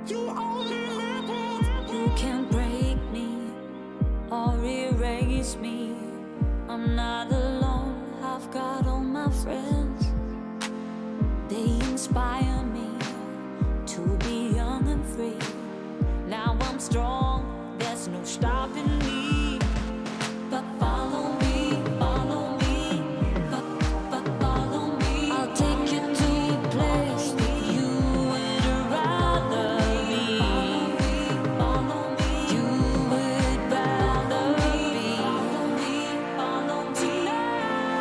You only live once. You can't break me or erase me. I'm not alone, I've got all my friends. They inspire me to be young and free. Now I'm strong, there's no stopping me. But follow me, follow me, but follow me. I'll take you to a place that you would rather be. Follow me, you would rather be. Follow me, follow me. Tonight,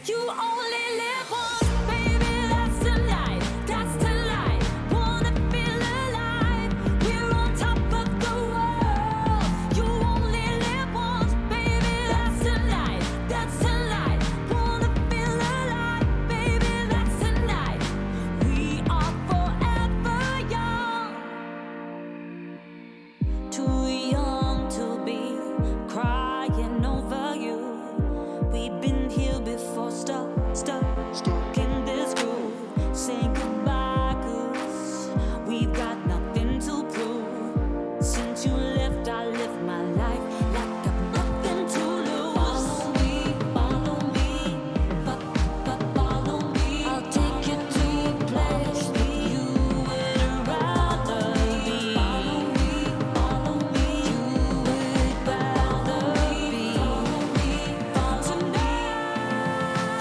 you only live once, baby. That's tonight, that's tonight. Wanna feel alive? We're on top of the world. You only live once, baby. That's tonight, that's tonight. Wanna feel alive, baby. That's tonight. We are forever young. Too young to be crying over you. We've been here before, stuck in this groove. Say goodbye, 'cause we've got nothing to prove. Since you left, I live my life like I've nothing to lose. Follow me, follow me, but follow me. I'll take you to a place that you would rather be. Follow me, follow me. You would rather be. Follow me, follow me.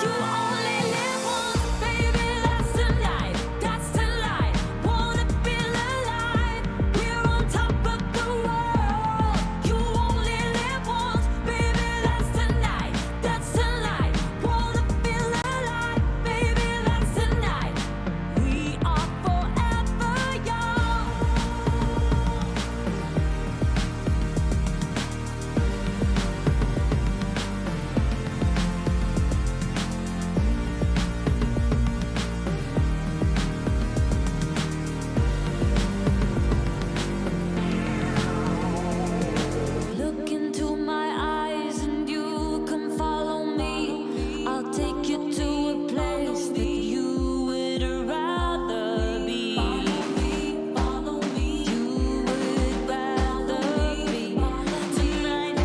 You only live once, baby. That's tonight, that's tonight. Wanna feel alive? We're on top of the world. You only live once, baby. That's tonight, that's tonight. Wanna feel alive, baby. That's tonight. We are forever young. Look into my eyes and you can follow me. I'll take you to a place that you would rather be. Follow me, follow me. You would rather be. Tonight,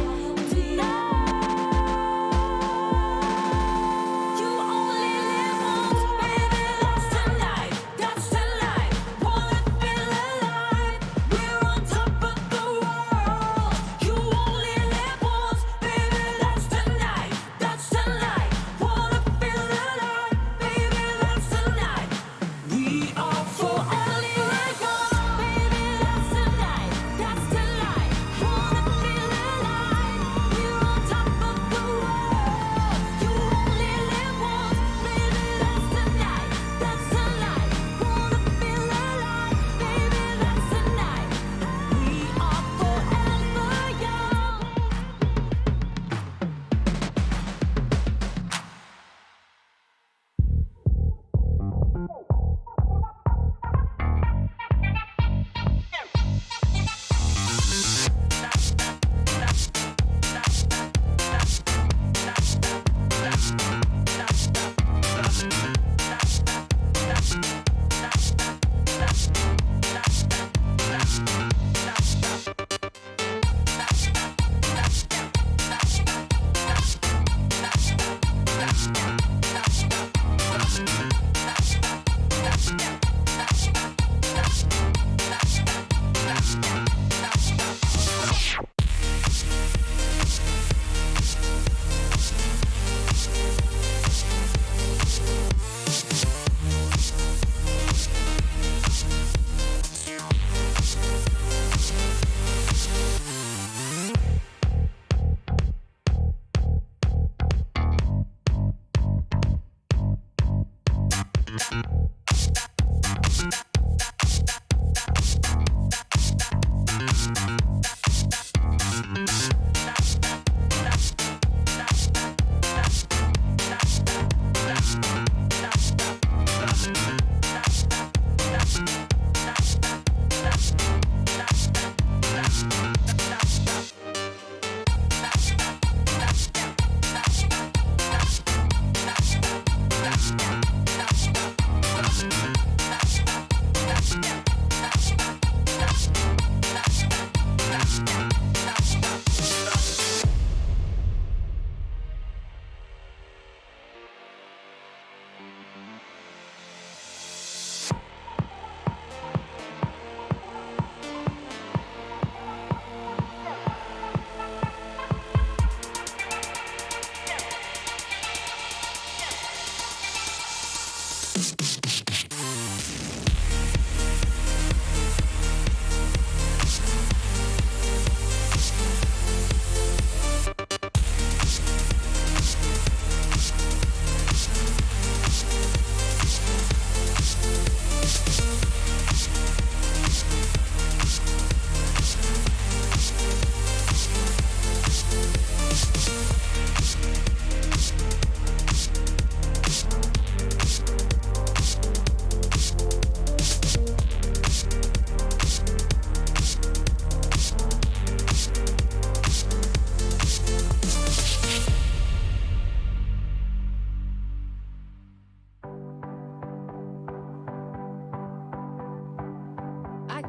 you only live once, baby. That's tonight, that's tonight. Wanna feel alive? We're on top of the world. You only live once, baby. That's tonight, that's tonight. Wanna feel alive, baby. That's tonight. We are forever young, baby. That's tonight, that's tonight. Wanna feel alive? We're on top of the world. You only live once, baby. That's tonight, that's tonight. Wanna feel alive, baby. That's tonight. We are forever young.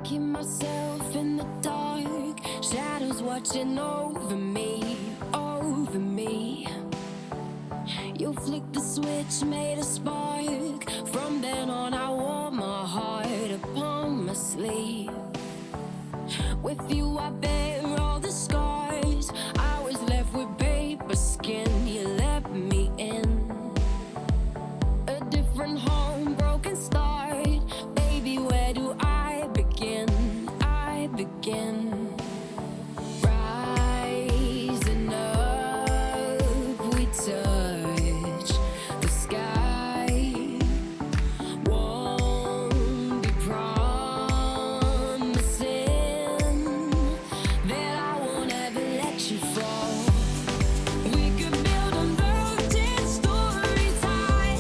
keep myself in the dark, shadows watching over me, over me. You flicked the switch, made a spark. From then on I wore my heart upon my sleeve. With you I bear all the scars. I was left with paper skin. You let me in a different home, broken start. Baby, where do I begin? I begin. Rising up, we touch the sky. Won't be promising that I won't ever let you fall. We could build a loaded stories high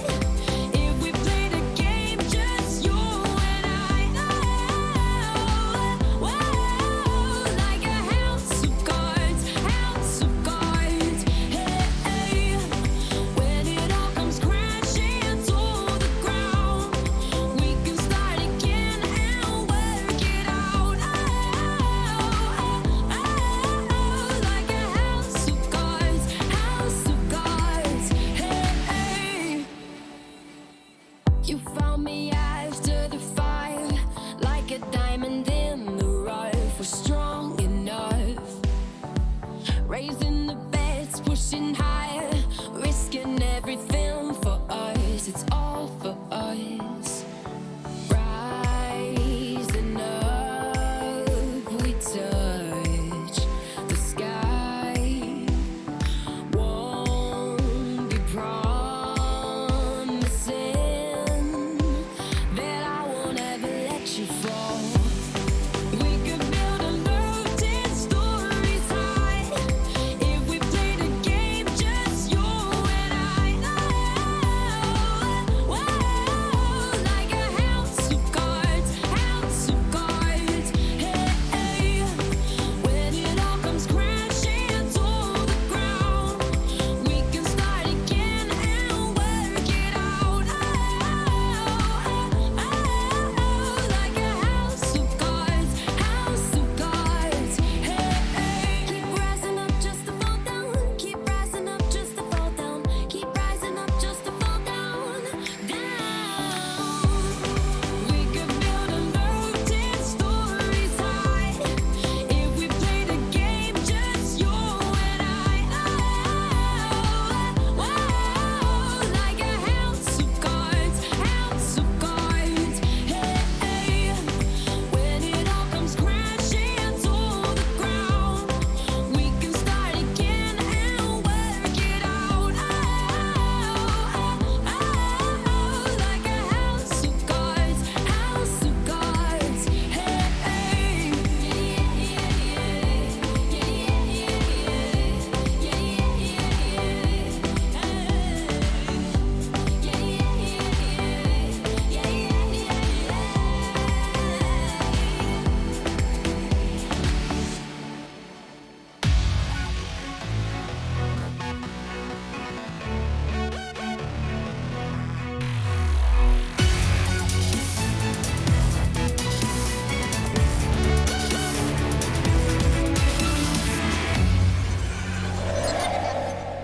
if we played a game, just you and I. Whoa, like a house of cards, house of cards. Hey, when it all comes crashing to the ground, we can start again and work it out. Like a house of cards, house of cards. Hey, you found me after the fire, like a diamond in the rough. We're strong enough, raising the bets, pushing higher, risking everything for us. It's all for us. Rising up, we touch the sky. Won't be promising that I won't ever let you fall. We could build a loaded stories high if we played a game, just you and I. Whoa, like a house of cards, house of cards. Hey, when it all comes crashing to the ground, we can start again and work it out. Like a house of cards, house of cards. Hey, keep rising up just to fall down, keep rising up just to fall down, keep rising up just to fall down, down. We could build a loaded stories high if we played a game, just you and I. Whoa, like a house of cards, house of cards. Hey, when it all comes crashing to the ground, we can start again and work it out. Like a house of cards, house of cards.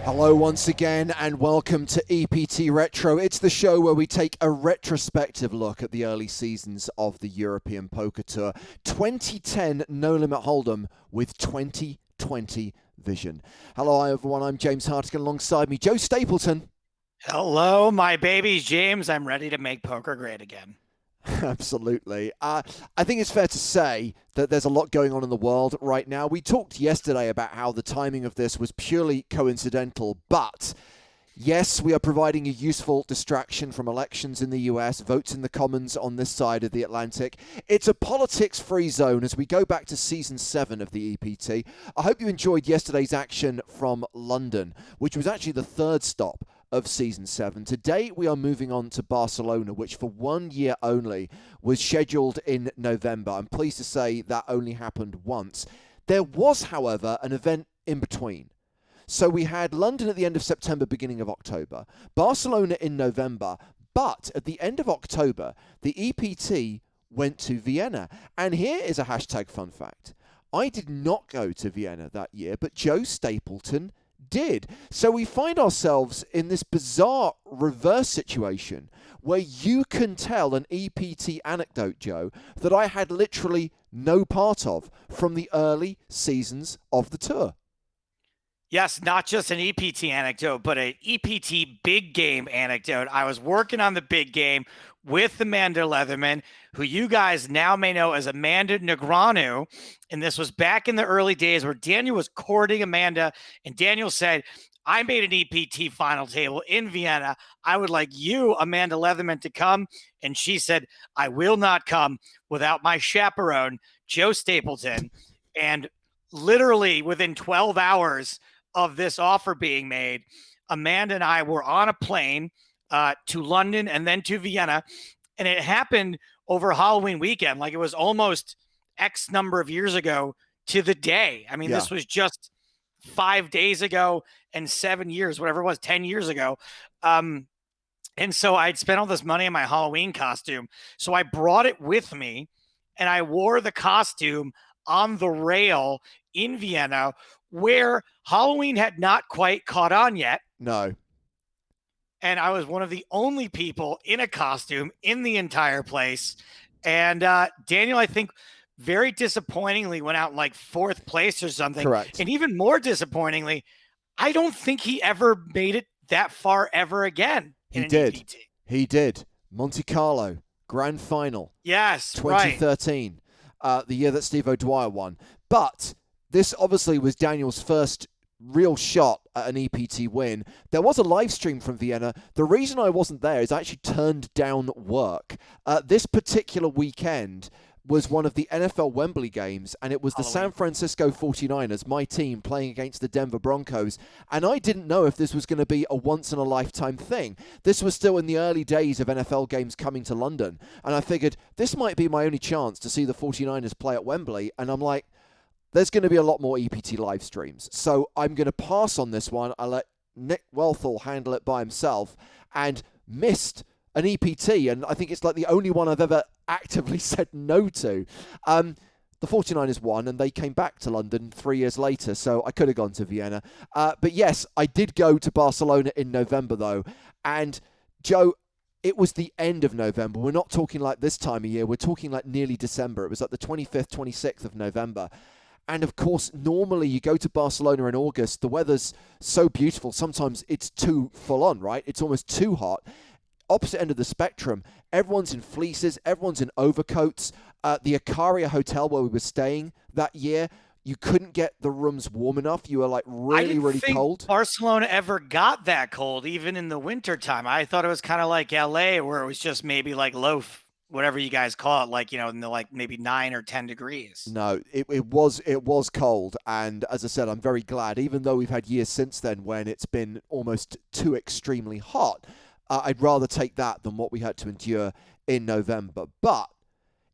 Hello once again and welcome to EPT Retro. It's the show where we take a retrospective look at the early seasons of the European Poker Tour. 2010 No Limit Hold'em with 2020 vision. Hello everyone, I'm James Hartigan. Alongside me, Joe Stapleton. Hello, my babies, James. I'm ready to make poker great again. Absolutely. I think it's fair to say that there's a lot going on in the world right now. We talked yesterday about how the timing of this was purely coincidental, but yes, we are providing a useful distraction from elections in the US, votes in the Commons on this side of the Atlantic. It's a politics-free zone as we go back to Season 7 of the EPT. I hope you enjoyed yesterday's action from London, which was actually the third stop of Season 7. Today we are moving on to Barcelona, which for 1 year only was scheduled in November. I'm pleased to say that only happened once. There was, however, an event in between. So we had London at the end of September, beginning of October, Barcelona in November, but at the end of October, the EPT went to Vienna. And here is a hashtag fun fact. I did not go to Vienna that year, but Joe Stapleton did. So we find ourselves in this bizarre reverse situation where you can tell an EPT anecdote, Joe, that I had literally no part of from the early seasons of the tour. Yes, not just an EPT anecdote, but an EPT big game anecdote. I was working on the big game with Amanda Leatherman, who you guys now may know as Amanda Negreanu. And this was back in the early days where Daniel was courting Amanda, and Daniel said, I made an EPT final table in Vienna. I would like you, Amanda Leatherman, to come. And she said, I will not come without my chaperone, Joe Stapleton. And literally within 12 hours of this offer being made, Amanda and I were on a plane to London and then to Vienna. And it happened over Halloween weekend. Like it was almost X number of years ago to the day. I mean, This was just 5 days ago and 7 years, whatever it was, 10 years ago. And so I'd spent all this money on my Halloween costume. So I brought it with me and I wore the costume on the rail in Vienna, where Halloween had not quite caught on yet. No. And I was one of the only people in a costume in the entire place. And Daniel, I think, very disappointingly went out in like 4th place or something. Correct. And even more disappointingly, I don't think he ever made it that far ever again. He did. EPT. He did. Monte Carlo, grand final. Yes, 2013, the year that Steve O'Dwyer won. But this obviously was Daniel's first real shot at an EPT win. There was a live stream from Vienna. The reason I wasn't there is I actually turned down work. This particular weekend was one of the NFL Wembley games, and it was the San Francisco 49ers, my team, playing against the Denver Broncos. And I didn't know if this was going to be a once-in-a-lifetime thing. This was still in the early days of NFL games coming to London. And I figured this might be my only chance to see the 49ers play at Wembley. And I'm like, there's going to be a lot more EPT live streams. So I'm going to pass on this one. I let Nick Wealthall handle it by himself and missed an EPT. And I think it's like the only one I've ever actively said no to. The 49ers won and they came back to London 3 years later. So I could have gone to Vienna. But yes, I did go to Barcelona in November though. And Joe, it was the end of November. We're not talking like this time of year. We're talking like nearly December. It was like the 25th, 26th of November. And of course, normally you go to Barcelona in August, the weather's so beautiful, sometimes it's too full on, right? It's almost too hot. Opposite end of the spectrum, everyone's in fleeces, everyone's in overcoats. The Icaria Hotel where we were staying that year, you couldn't get the rooms warm enough. You were like really cold. Barcelona ever got that cold, even in the winter time. I thought it was kind of like LA where it was just maybe like whatever you guys call it, like, in the like maybe 9 or 10 degrees. No, it was cold. And as I said, I'm very glad, even though we've had years since then when it's been almost too extremely hot, I'd rather take that than what we had to endure in November. But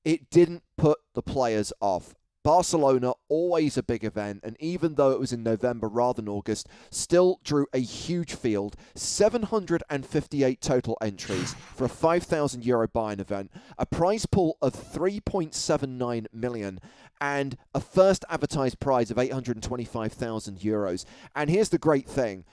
it didn't put the players off. Barcelona, always a big event, and even though it was in November rather than August, still drew a huge field, 758 total entries for a €5,000 buy-in event, a prize pool of 3.79 million, and a first advertised prize of €825,000. And here's the great thing.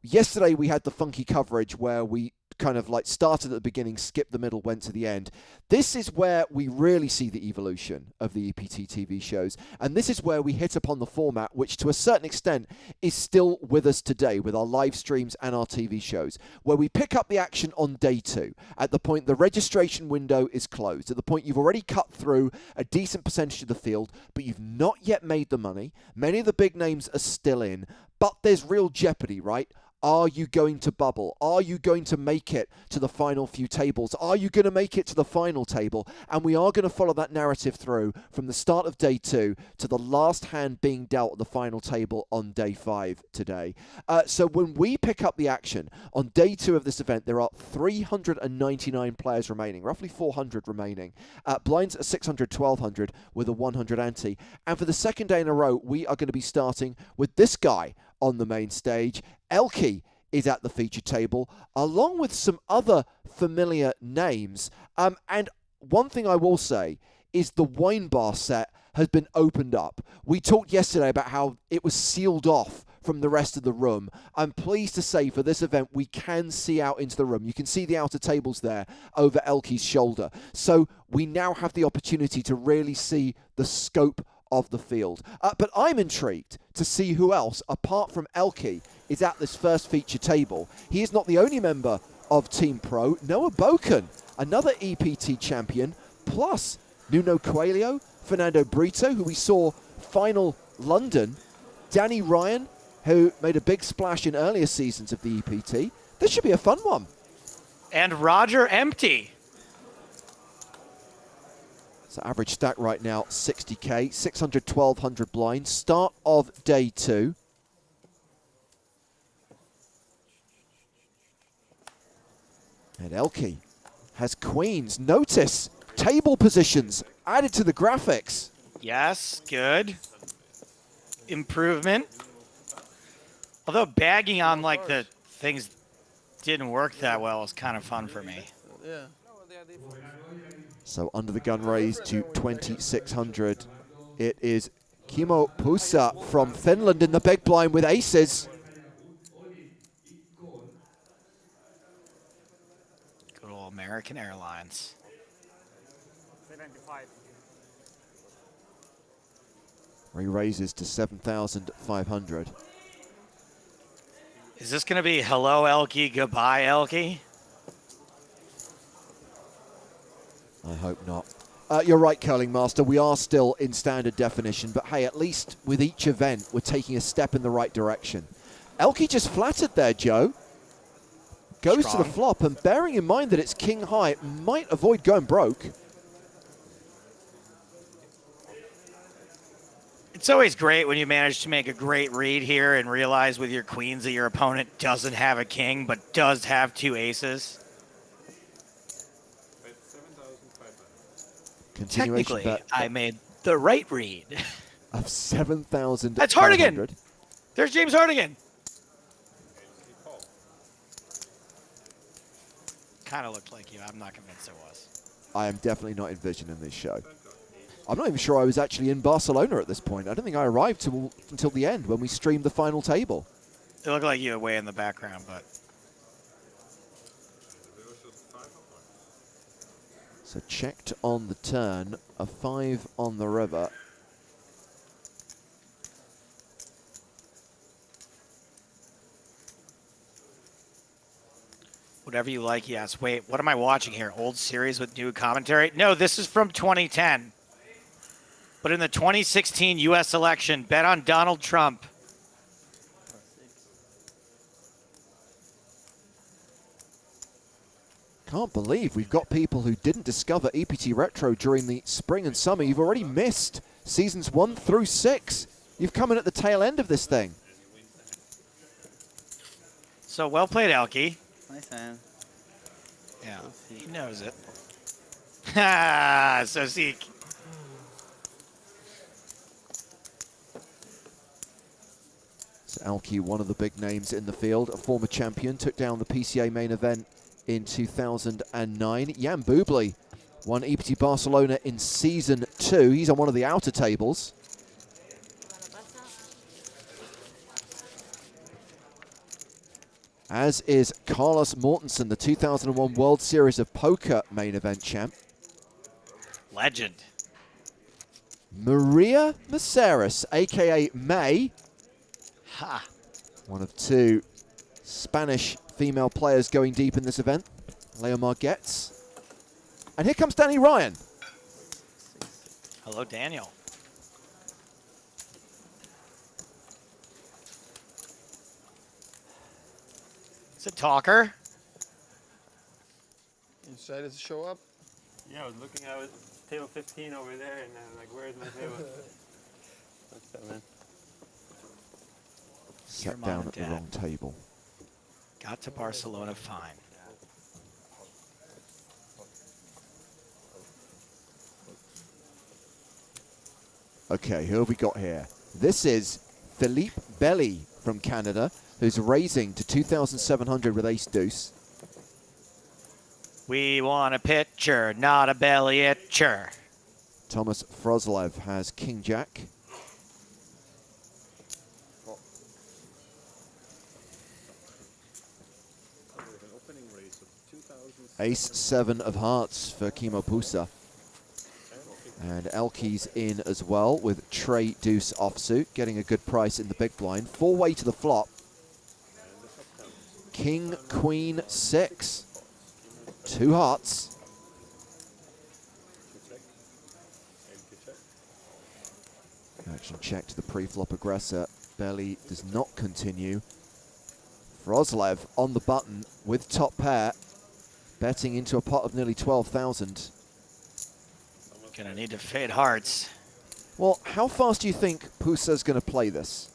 Yesterday we had the funky coverage where we kind of like started at the beginning, skipped the middle, went to the end. This is where we really see the evolution of the EPT TV shows. And this is where we hit upon the format, which to a certain extent is still with us today with our live streams and our TV shows, where we pick up the action on day 2, at the point the registration window is closed, at the point you've already cut through a decent percentage of the field, but you've not yet made the money. Many of the big names are still in, but there's real jeopardy, right? Are you going to bubble? Are you going to make it to the final few tables? Are you going to make it to the final table? And we are going to follow that narrative through from the start of day 2 to the last hand being dealt at the final table on day 5 today. So when we pick up the action on day 2 of this event, there are 399 players remaining, roughly 400 remaining. Blinds are 600, 1200 with a 100 ante. And for the second day in a row, we are going to be starting with this guy on the main stage. Elke is at the feature table, along with some other familiar names. And one thing I will say is the wine bar set has been opened up. We talked yesterday about how it was sealed off from the rest of the room. I'm pleased to say for this event, we can see out into the room. You can see the outer tables there over Elke's shoulder. So we now have the opportunity to really see the scope of the field. But I'm intrigued to see who else, apart from Elke, is at this first feature table. He is not the only member of Team Pro. Noah Bocan, another EPT champion, plus Nuno Coelho, Fernando Brito, who we saw final London, Danny Ryan, who made a big splash in earlier seasons of the EPT. This should be a fun one. And Roger Empty. So average stack right now, 60K, 600, 1200 blind. Start of day 2. And Elke has queens. Notice table positions added to the graphics. Yes, good. Improvement. Although bagging on like the things didn't work that well was kind of fun for me. Yeah. So under the gun raise to 2600. It is Kimmo Pusa from Finland in the big blind with aces. Good old American Airlines. Re-raises to 7,500. Is this going to be hello Elke, goodbye Elke? I hope not. You're right, Curling Master. We are still in standard definition, but hey, at least with each event, we're taking a step in the right direction. Elke just flattered there, Joe. Goes to the flop, and bearing in mind that it's king high, might avoid going broke. It's always great when you manage to make a great read here and realize with your queens that your opponent doesn't have a king, but does have 2 aces. Technically, I made the right read. Of 7,000. That's Hartigan. There's James Hartigan. Kind of looked like you. I'm not convinced it was. I am definitely not envisioning this show. I'm not even sure I was actually in Barcelona at this point. I don't think I arrived until the end when we streamed the final table. It looked like you were way in the background, but... So checked on the turn, a 5 on the river. Whatever you like, yes. Wait, what am I watching here? Old series with new commentary? No, this is from 2010. But in the 2016 U.S. election, bet on Donald Trump. Can't believe we've got people who didn't discover EPT Retro during the spring and summer. You've already missed seasons 1 through 6. You've come in at the tail end of this thing. So well played, Elke. Nice hand. Yeah, he knows it. Ha! So Zeke. So Elke, one of the big names in the field, a former champion, took down the PCA main event in 2009. Jan Bublé won EPT Barcelona in season 2. He's on one of the outer tables. As is Carlos Mortensen, the 2001 World Series of Poker main event champ. Legend. Maria Maceras, a.k.a. May. Ha. One of 2 Spanish female players going deep in this event. Leo Margetts. And here comes Danny Ryan. Hello, Daniel. It's a talker. You decided to show up? Yeah, I was looking at table 15 over there, and I'm like, where's my table? What's up, man? Sat down at the wrong table. Got to Barcelona fine. Okay, who have we got here? This is Philippe Belly from Canada, who's raising to 2,700 with ace-deuce. We want a pitcher, not a belly itcher. Thomas Frozlev has King Jack. Ace 7 of hearts for Kimo Pusa. And Elke's in as well with Trey Deuce offsuit, getting a good price in the big blind. 4-way to the flop. King, Queen, 6. 2 hearts. Action check to the pre-flop aggressor. Belly does not continue. Frozlev on the button with top pair, betting into a pot of nearly 12,000. Gonna need to fade hearts. Well, how fast do you think Pusa's going to play this?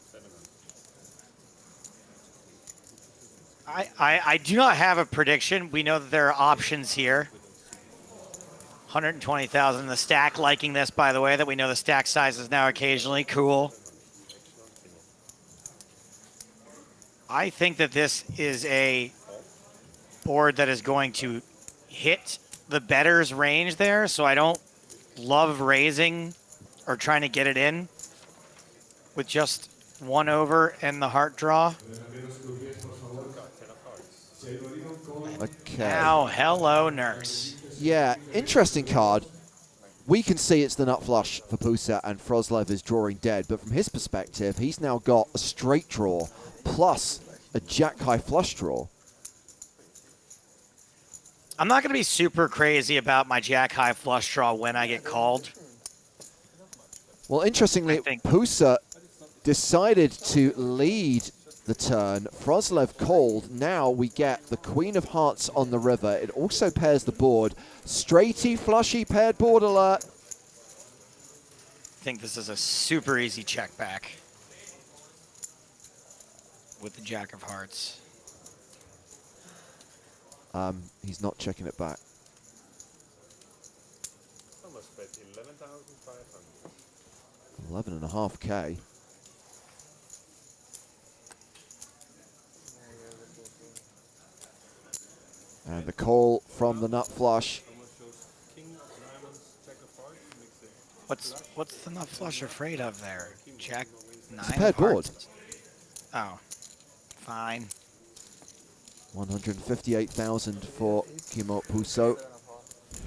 I do not have a prediction. We know that there are options here. 120,000 in the stack. Liking this, by the way, that we know the stack size is now occasionally cool. I think that this is a board that is going to hit the better's range there, so I don't love raising or trying to get it in with just 1 over and the heart draw. Okay. Now, hello, nurse. Yeah, interesting card. We can see it's the nut flush for Pusa, and Frozlev is drawing dead. But from his perspective, he's now got a straight draw plus a jack-high flush draw. I'm not going to be super crazy about my jack-high flush draw when I get called. Well, interestingly, Pusa decided to lead the turn. Frozlev called. Now we get the Queen of Hearts on the river. It also pairs the board. Straighty, flushy, paired board alert. I think this is a super easy check back with the Jack of Hearts. He's not checking it back. 11.5K. And the call from the nut flush. What's the nut flush afraid of there? Jack 9 It's a paired board. Oh, fine. 158,000 for Kimo Pusa.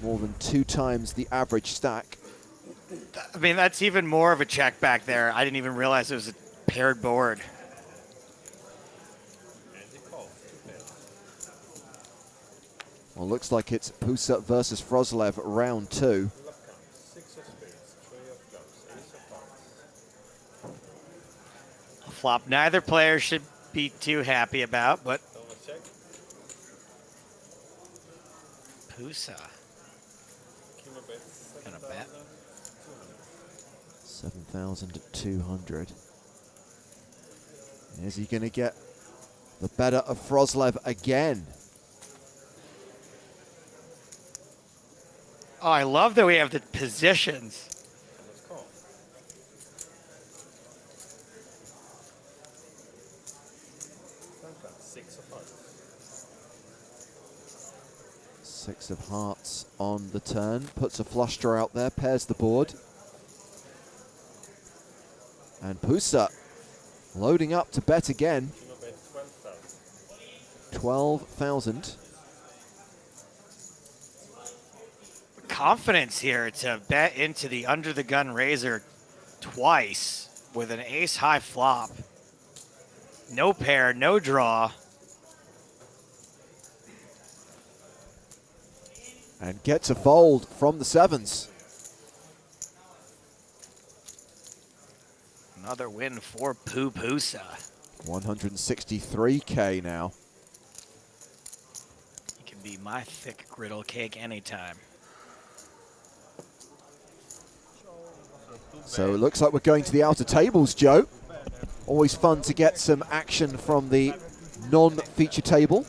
More than 2 times the average stack. I mean, that's even more of a check back there. I didn't even realize it was a paired board. Well, looks like it's Pusa versus Frozlev round 2. A flop neither player should be too happy about, but Pusa gonna bet. 7,200. Is he going to get the better of Frozlev again? Oh, I love that we have the positions. Six of hearts on the turn. Puts a flush draw out there, pairs the board. And Pusa loading up to bet again. 12,000. Confidence here to bet into the under the gun razor twice with an ace high flop. No pair, no draw. And gets a fold from the sevens. Another win for Pusa. 163K now. You can be my thick griddle cake anytime. So it looks like we're going to the outer tables, Joe. Always fun to get some action from the non-feature table.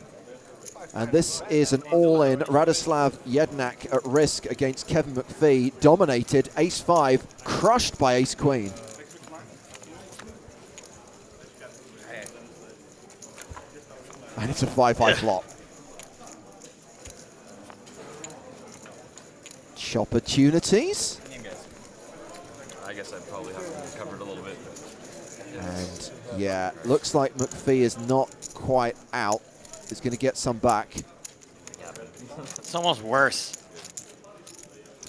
And this is an all-in. Radoslav Jednak at risk against Kevin McPhee. Dominated, ace-5, crushed by ace-queen. And it's a 5-5 flop. Opportunities. I guess I'd probably have to recover it a little bit. And yeah, looks like McPhee is not quite out. He's going to get some back. It's almost worse.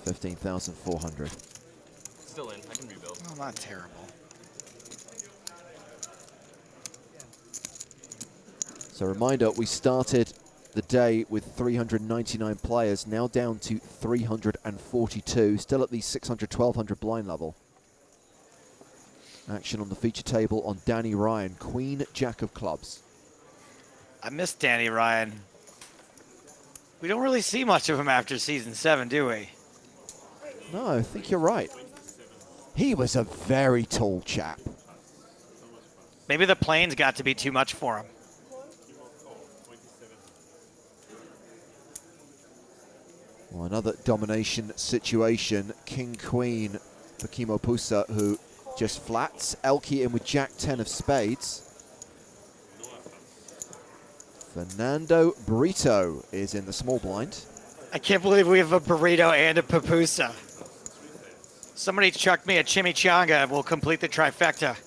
15,400. Still in. I can rebuild. Oh, not terrible. So reminder, we started the day with 399 players, now down to 342, still at the 600, 1200 blind level. Action on the feature table on Danny Ryan, Queen, Jack of clubs. I miss Danny Ryan. We don't really see much of him after season 7, do we? No, I think you're right. He was a very tall chap. Maybe the planes got to be too much for him. Well, another domination situation. King, Queen for Kimo Pusa, who just flats. Elke in with Jack 10 of spades. Fernando Brito is in the small blind. I can't believe we have a burrito and a pupusa. Somebody chuck me a chimichanga and we'll complete the trifecta.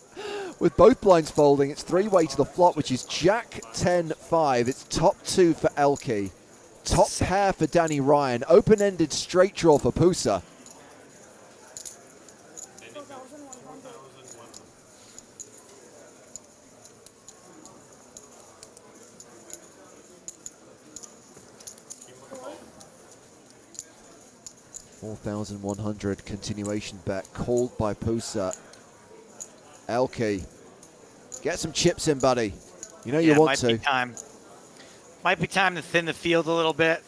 With both blinds folding, it's three-way to the flop, which is Jack 10-5. It's top 2 for Elke. Top pair for Danny Ryan. Open-ended straight draw for Pusa. $4,100 continuation bet called by Pusa. Elke, get some chips in, buddy. You know you want to. Might be time. Might be time to thin the field a little bit.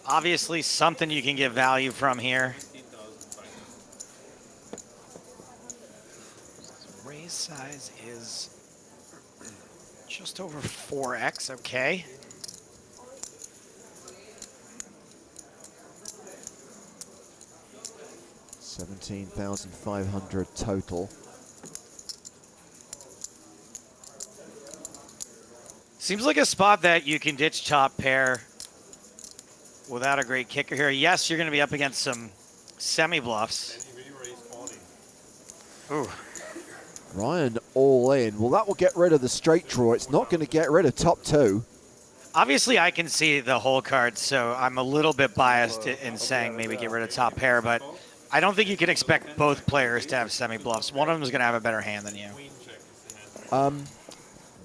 Obviously, something you can get value from here. Raise size is just over 4x, okay. $17,500 total. Seems like a spot that you can ditch top pair without a great kicker here. Yes, you're going to be up against some semi-bluffs. Ooh. Ryan all in. Well, that will get rid of the straight draw. It's not going to get rid of top 2. Obviously, I can see the whole card, so I'm a little bit biased in saying maybe get rid of top pair, but I don't think you can expect both players to have semi-bluffs. One of them is going to have a better hand than you.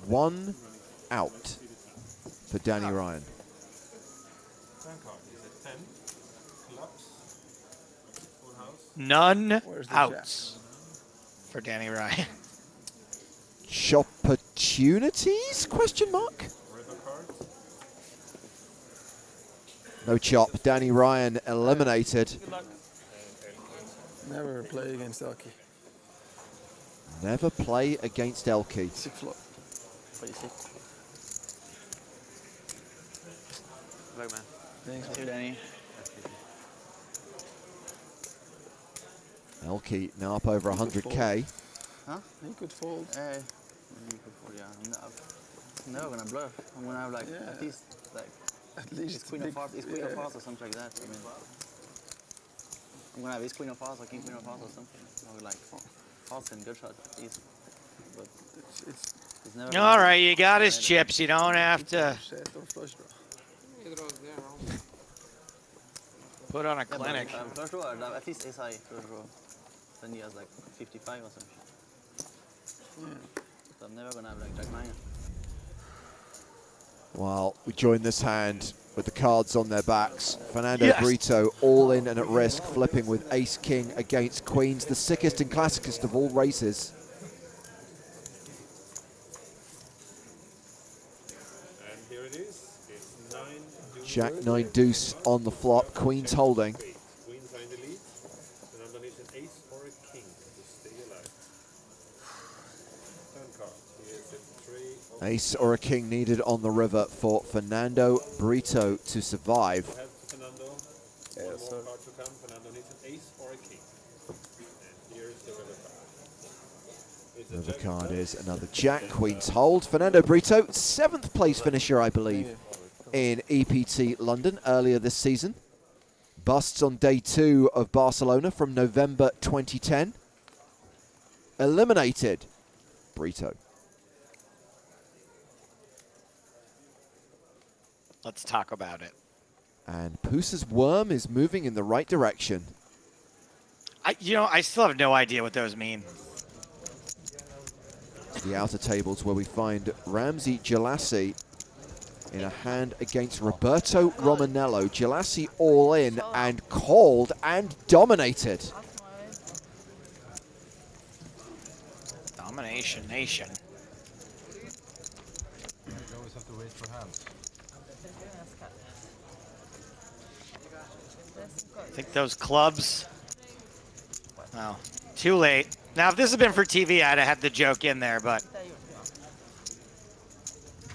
One out for Danny Ryan. None outs for Danny Ryan. Opportunities? Question mark. No chop. Danny Ryan eliminated. Never play against Elke. Never play against Elke. Sick flop. Pretty sick. Look, man. Thanks, Here, Danny. Elke now up over 100K. Huh? He could fold. He could fold, yeah. I'm never gonna bluff. I'm gonna have like at least it's queen of hearts. It's queen of hearts or something like that. I mean, I'm gonna have ace queen of hearts or king queen of hearts or something. Or like hearts and good shots at least. But it's never. All right, you got his chips. You don't have to put on a clinic. First draw, at least ace high first draw. Then he has like 55 or something. Yeah. So I'm never gonna have like jack 9. Well, we join this hand with the cards on their backs. Fernando Brito all in and at risk, flipping with ace-king against queens, the sickest and classicest of all races. And here it is. It's 9 deuce. Jack 9 deuce on the flop, queens holding. Queens are in the lead. Fernando needs an ace or a king to stay alive. Turn card. Here's a 3. Ace or a king needed on the river for Fernando Brito to survive. Fernando, one more card to come. Fernando needs an ace or a king. And here's the river card. It's a River jack card of is clubs. another Jack, queens hold. Fernando Brito, 7th place finisher, I believe, in EPT London earlier this season. Busts on day 2 of Barcelona from November 2010. Eliminated Brito. Let's talk about it. And Poosa's worm is moving in the right direction. I still have no idea what those mean. The outer tables where we find Ramsey Gelassi in a hand against Roberto Romanello. Gelassi all in and called and dominated. Domination Nation. You always have to wait for hands. I think those clubs. Oh, too late. Now, if this had been for TV, I'd have had the joke in there, but.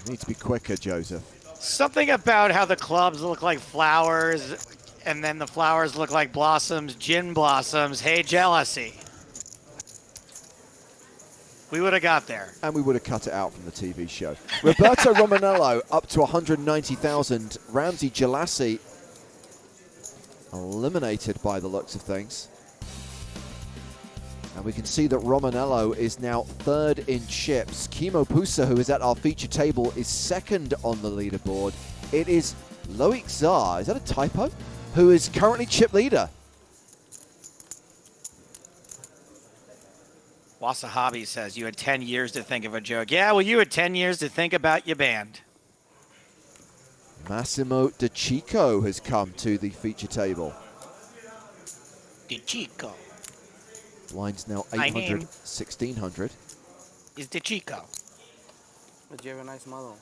You need to be quicker, Joseph. Something about how the clubs look like flowers, and then the flowers look like blossoms, gin blossoms. Hey, jealousy. We would have got there. And we would have cut it out from the TV show. Roberto Romanello up to 190,000. Ramsey Gelassi eliminated by the looks of things. And we can see that Romanello is now 3rd in chips. Kimo Pusa, who is at our feature table, is 2nd on the leaderboard. It is Loic Zar, is that a typo? Who is currently chip leader. Wasahabi says you had 10 years to think of a joke. Yeah, well, you had 10 years to think about your band. Massimo De Chico has come to the feature table. De Chico. Blinds now My 800, name 1600. is De Chico. But you have a nice model.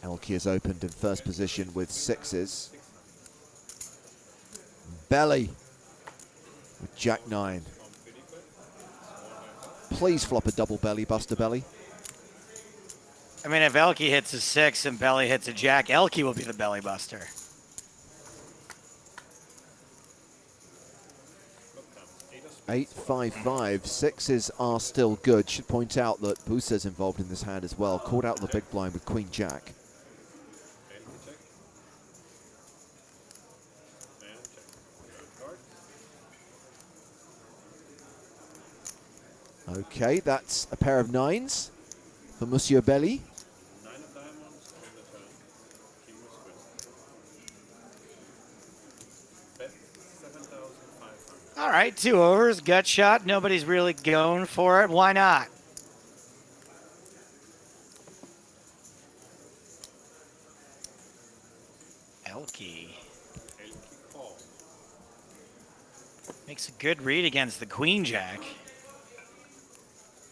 Elke has opened in first position with 6s. Belly with Jack-9. Please flop a double belly, Buster Belly. I mean, if Elke hits a 6 and Belly hits a Jack, Elke will be the belly buster. Eight, 5, 5. 6s are still good. Should point out that Pusa's involved in this hand as well. Called out the big blind with Queen Jack. Okay, that's a pair of 9s for Monsieur Belly. 9 of diamonds on the turn. King was good. Bet 7,500. All right, 2 overs, gut shot. Nobody's really going for it. Why not? Elke. Elke call. Makes a good read against the Queen Jack.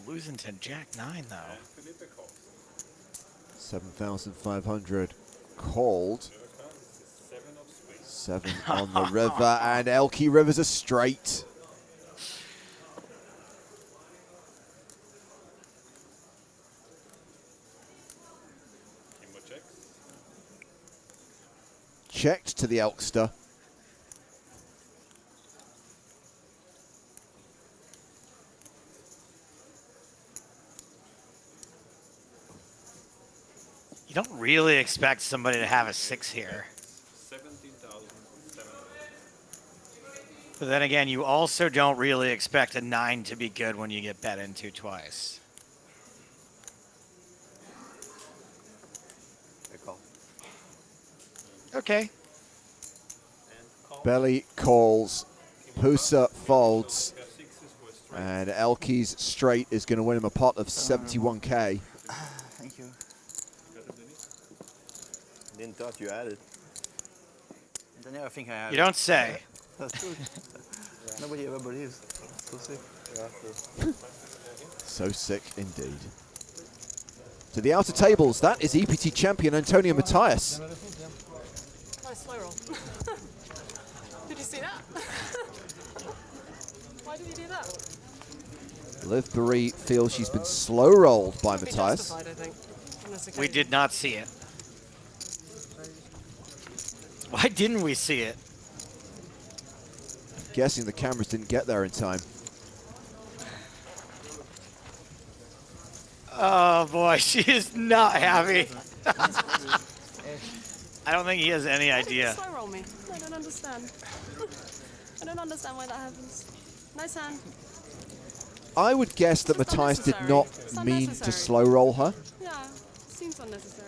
Losing to Jack-9, though. Felipe call. 7,500 called. 7 of spades. 7 on the river, and Elke Rivers are straight. Kimbo checks. Checked to the Elkster. You don't really expect somebody to have a 6 here. 17,700. But then again, you also don't really expect a 9 to be good when you get bet into twice. Good call. Okay. Belly calls. Pusa folds. And Elke's straight is going to win him a pot of 71K. Thank you. Didn't thought you had it. I never think I have. You don't say. That's true. Nobody ever believes. So sick. So sick indeed. To the outer tables, that is EPT champion Antonio Matthias. Nice slow roll. Did you see that? Why did you do that? Liv Marie feels she's been slow rolled by Matthias. Justified, I think, on this We occasion. did not see it. Why didn't we see it? Guessing the cameras didn't get there in time. Oh boy, she is not happy. I don't think he has any idea. Slow roll me. I don't understand. I don't understand why that happens. Nice hand. I would guess that It's Matthias did unnecessary. not It's mean to unnecessary. slow roll her. Yeah, seems unnecessary.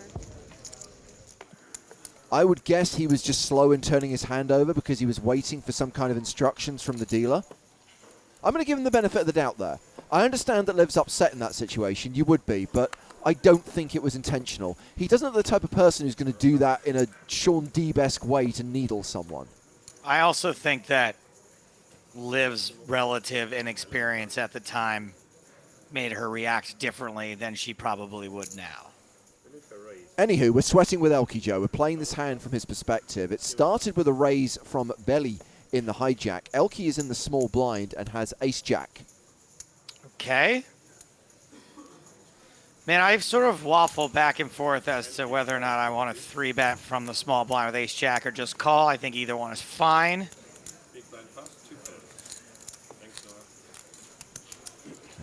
I would guess he was just slow in turning his hand over because he was waiting for some kind of instructions from the dealer. I'm going to give him the benefit of the doubt there. I understand that Liv's upset in that situation. You would be, but I don't think it was intentional. He doesn't look the type of person who's going to do that in a Sean Deeb-esque way to needle someone. I also think that Liv's relative inexperience at the time made her react differently than she probably would now. Anywho, we're sweating with Elky Joe. We're playing this hand from his perspective. It started with a raise from Belly in the hijack. Elky is in the small blind and has ace-jack. Okay. Man, I've sort of waffled back and forth as to whether or not I want to 3-bet from the small blind with ace-jack or just call. I think either one is fine. Big blind pass, 2 pairs. Thanks,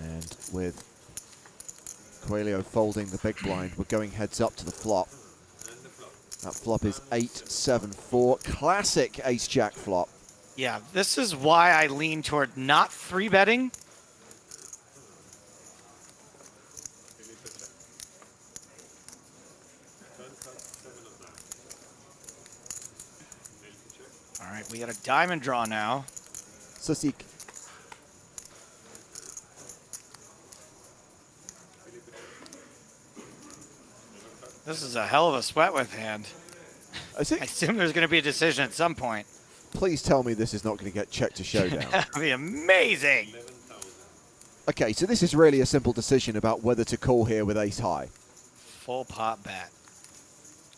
Noah. And with Coelho folding the big blind, we're going heads up to the flop. And the flop. That flop is 8-7-4. Classic ace-jack flop. Yeah, this is why I lean toward not 3-betting. All right, we got a diamond draw now. Susik. This is a hell of a sweat with hand. I assume there's going to be a decision at some point. Please tell me this is not going to get checked to showdown. That'd be amazing. Okay, so this is really a simple decision about whether to call here with ace high. Full pot bet.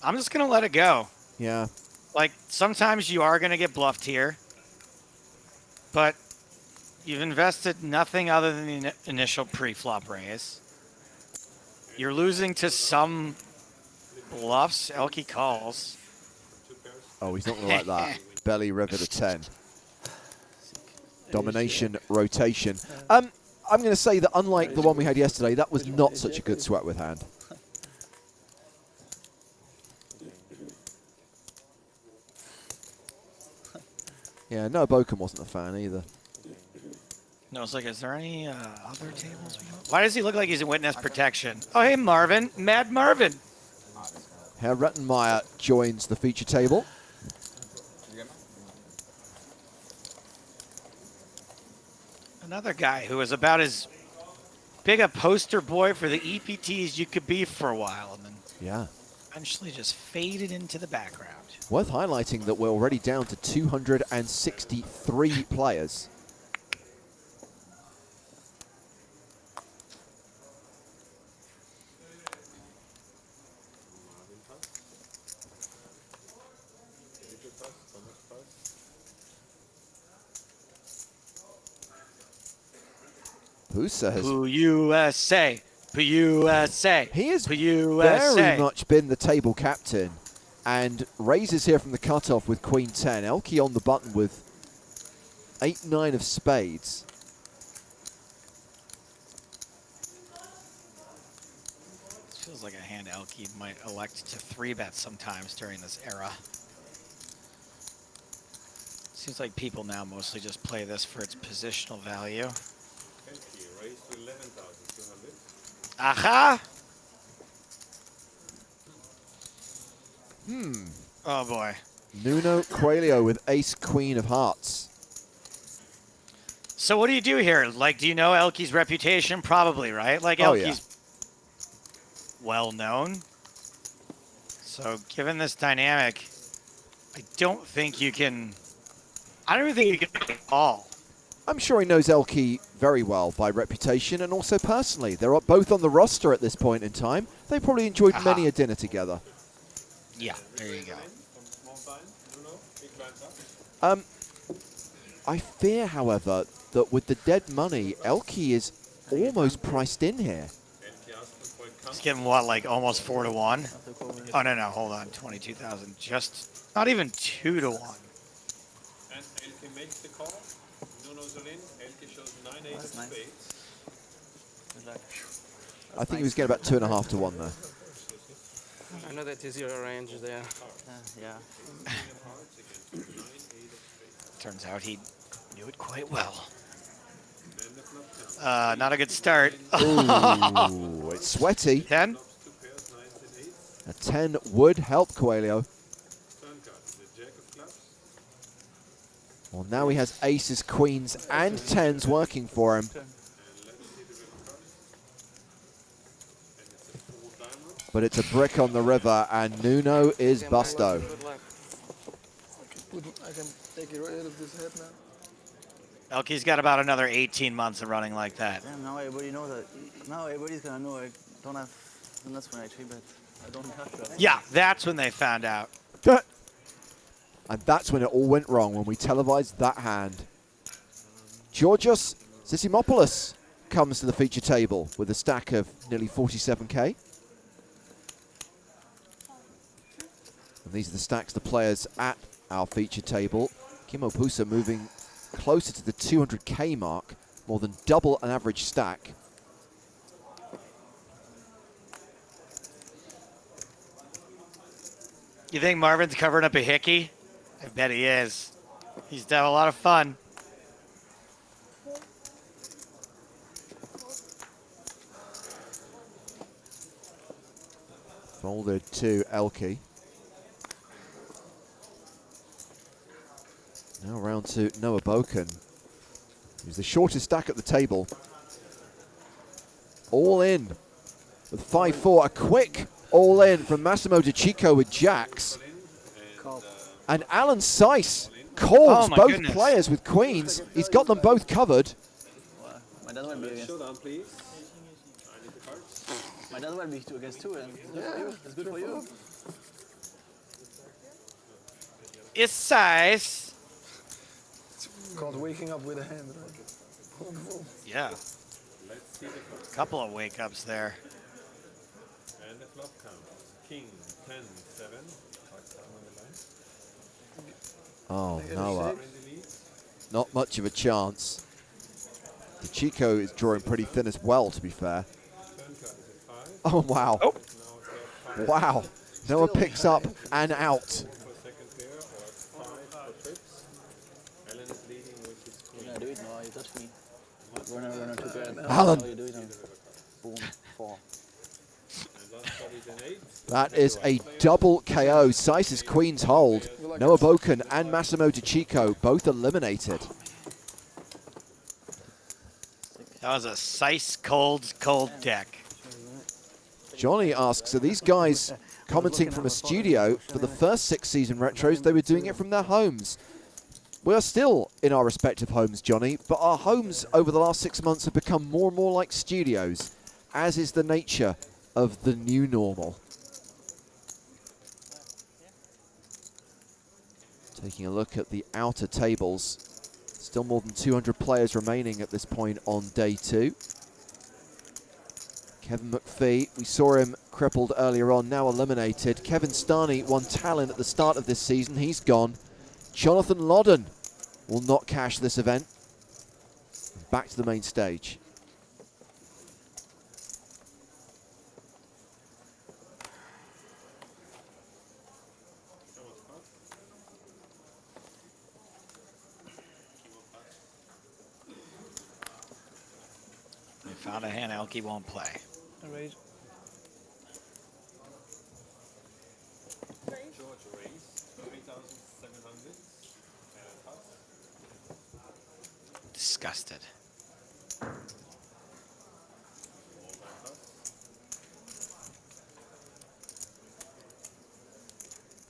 I'm just going to let it go. Yeah. Like, sometimes you are going to get bluffed here, but you've invested nothing other than the initial pre-flop raise. You're losing to some bluffs. Elky calls. Oh, he's not going to like that. Belly river to 10. Domination, rotation. I'm going to say that unlike the one we had yesterday, that was not such a good sweat with hand. Yeah, Noah Bokum wasn't a fan either. No, it's like, is there any other tables? Why does he look like he's in witness protection? Oh, hey, Marvin. Mad Marvin. Herr Rettenmeyer joins the feature table. Another guy who was about as big a poster boy for the EPT as you could be for a while, and then Yeah. eventually just faded into the background. Worth highlighting that we're already down to 263 players. Pusa has... USA. USA. He has USA. very much been the table captain and raises here from the cutoff with Queen 10. Elky on the button with 8-9 of spades. This feels like a hand Elky might elect to 3-bet sometimes during this era. Seems like people now mostly just play this for its positional value. Elky raised to 11,200. Aha! Hmm. Oh boy. Nuno Coelho with ace queen of hearts. So what do you do here? Like, do you know Elky's reputation? Probably, right? Like, Oh, Elky's well known. So given this dynamic, I don't think you can... I don't even think you can make it all. I'm sure he knows Elky very well by reputation and also personally. They're both on the roster at this point in time. They probably enjoyed many a dinner together. Yeah, there you go. I fear, however, that with the dead money, Elky is almost priced in here. He's getting what, like almost 4 to 1? Oh, no, hold on. 22,000. Just not even 2 to 1. And Elky makes the call. Nuno's all in. Elky shows 9-8 of spades. I think he was getting about 2.5 to 1 there. I know that is your range there. Yeah. Turns out he knew it quite well. Not a good start. Ooh, it's sweaty. 10? A 10 would help Coelho. Well, now he has aces, queens, and 10s working for him. But it's a brick on the river, and Nuno is busto. I can take it right out of this head now. Elke's got about another 18 months of running like that. Yeah, now everybody knows that. Now everybody's gonna know I don't have. And that's when I 3-bet. I don't have to. Yeah, that's when they found out. And that's when it all went wrong, when we televised that hand. Georgios Sissimopoulos comes to the feature table with a stack of nearly 47k. And these are the stacks the players at our feature table. Kimmo Pusa moving closer to the 200k mark, more than double an average stack. You think Marvin's covering up a hickey? I bet he is. He's had a lot of fun. Folded to Elke. Now round to Noah Boken, who's the shortest stack at the table. All in with 5-4, a quick all in from Massimo De Chico with jacks. And Alan Seiss calls both goodness. players with queens. He's got them both covered. My dad went against. My dad went 2 against 2, and it's good for you. It's size. It's called waking up with a hand, right? Yeah. A couple of wake ups there. And the flop comes. King, 10, 7. Oh, Noah. Not much of a chance. De Chico is drawing pretty thin as well, to be fair. Oh, wow. Oh. Wow. Noah picks up and out. You're gonna do it? No, you touched me. Runner, 2 pair. Alan. No, you do it. Boom, 4. That is a double KO. Seiss' queens hold. Noah Boken and Massimo De Chico both eliminated. That was a Seiss cold deck. Johnny asks, are these guys commenting from a studio? For the first 6 season retros, they were doing it from their homes. We are still in our respective homes, Johnny, but our homes over the last 6 months have become more and more like studios, as is the nature of the new normal. Taking a look at the outer tables. Still more than 200 players remaining at this point on day 2. Kevin McPhee, we saw him crippled earlier on, now eliminated. Kevin Starney won Talon at the start of this season, he's gone. Jonathan Lodden will not cash this event. Back to the main stage. They found a hand Elke won't play. Raise. George raise, 3,700. Disgusted.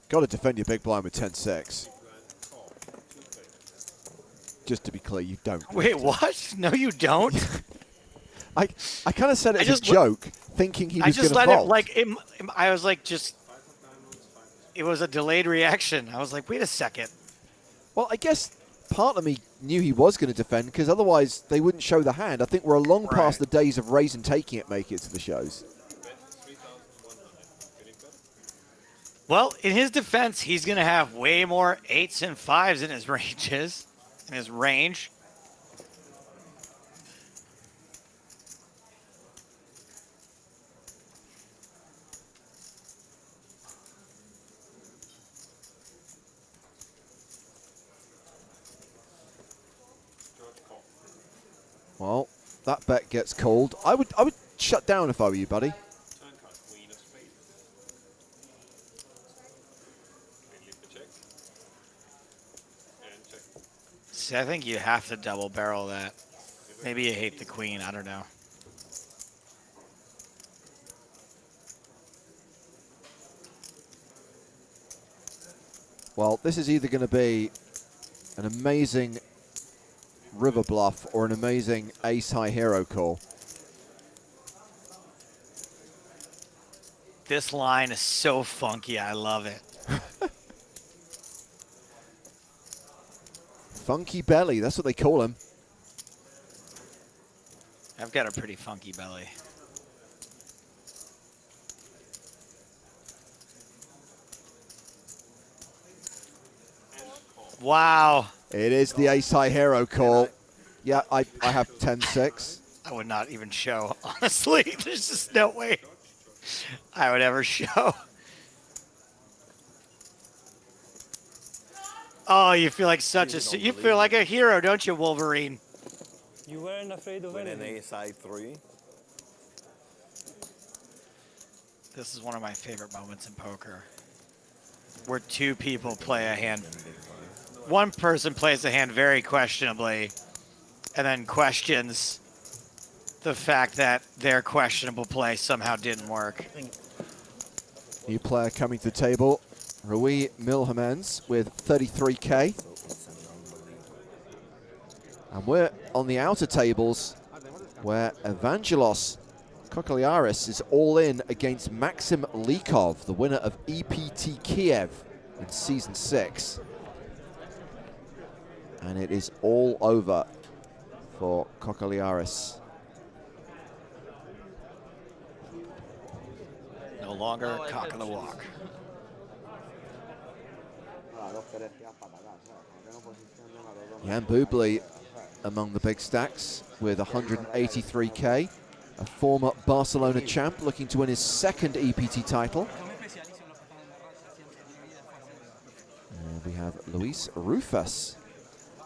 Got to defend your big blind with 10-6. Just to be clear, you don't. Wait, what? No, you don't. I kind of said it as a joke, thinking he was going to let fold. it like. I was like, just. It was a delayed reaction. I was like, wait a second. Well, I guess part of me knew he was going to defend, because otherwise they wouldn't show the hand. I think we're long past the days of raise and taking it make it to the shows. Well, in his defense, he's going to have way more 8s and 5s in his ranges, in his range. that bet gets called. I would shut down if I were you, buddy. Turn card, queen of spades. And leave the check. And check. See, I think you have to double barrel that. Maybe you hate the queen. I don't know. Well, this is either going to be an amazing river bluff or an amazing ace high hero call. This line is so funky. I love it. Funky belly, that's what they call him. I've got a pretty funky belly. Wow. It is the ace high hero call. Yeah, I have 10-6. I would not even show, honestly. There's just no way I would ever show. Oh, you feel like you feel like a hero, don't you, Wolverine? You weren't afraid of With an anything. ace high 3. This is one of my favorite moments in poker, where two people play a hand. One person plays a hand very questionably, and then questions the fact that their questionable play somehow didn't work. New player coming to the table, Rui Milhamens with 33K. And we're on the outer tables where Evangelos Kokoliaris is all in against Maxim Likov, the winner of EPT Kiev in Season 6. And it is all over for Kokoliaris. No longer cock of the walk. Jan Bublé among the big stacks with 183K. A former Barcelona champ looking to win his second EPT title. And we have Luis Rufus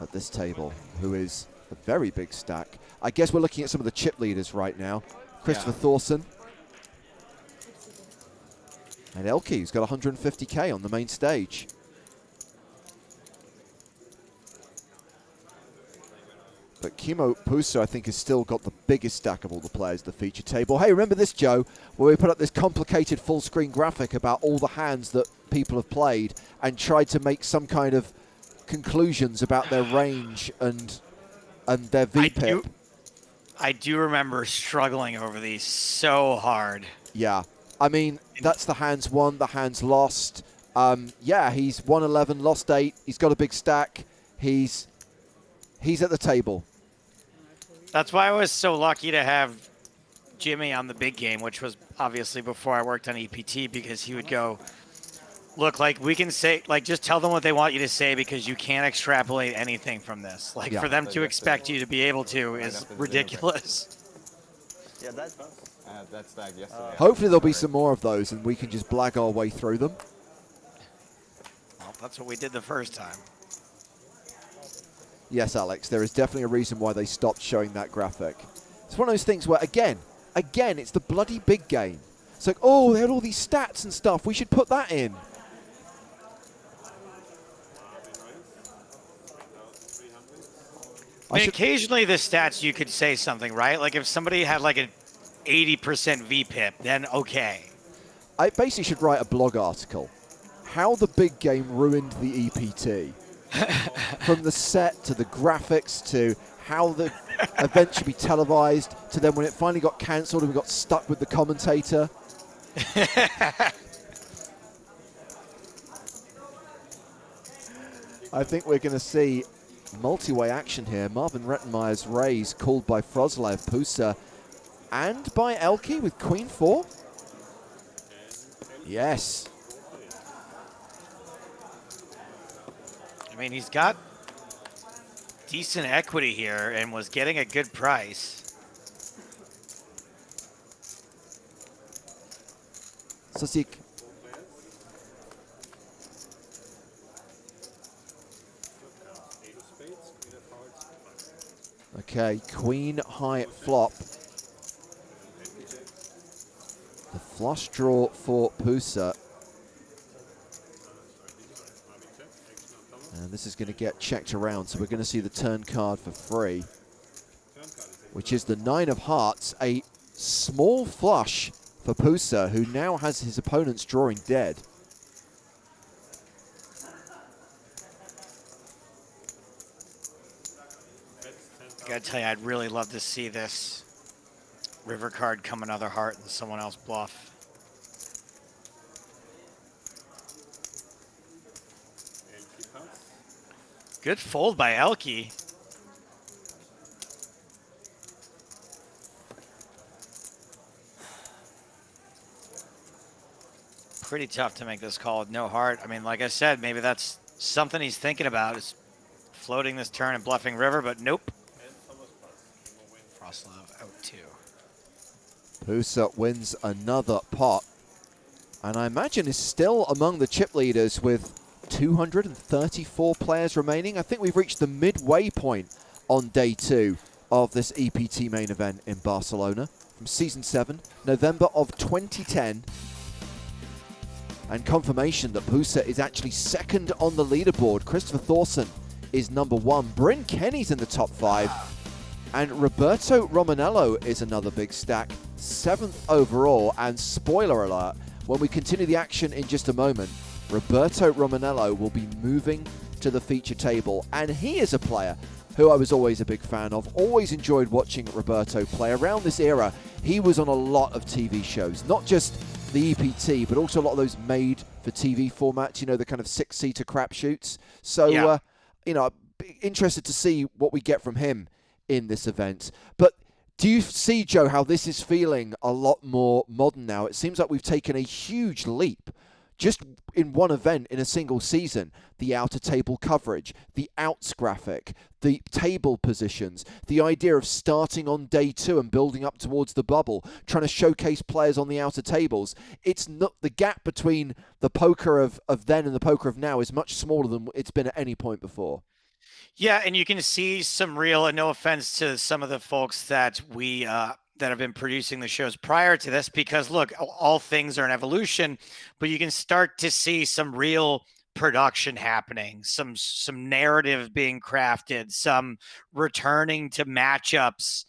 at this table, who is a very big stack. I guess we're looking at some of the chip leaders right now. Christopher Thorson. And Elke, who's got 150K on the main stage. But Kimo Pusa, I think, has still got the biggest stack of all the players at the feature table. Hey, remember this, Joe, where we put up this complicated full-screen graphic about all the hands that people have played and tried to make some kind of conclusions about their range and their VPIP. I do remember struggling over these so hard. Yeah. I mean, that's the hands won, the hands lost. Yeah, he's won 11, lost 8. He's got a big stack. He's at the table. That's why I was so lucky to have Jimmy on the big game, which was obviously before I worked on EPT, because he would go, look, like, we can say, like, just tell them what they want you to say, because you can't extrapolate anything from this. Like, for them to expect you to be able to is ridiculous. Yeah, that stack yesterday. Hopefully there'll be some more of those and we can just blag our way through them. Well, that's what we did the first time. Yes, Alex, there is definitely a reason why they stopped showing that graphic. It's one of those things where, again, it's the bloody big game. It's like, oh, they had all these stats and stuff. We should put that in. I mean, occasionally the stats you could say something, right? Like if somebody had like an 80% VPIP, then okay. I basically should write a blog article. How the big game ruined the EPT. From the set to the graphics to how the event should be televised to then when it finally got cancelled and we got stuck with the commentator. I think we're going to see multi-way action here. Marvin Rettenmeyer's raise called by Frozlev, Pusa, and by Elke with Queen 4. Yes. I mean, he's got decent equity here and was getting a good price. Sosik. Okay, queen high flop. The flush draw for Pusa. And this is going to get checked around, so we're going to see the turn card for free, which is the 9 of hearts, a small flush for Pusa, who now has his opponent's drawing dead. I gotta tell you, I'd really love to see this river card come another heart and someone else bluff. Good fold by Elke. Pretty tough to make this call with no heart. I mean, like I said, maybe that's something he's thinking about, is floating this turn and bluffing river, but nope. Froslov out too. Pusa wins another pot, and I imagine is still among the chip leaders with 234 players remaining. I think we've reached the midway point on day 2 of this EPT main event in Barcelona from season 7, November of 2010. And confirmation that Pusa is actually second on the leaderboard. Christopher Thorson is number 1. Bryn Kenny's in the top 5. And Roberto Romanello is another big stack, 7th overall. And spoiler alert, when we continue the action in just a moment, Roberto Romanello will be moving to the feature table. And he is a player who I was always a big fan of. Always enjoyed watching Roberto play. Around this era, he was on a lot of TV shows, not just the EPT, but also a lot of those made-for-TV formats, you know, the kind of 6-seater crapshoots. So, yeah. You know, interested to see what we get from him in this event. But do you see, Joe, how this is feeling a lot more modern now? It seems like we've taken a huge leap just in one event in a single season. The outer table coverage, the outs graphic, the table positions, the idea of starting on day 2 and building up towards the bubble, trying to showcase players on the outer tables. It's not, the gap between the poker of then and the poker of now is much smaller than it's been at any point before. Yeah, and you can see some real, and no offense to some of the folks that we that have been producing the shows prior to this, because look, all things are an evolution, but you can start to see some real production happening, some narrative being crafted, some returning to matchups,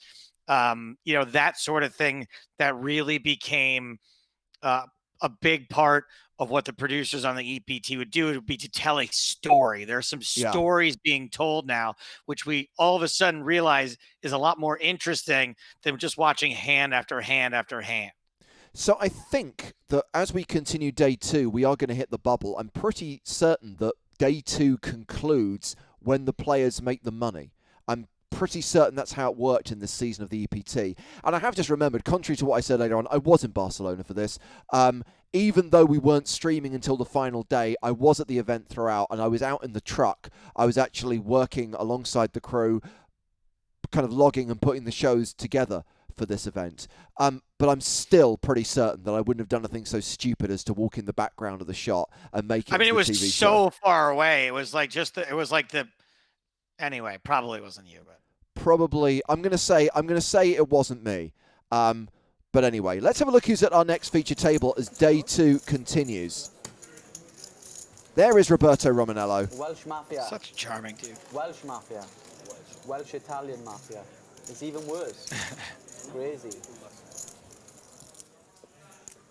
you know, that sort of thing that really became a big part of what the producers on the EPT would do. It would be to tell a story. There are some stories being told now, which we all of a sudden realize is a lot more interesting than just watching hand after hand after hand. So I think that as we continue day 2, we are going to hit the bubble. I'm pretty certain that day 2 concludes when the players make the money. I'm pretty certain that's how it worked in this season of the EPT. And I have just remembered, contrary to what I said later on, I was in Barcelona for this. Even though we weren't streaming until the final day, I was at the event throughout, and I was out in the truck. I was actually working alongside the crew, kind of logging and putting the shows together for this event. But I'm still pretty certain that I wouldn't have done anything so stupid as to walk in the background of the shot and make it. I mean, it was TV so show. far away. It was like anyway, probably wasn't you, but probably I'm gonna say it wasn't me. But anyway, let's have a look who's at our next feature table as day 2 continues. There is Roberto Romanello. Welsh Mafia. Such a charming dude. Welsh Mafia. Welsh Italian Mafia. It's even worse. Crazy.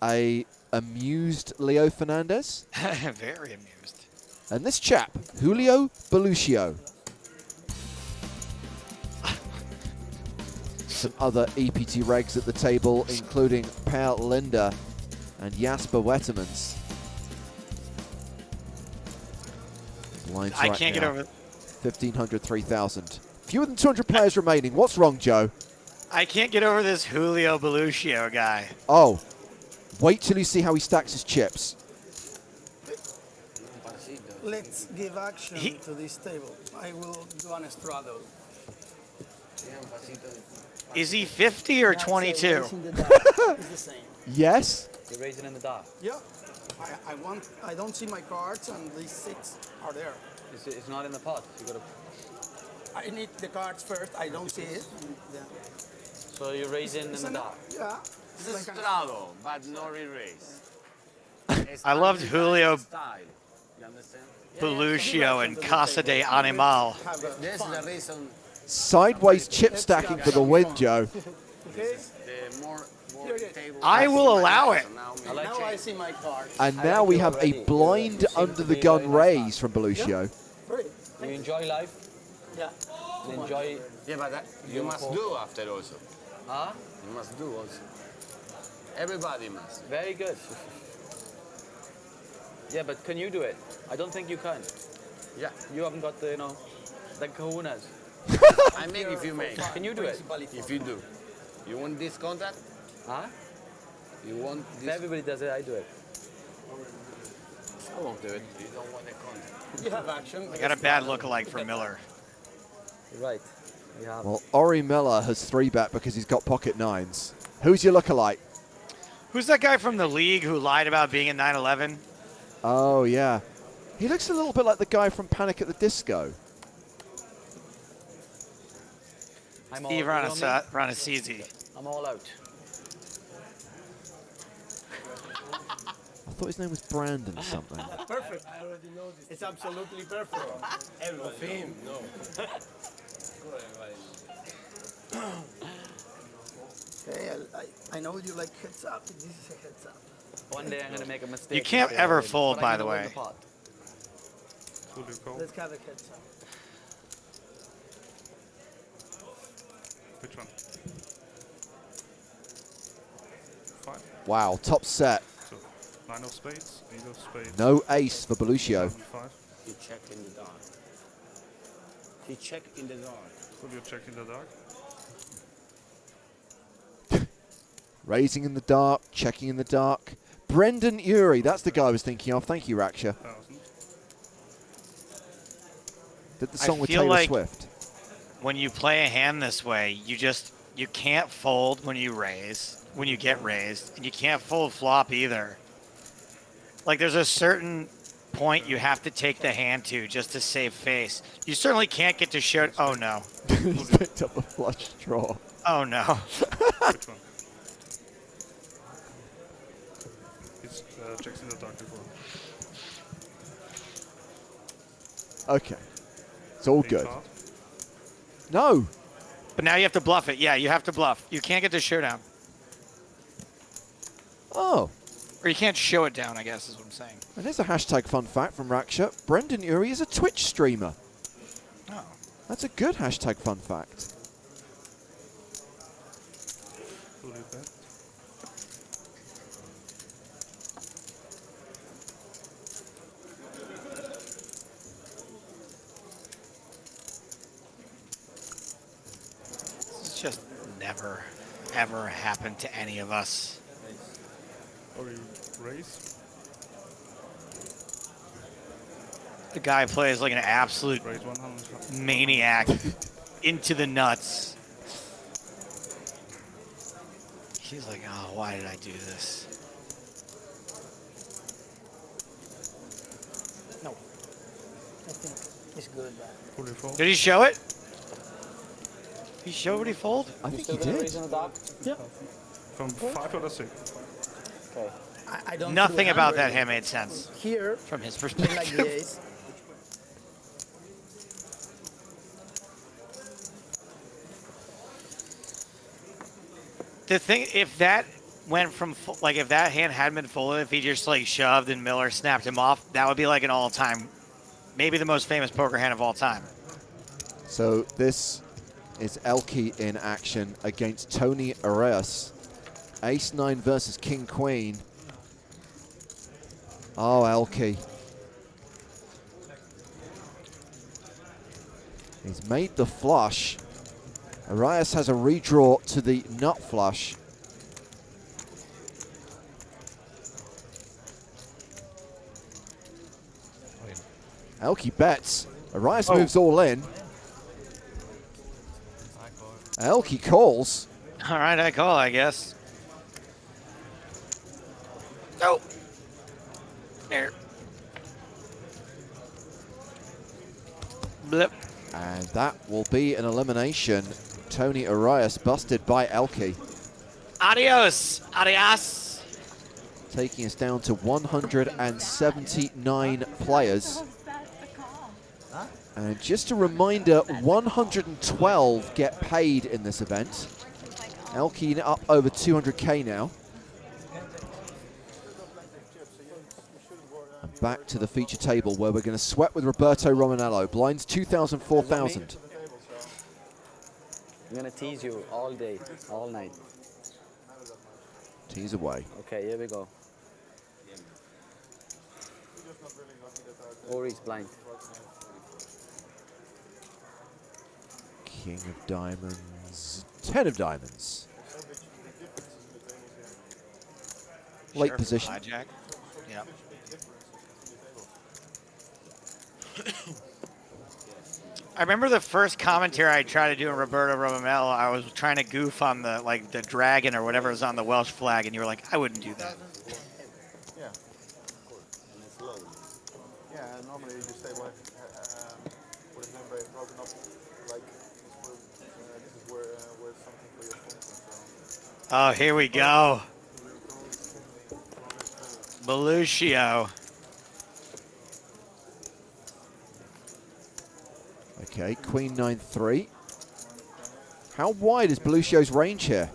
A amused Leo Fernandez. Very amused. And this chap, Julio Beluccio. Some other EPT regs at the table, including Per Linda and Jasper Wettermans. Blinds I right can't now, get over it. 1,500, 3,000. Fewer than 200 players remaining. What's wrong, Joe? I can't get over this Julio Beluccio guy. Oh, wait till you see how he stacks his chips. Let's give action to this table. I will do an estrado. Is he 50 or 22? It's the same. Yes. You're raising in the dark. Yeah. I don't see my cards, and these 6 are there. It's not in the pot. You gotta. I need the cards first. I don't see it. Yeah. So you raise in the dark. Yeah. It's a straddle, but no re-raise. I loved Julio Style. You understand? Beluccio and Casa de Animal. This is the reason. Sideways chip stacking for the win, Joe. Okay. The more table. I will allow it. Now I see my card. And now we have a blind under the gun raise from Beluccio. Great. You enjoy life? Yeah. You enjoy. Yeah, but that you must do after also. Huh? You must do also. Everybody must. Very good. Yeah, but can you do it? I don't think you can. Yeah. You haven't got the, the kahunas. I make if you make. Can you do it? If you do. You want this contact? Huh? You want If this? everybody does it, I do it. I won't do it. You don't want the contact. You have action. I got a bad look-alike for Miller. You're right. You have. Well, Ori Miller has 3-bet because he's got pocket nines. Who's your lookalike? Who's that guy from the league who lied about being in 9/11? Oh, yeah. He looks a little bit like the guy from Panic at the Disco. Steve Ranasisi. I'm all out. I thought his name was Brandon something. Perfect. I already know this. It's absolutely perfect. Of him, no. Okay, I know you like heads up. This is a heads up. One day I'm going to make a mistake. You can't ever fold, by the way. Let's have a heads up. Which one? 5. Wow, top set. So, 9 of spades, 8 of spades. No ace for Beluccio. 5. You check in the dark. You check in the dark. So you check in the dark. Raising in the dark, checking in the dark. Brendan Urie, that's the guy I was thinking of. Thank you, Raksha. 1000. Did the song with feel Taylor like Swift. When you play a hand this way, you can't fold when you get raised, and you can't fold flop either. Like there's a certain point you have to take the hand to just to save face. You certainly can't get to show. Oh no. He's picked up a flush draw. Oh no. Which one? It's checks in the dark before. Okay. It's all 8 good. card. No. But now you have to bluff it. Yeah, you have to bluff. You can't get to showdown. Oh. Or you can't show it down, I guess is what I'm saying. And there's a hashtag fun fact from Raksha. Brendan Urie is a Twitch streamer. Oh. That's a good hashtag fun fact. Fully bet. It's just never, ever happened to any of us. Or you raise. The guy plays like an absolute Raise 100. maniac into the nuts. He's like, oh, why did I do this? No. I think it's good. Fully fold. Did he show it? He showed what he fold? I think he Still gonna did. raise in the dark? Yeah. From 5 or 6. Okay. I don't Nothing do about that hand hand made sense raising. Here, from his like perspective. the ace. The thing, if that went from, like, if that hand hadn't been folded, if he just, like, shoved and Miller snapped him off, that would be, like, an all-time, maybe the most famous poker hand of all time. So this is Elke in action against Tony Arias. Ace-9 versus King-Queen. Oh, Elke. He's made the flush. Arias has a redraw to the nut flush. Elke bets. Arias moves all in. Elke calls. All right, I call, I guess. No. There. Blip. And that will be an elimination. Tony Arias busted by Elke. Adios. Adios. Taking us down to 179 players. And just a reminder, 112 get paid in this event. Elke up over 200K now. And back to the feature table where we're going to sweat with Roberto Romanello. Blinds 2,000, 4,000. I'm going to tease you all day, all night. Tease away. Okay, here we go. Ori's blind. King of diamonds, 10 of diamonds. Late Sure, position. hijack. Yep. I remember the first commentary I tried to do in Roberto Romanello. I was trying to goof on the the dragon or whatever is on the Welsh flag, and you were like, I wouldn't do that. Yeah. And it's low. Yeah, normally you just say what is number broken up, like this is where something for your sponsor. Oh, here we go. Beluccio. Okay, Queen 9-3. How wide is Beluccio's range here?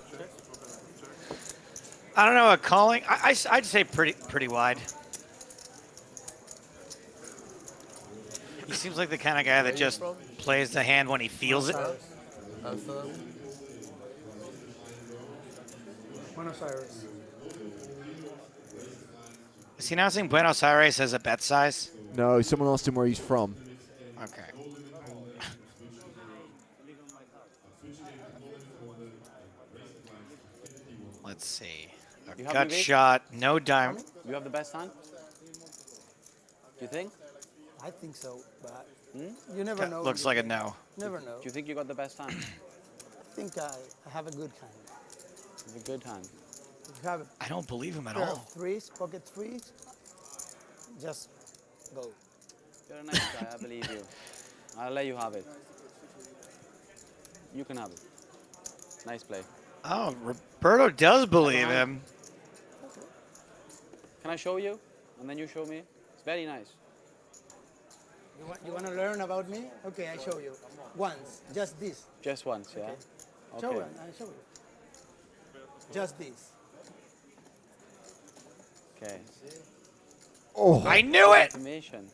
I don't know, a calling. I'd say pretty wide. He seems like the kind of guy that just plays the hand when he feels it. Buenos Aires. Is he announcing Buenos Aires as a bet size? No, someone asked him where he's from. Okay. Let's see. A gut shot, no diamond. You have the best hand? Do you think? I think so, but you never know. Looks like a no. Never know. Do you think you got the best hand? I think I have a good hand. You have a good hand. If you have I don't believe him at pair all. of threes, pocket threes, just go. You're a nice guy, I believe you. I'll let you have it. You can have it. Nice play. Oh, Roberto does believe him. Can I show you? And then you show me? It's very nice. You want to learn about me? Okay, I show you. Once, just this. Just once, yeah? Okay. Okay. Show it, I show you. Just this. Okay. Oh, I knew it! Information.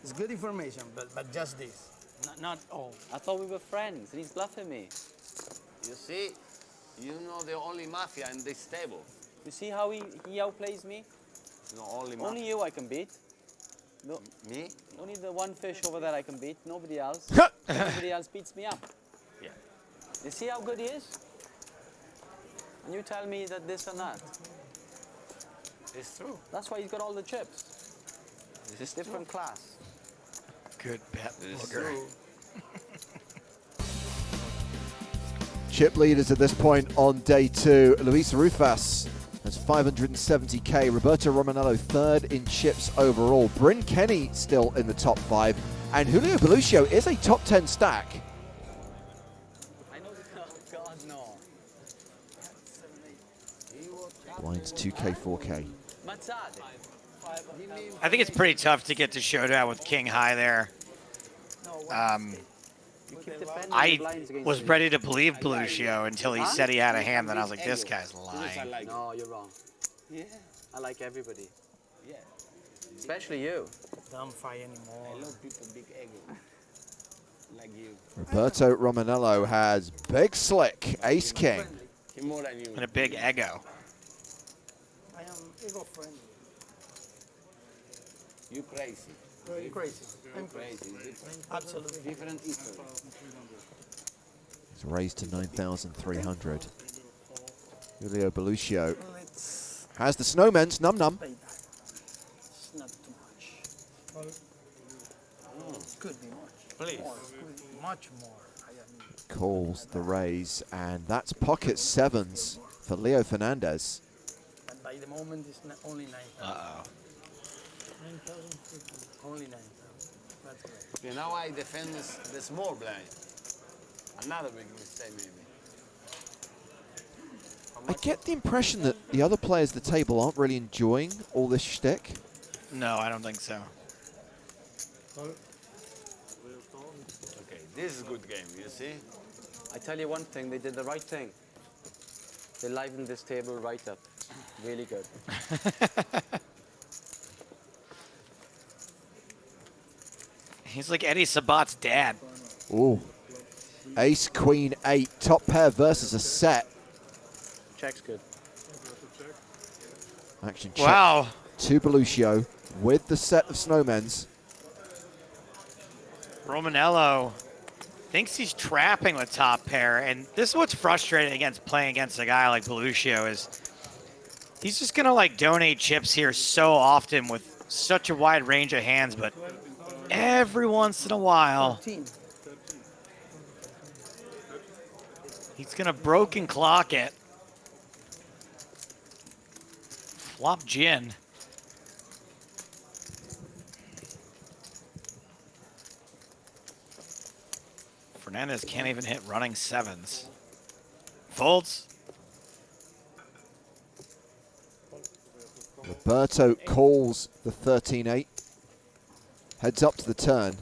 It's good information, but just this. Not all. I thought we were friends, and he's bluffing me. You see, you know the only mafia in this table. You see how he outplays me? No, only mafia. Only you I can beat. No, Me? only the one fish over there I can beat. Nobody else. Everybody else beats me up. Yeah. You see how good he is? And you tell me that this and that. It's true. That's why he's got all the chips. This is different class. Good bet, It's Booker. true. chip leaders at this point on day 2. Luis Rufas has 570K. Roberto Romanello third in chips overall. Bryn Kenny still in the top 5. And Julio Beluccio is a top 10 stack. I know. God, no. Blinds 2K, 4K. I think it's pretty tough to get to showdown with King High there. I was ready to believe Beluccio until he said he had a hand, then I was like, this guy's lying. No, you're wrong. Yeah. I like everybody. Yeah. Especially you. Don't fight anymore. I love people big ego. Like you. Roberto Romanello has big slick, ace king. More than you. And a big ego. I am ego friendly. You crazy. Very crazy. I'm Crazy. absolutely. Different history. He's raised to 9,300. Julio Beluccio Let's has the snowman's num num. play that. It's not too much. Could be much. Please. More. Could be much more. I admit. Calls the raise, and that's pocket sevens for Leo Fernandez. But by the moment, it's not only 9,000. Uh-oh. 9,000. Only 9,000. Okay, now I defend the small blind. Another big mistake, maybe. I get the impression that the other players at the table aren't really enjoying all this shtick. No, I don't think so. Okay, this is a good game, you see? I tell you one thing, they did the right thing. They livened this table right up. Really good. He's like Eddie Sabat's dad. Ooh. Ace, queen, 8. Top pair versus a set. Check's good. Action check. Wow. To Beluccio with the set of snowmen's. Romanello thinks he's trapping with top pair, and this is what's frustrating against playing against a guy like Beluccio is he's just gonna like donate chips here so often with such a wide range of hands, but every once in a while he's gonna broken clock it. Flop gin. Fernandez can't even hit running sevens. Folds. Roberto calls the 13-8. Heads up to the turn.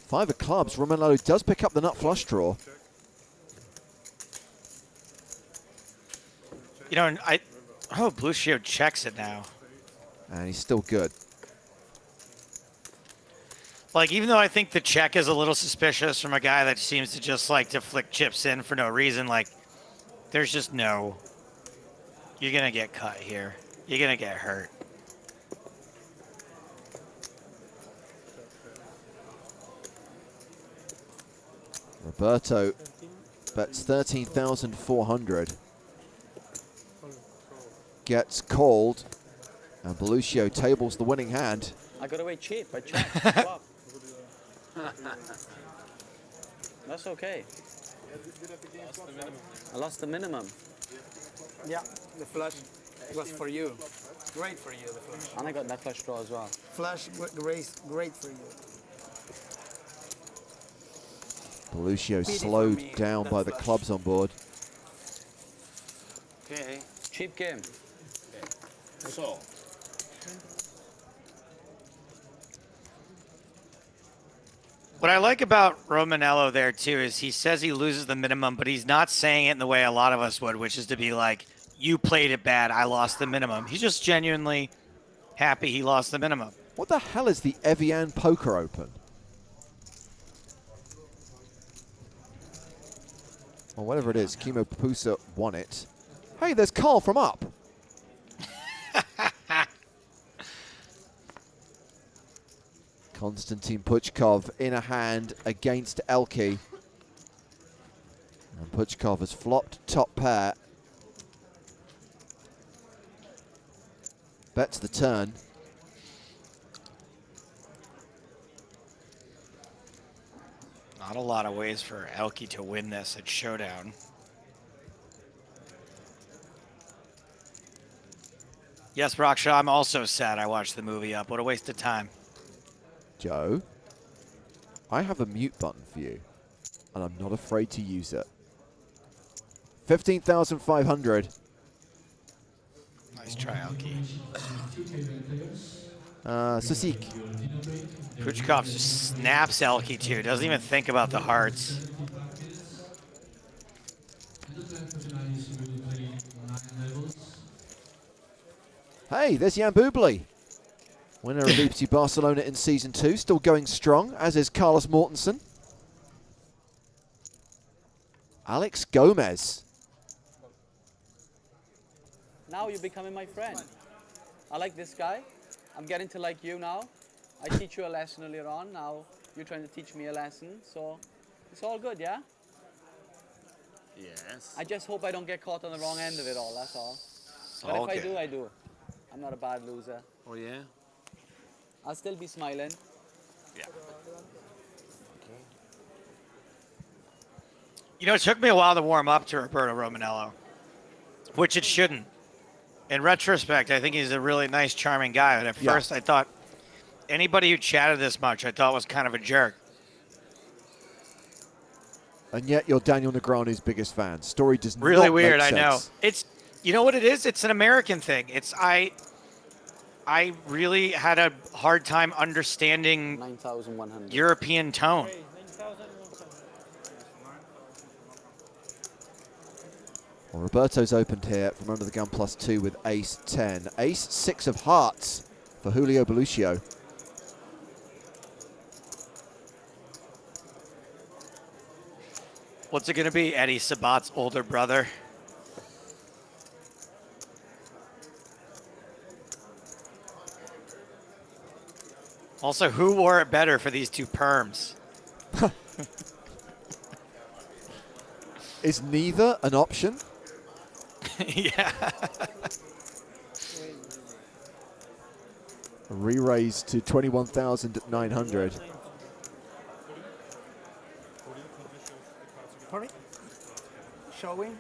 Five of clubs. Romanello does pick up the nut flush draw. You know, Beluccio checks it now. And he's still good. Like, even though I think the check is a little suspicious from a guy that seems to just like to flick chips in for no reason, like, there's just no, you're going to get cut here. You're going to get hurt. Roberto bets 13,400. Gets called. And Beluccio tables the winning hand. I got away cheap. I checked. Swap. That's okay. I lost the minimum. Yeah, the flush was for you. Great for you, the flush. And I got that flush draw as well. Flush, great for you. Beluccio slowed down by the clubs on board. Okay. Cheap game. So. What I like about Romanello there, too, is he says he loses the minimum, but he's not saying it in the way a lot of us would, which is to be like, you played it bad, I lost the minimum. He's just genuinely happy he lost the minimum. What the hell is the Evian Poker Open? Well, whatever it is, Kimo Pusa won it. Hey, there's Carl from Up. Konstantin Puchkov in a hand against Elke. And Puchkov has flopped top pair. Bets the turn. Not a lot of ways for Elke to win this at Showdown. Yes, Raksha, I'm also sad I watched the movie Up. What a waste of time. Joe, I have a mute button for you, and I'm not afraid to use it. 15,500. Nice try, Elke. Sisik. Puchkov just snaps Elke, too. Doesn't even think about the hearts. Hey, there's Jan Bublé. Winner of EPT Barcelona in Season 2. Still going strong, as is Carlos Mortensen. Alex Gomez. Now you're becoming my friend. I like this guy. I'm getting to like you now. I teach you a lesson earlier on. Now you're trying to teach me a lesson. So it's all good, yeah? Yes. I just hope I don't get caught on the wrong end of it all, that's all. But all if I good. do, I do. I'm not a bad loser. Oh, yeah? I'll still be smiling. Yeah. You know, it took me a while to warm up to Roberto Romanello, which it shouldn't. In retrospect, I think he's a really nice, charming guy. But at Yeah. first, I thought anybody who chatted this much, I thought was kind of a jerk. And yet you're Daniel Negreanu's biggest fan. Story does Really not weird, make I know. sense. It's, you know what it is? It's an American thing. I really had a hard time understanding 9,100. European tone. Well, Roberto's opened here from under the gun +2 with ace 10. Ace 6 of hearts for Julio Beluccio. What's it going to be? Eddie Sabat's older brother. Also, who wore it better for these two perms? Is neither an option? Yeah. A re-raise to 21,900. Sorry? Showing?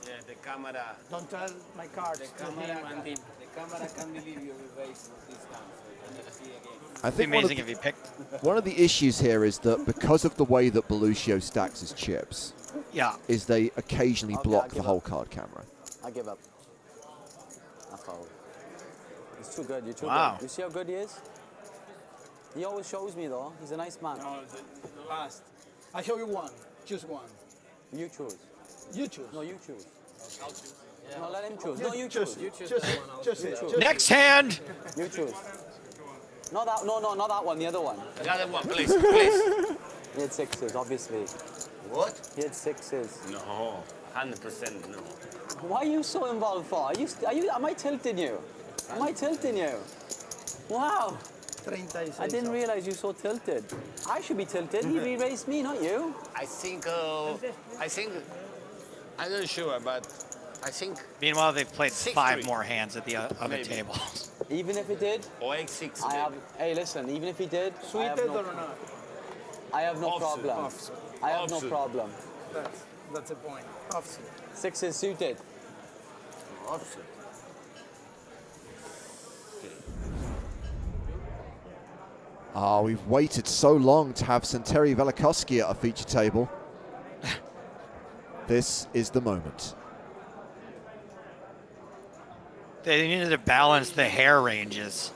Yeah, the camera. Don't tell my cards. The camera can believe you erase this time, so you can see again. I It'd be think one of amazing if he picked. One of the issues here is that because of the way that Beluccio stacks his chips, Yeah. is they occasionally Okay, block I the give whole up. card camera. I give up. I fold. He's too good. You're too Wow. good. You see how good he is? He always shows me though. He's a nice man. No, the past. I show you one. Choose one. You choose. You choose. No, you choose. No, let him choose. No, you choose. You choose. Choose it. Choose Next hand. You choose. Not that. No, not that one. The other one. The other one, please, please. He had sixes, obviously. What? He had sixes. No, 100% no. Why are you so involved for? Am I tilting you? Am I tilting you? Wow. 36. I didn't realize you were so tilted. I should be tilted. He re-raised me, not you. I think, I'm not sure, but I think Meanwhile, they've played 5 6-3. more hands at the other Maybe. table. Even if he did, or 8-6. I have. Hey, listen. Even if he did, I have Suited no, or not? I have no Offsuit. problem. Offsuit. I have no Offsuit. problem. That's the point. Offsuit. Sixes suited. Offsuit. Ah, we've waited so long to have Santeri Velikoski at our feature table. This is the moment. They needed to balance the hair ranges.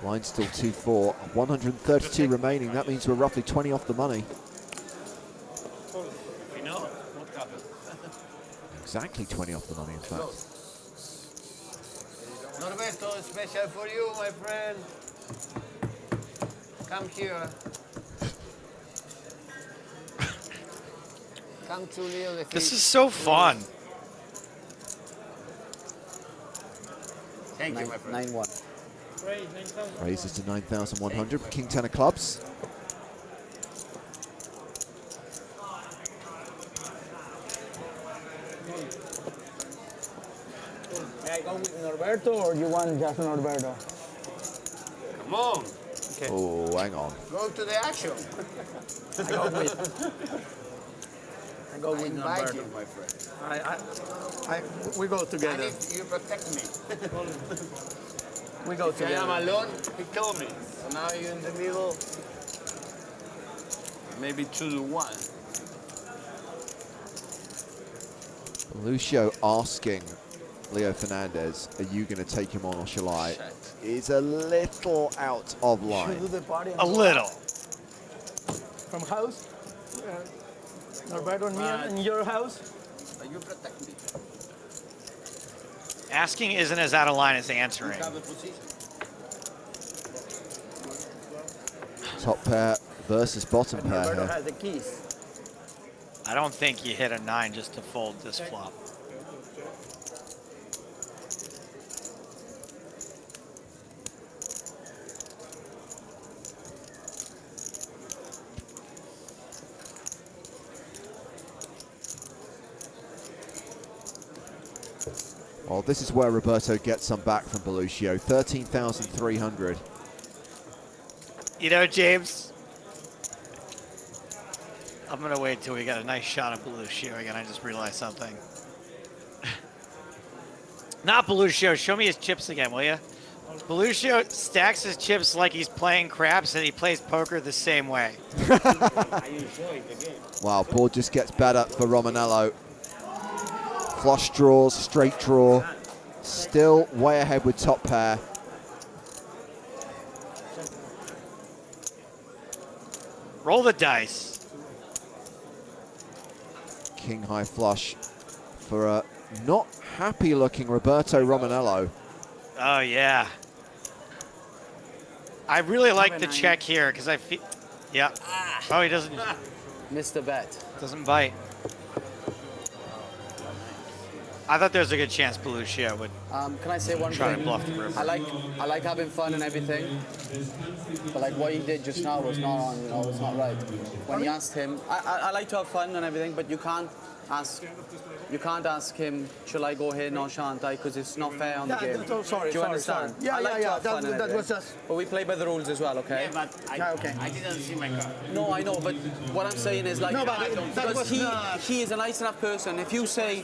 Line still 2-4, 132 remaining. That means we're roughly 20 off the money. You know what happened? Exactly 20 off the money, in fact. Norberto, special for you, my friend. Come here. Come to Leo the This Fish. is so fun. Thank you, my friend. 9-1. Raises to 9,100. King 10 of clubs. May I go with Norberto or you want just Norberto? Come on, Oh, hang on. go to the action. I go with I invite Norberto. you, my friend. We go I together. need you protect me. We go If I am together. alone, he told me. So now you're in the middle. Maybe 2-1. Lucio asking Leo Fernandez, are you going to take him on or shall I? Is a little out of Should we line. do the party A little. from house? Norberto and me in your house? You protect me. Asking isn't as out of line as answering. Have a position. Top pair versus bottom pair Norberto here. has the keys. I don't think you hit a 9 just to fold this flop. Well, this is where Roberto gets some back from Beluccio. 13,300. You know, James, I'm going to wait till we got a nice shot of Beluccio again. I just realized something. Not Belucio. Show me his chips again, will you? Belucio stacks his chips like he's playing craps, and he plays poker the same way. I enjoy the game. Wow, board just gets better for Romanello. Flush draws, straight draw. Still way ahead with top pair. Roll the dice. King high flush for a not happy looking Roberto Romanello. Oh, yeah. I really like the check here because I feel. Yeah. Oh, he doesn't. Missed the bet. Doesn't bite. I thought there was a good chance Belucio would Can I say one try thing? to bluff the river. I like having fun and everything, but like what he did just now was not on. You know, it's not right. When he asked him, I like to have fun and everything, but you can't ask him, shall I go here nonchalant, because it's not fair on the game. Sorry, Do you understand? sorry. Yeah, I like to have fun and that was everything. just. But we play by the rules as well, okay? Yeah, but I didn't see my card. No, I know, but what I'm saying is like, No, but that because was he is a nice enough person. If you say,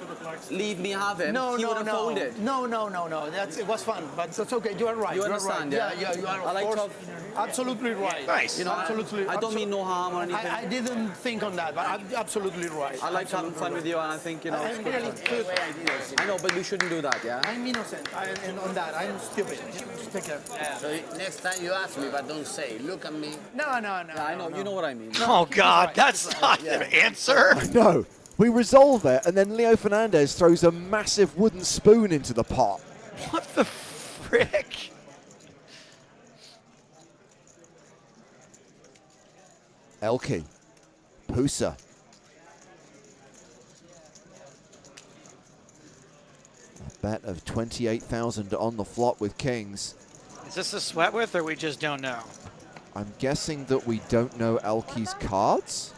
leave me have him, he would have folded. No. It was fun, but it's okay. You are right. You understand, right. yeah? You are. I like of to course, absolutely right. Nice. You know, absolutely. I don't mean no harm or anything. I didn't think on that, but I'm absolutely right. I like having fun with you, and I think, you know, I'm really good. I know, but we shouldn't do that, yeah? I'm innocent. And on that, I'm stupid. Just take care. So next time you ask me, but don't say, look at me. No. Yeah, I know. You know what I mean. Oh, God, that's not an answer. No, we resolve it, and then Leo Fernandez throws a massive wooden spoon into the pot. What the frick? Elke, Pusa. A bet of 28,000 on the flop with kings. Is this a sweat with, or we just don't know? I'm guessing that we don't know Elke's cards.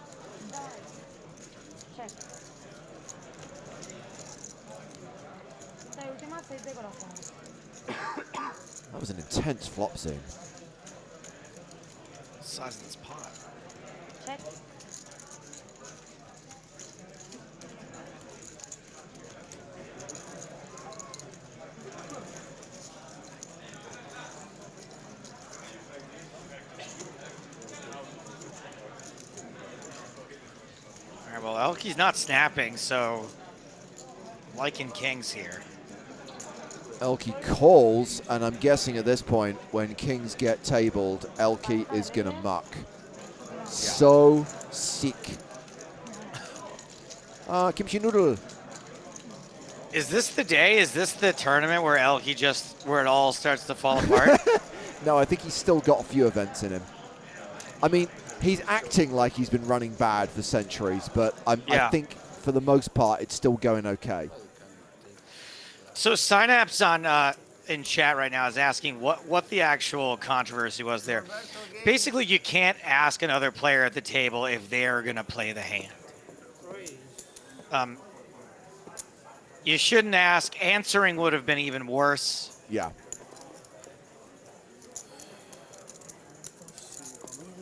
That was an intense flop zoom. Size of this pot. Check. All right, well, Elke's not snapping, so liking kings here. Elke calls, and I'm guessing at this point, when kings get tabled, Elke is gonna muck. So sick. Kimchi noodle. Is this the day? Is this the tournament where Elke where it all starts to fall apart? No, I think he's still got a few events in him. I mean, he's acting like he's been running bad for centuries, but I think for the most part, it's still going okay. So Synapse on in chat right now is asking what the actual controversy was there. Basically, you can't ask another player at the table if they're going to play the hand. You shouldn't ask. Answering would have been even worse. Yeah.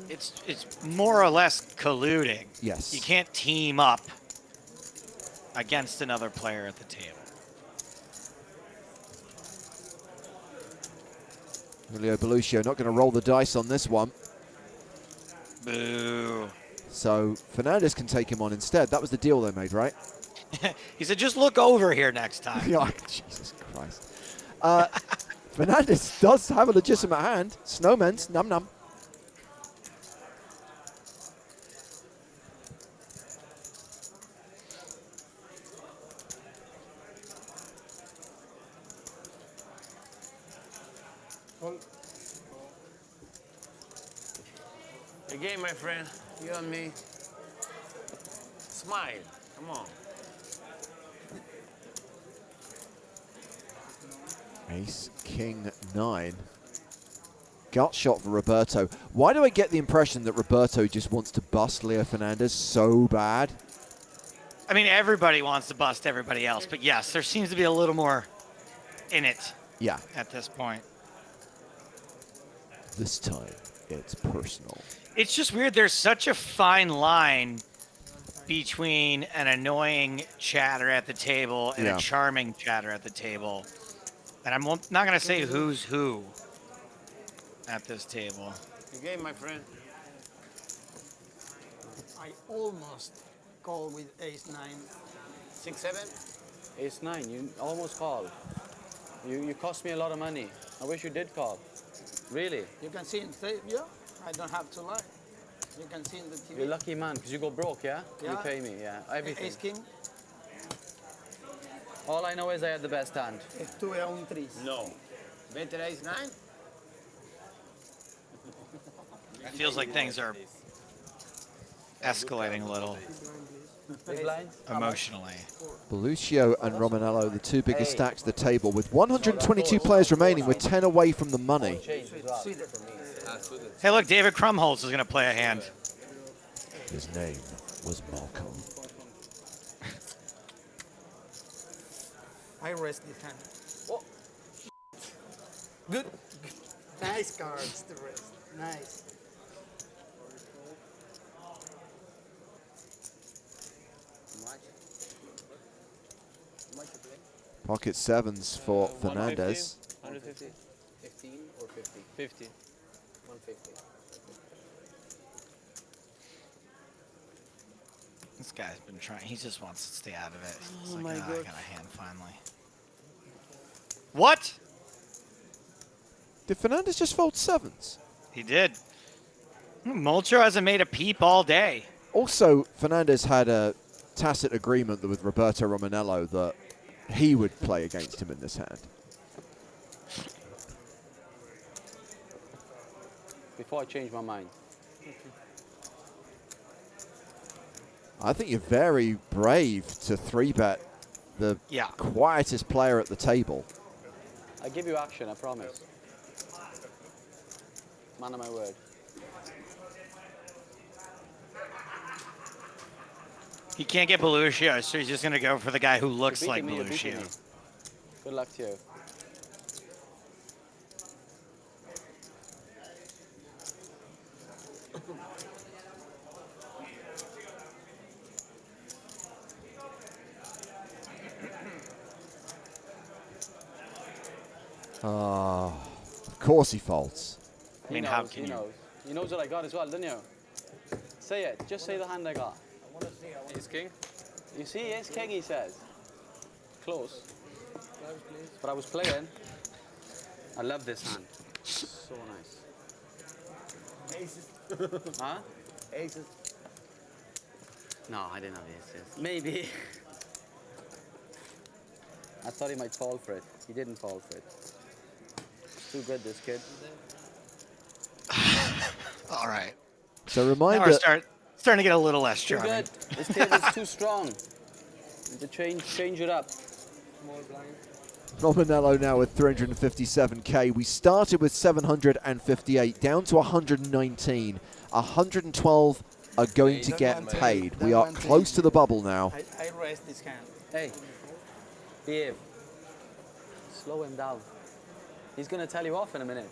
It's more or less colluding. Yes. You can't team up against another player at the table. Julio Belucio not going to roll the dice on this one. Boo. So Fernandez can take him on instead. That was the deal they made, right? He said, just look over here next time. Yeah, Jesus Christ. Fernandez does have a legitimate hand. Snowman's, num num. Again, my friend, you and me. Smile, come on. Ace, King, 9. Gut shot for Roberto. Why do I get the impression that Roberto just wants to bust Leo Fernandez so bad? I mean, everybody wants to bust everybody else, but yes, there seems to be a little more in it. Yeah. At this point. This time, it's personal. It's just weird. There's such a fine line between an annoying chatter at the table and a charming chatter at the table. And I'm not going to say who's who at this table. Good game, my friend. I almost call with ace 9. 6-7. Ace 9, you almost called. You cost me a lot of money. I wish you did call. Really? You can see in yeah. I don't have to lie. You can see in the TV. You're a lucky man, because you go broke, yeah? Yeah. You pay me, yeah. Everything. Ace king. All I know is I had the best hand. It's 2 on 3s. No. Better ace 9. It feels like things are escalating a little Big blind? emotionally. Lucio and Romanello, the two biggest stacks of the table, with 122 players remaining, with 10 away from the money. Hey, look, David Krumholtz is going to play a hand. His name was Malcolm. I rest this hand. Oh. Good. Nice cards to rest. Nice. Pocket sevens for Fernandez. 150? 15 or 50? 50. 150. This guy's been trying. He just wants to stay out of it. He's Oh like, my I God. got a hand finally. What? Did Fernandez just fold sevens? He did. Mulcher hasn't made a peep all day. Also, Fernandez had a tacit agreement with Roberto Romanello that he would play against him in this hand. Before I change my mind. I think you're very brave to 3-bet the quietest player at the table. I give you action, I promise. Man of my word. He can't get Belushio, so he's just going to go for the guy who looks like You're beating me. Belushio. Good luck to you. Of course he folds. I mean, how can he you? knows. He knows what I got as well, didn't you? Say it. Just say the hand I got. Ace king? You see, ace king, he says. Close. But I was playing. I love this hand. So nice. Aces. Huh? Aces. No, I didn't have aces. Maybe. I thought he might fall for it. He didn't fall for it. Too good, this kid. All right. So Now reminder. we're starting to get a little less Too charming. good. This table's too strong. Need to change it up. Romanello now with 357k. We started with 758, down to 119. 112 are going to get paid. We are close to the bubble now. I rest this hand. Hey, behave. Slow him down. He's going to tell you off in a minute.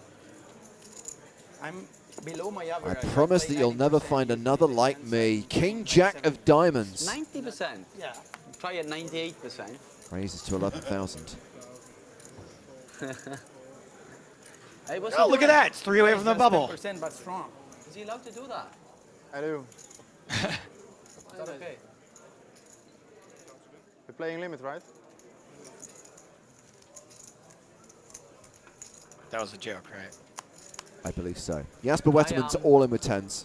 I'm below my I average. promise play that you'll never 90% find in another 50 like hands. me. King Jack of diamonds. 90%. Yeah. Try at 98%. Raises to 11,000. Hey, what's Oh, he look at doing? that. It's 3 away from the Just bubble. 10% but strong. Is he allowed to do that? I do. Is that okay? We're playing limit, right? That was a joke, right? I believe so. Jasper Wetterman's all in with 10s.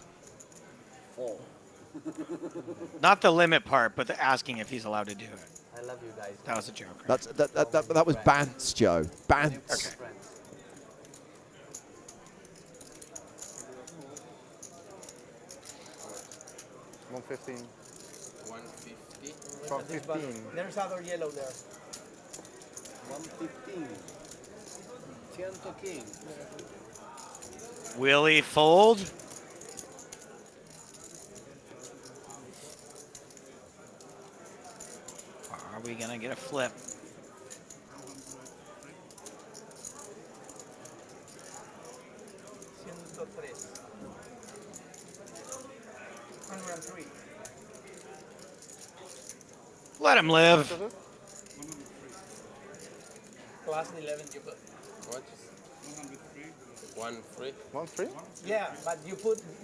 Not the limit part, but the asking if he's allowed to do it. I love you guys. That was a joke. Right? That was Bantz, Joe. Bantz. Okay. 115. 150. From 15. There's other yellow there. 115. 100 king. Will he fold? Or are we going to get a flip? Let him live. plus the 11 you put. What? 1 free. 1 free? Yeah, but you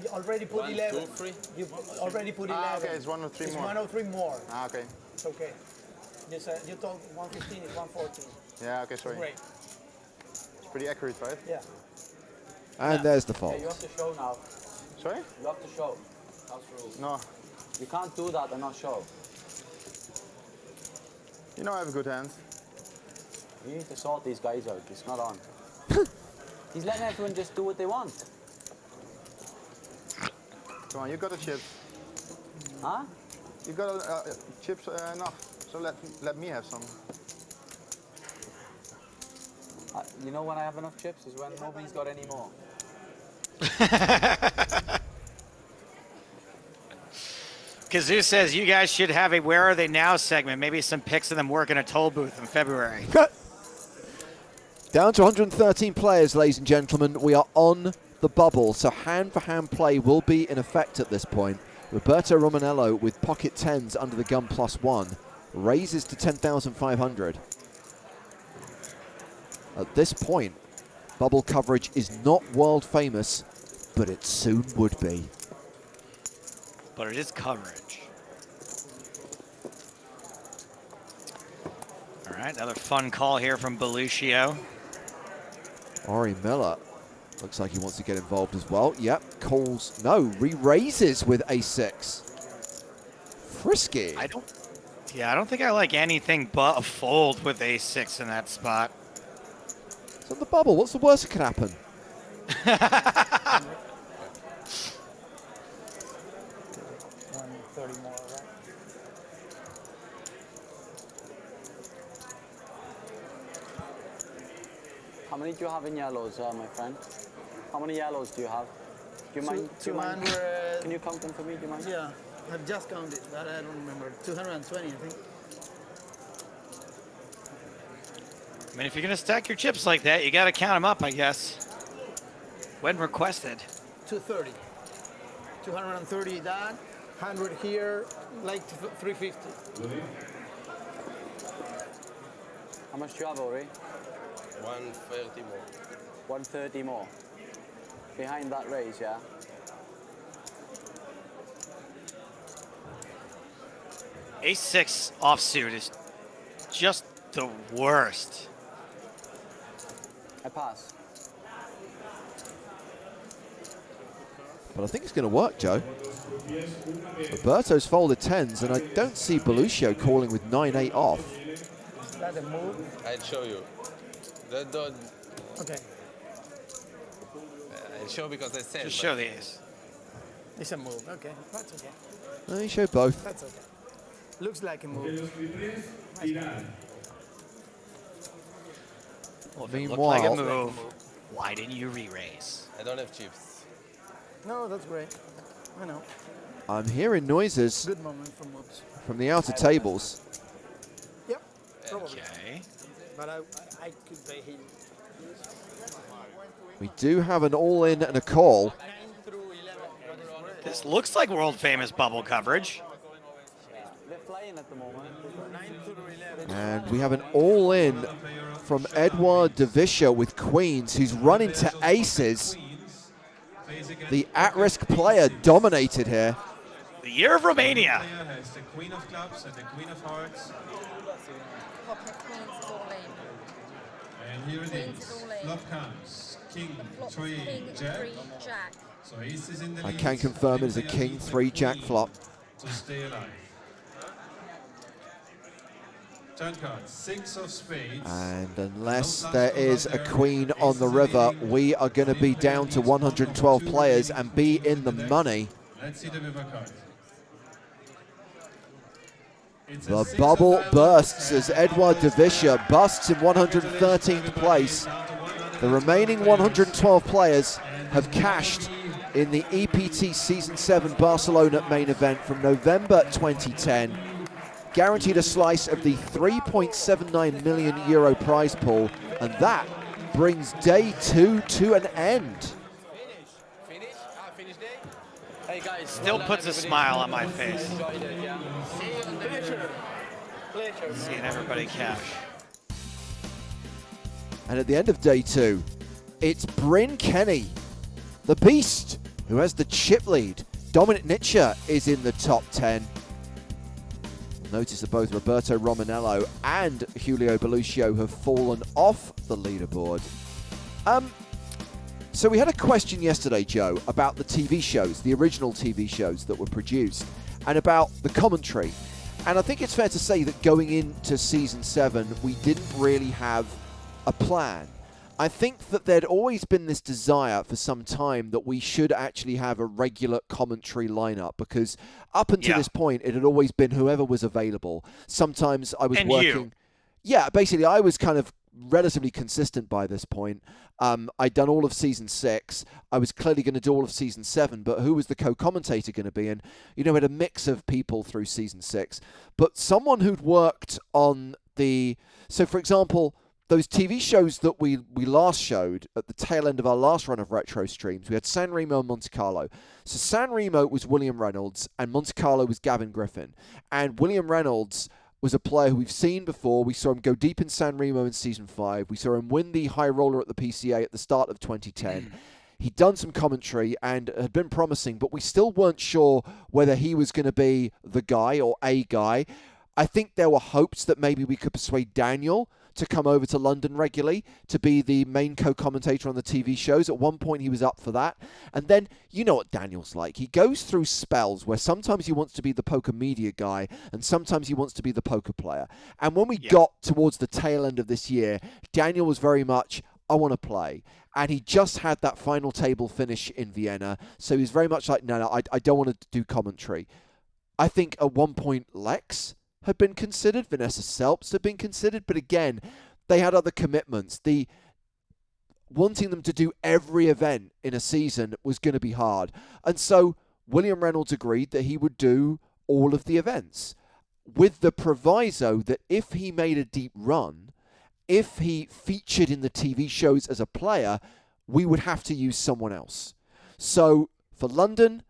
already put 1, 11. 2 free. You already put 11. Ah, okay, it's 1 or 3 it's more. 1 or 3 more. Ah, okay. It's okay. You told 115 is 114. Yeah, okay, sorry. Great. It's pretty accurate, right? Yeah. And there's the fault. Yeah, you have to show now. Sorry? You have to show. House rules. No. You can't do that and not show. You know I have a good hand. You need to sort these guys out. It's not on. He's letting everyone just do what they want. Come on, you got a chip. Huh? You got chips enough, so let me have some. You know when I have enough chips is when nobody's got any more. Kazoo says you guys should have a Where Are They Now segment. Maybe some pics of them working a toll booth in February. Down to 113 players, ladies and gentlemen. We are on the bubble, so hand-for-hand play will be in effect at this point. Roberto Romanello with pocket tens under the gun +1 raises to 10,500. At this point, bubble coverage is not world famous, but it soon would be. But it is coverage. All right, another fun call here from Beluccio. Ari Miller looks like he wants to get involved as well. Yep, calls, no, re-raises with a6. Frisky. I don't think I like anything but a fold with a6 in that spot. It's on the bubble. What's the worst that could happen? 130 more, right? How many do you have in yellows, my friend? How many yellows do you have? Do you mind? Do you mind? 200. Can you count them for me? Do you mind? Yeah, I've just counted, but I don't remember. 220, I think. I mean, if you're going to stack your chips like that, you got to count them up, I guess. When requested. 230. 230 that, 100 here, like 350. How much do you have, Ori? 130 more. 130 more. Behind that raise, yeah? A6 offsuit is just the worst. I pass. But I think it's going to work, Joe. Roberto's folded tens, and I don't see Beluccio calling with 9-8 off. Is that a move? I'll show you. Okay. I'll show because I said. Just show the ace. It's a move, okay. That's okay. No, you show both. That's okay. Looks like a move. Well, if it looked Meanwhile, like a move, why didn't you re-raise? I don't have chips. No, that's great. I know. I'm hearing noises Good moment for moves. from the outer tables. Yep, probably. Okay. But I could pay him. We do have an all-in and a call. This looks like world famous bubble coverage. They're playing at the moment. 9 through 11. And we have an all-in from Edouard Devisha with queens, who's run into aces. The at-risk player dominated here. The year of Romania. Has the queen of clubs and the queen of hearts. And here it is. Flop comes. King, 3, jack. So ace is in the I lead. can confirm it is a king 3 jack flop. To stay alive. Turn card, 6 of spades. And unless there is a queen on the river, we are going to be down to 112 players and be in the money. Let's see the river card. The bubble bursts as Edouard Devisha busts in 113th place. The remaining 112 players have cashed in the EPT Season 7 Barcelona main event from November 2010. Guaranteed a slice of the €3.79 million prize pool, and that brings day 2 to an end. Hey guys, Still puts a smile on my face. enjoyed it, yeah? Pleasure. Seeing everybody cash. And at the end of day 2, it's Bryn Kenny, the beast, who has the chip lead. Dominic Nitscher is in the top 10. Notice that both Roberto Romanello and Julio Beluccio have fallen off the leaderboard. So we had a question yesterday, Joe, about the TV shows, the original TV shows that were produced, and about the commentary. And I think it's fair to say that going into Season 7, we didn't really have a plan. I think that there'd always been this desire for some time that we should actually have a regular commentary lineup, because up until this point, it had always been whoever was available. Sometimes I was working... Yeah, basically, I was kind of relatively consistent by this point. I'd done all of Season 6. I was clearly going to do all of Season 7, but who was the co-commentator going to be? And, we had a mix of people through Season 6. But someone who'd worked on the... So, for example... Those TV shows that we last showed at the tail end of our last run of retro streams, we had San Remo and Monte Carlo. So San Remo was William Reynolds and Monte Carlo was Gavin Griffin. And William Reynolds was a player who we've seen before. We saw him go deep in San Remo in Season 5. We saw him win the high roller at the PCA at the start of 2010. He'd done some commentary and had been promising, but we still weren't sure whether he was going to be the guy or a guy. I think there were hopes that maybe we could persuade Daniel to come over to London regularly to be the main co-commentator on the TV shows. At one point, he was up for that. And then, you know what Daniel's like. He goes through spells where sometimes he wants to be the poker media guy and sometimes he wants to be the poker player. And when we got towards the tail end of this year, Daniel was very much, I want to play. And he just had that final table finish in Vienna. So he was very much like, no, I don't want to do commentary. I think at one point, Lex had been considered, Vanessa Selps had been considered, but again, they had other commitments. The wanting them to do every event in a season was going to be hard. And so William Reynolds agreed that he would do all of the events, with the proviso that if he made a deep run, if he featured in the TV shows as a player, we would have to use someone else. So for London,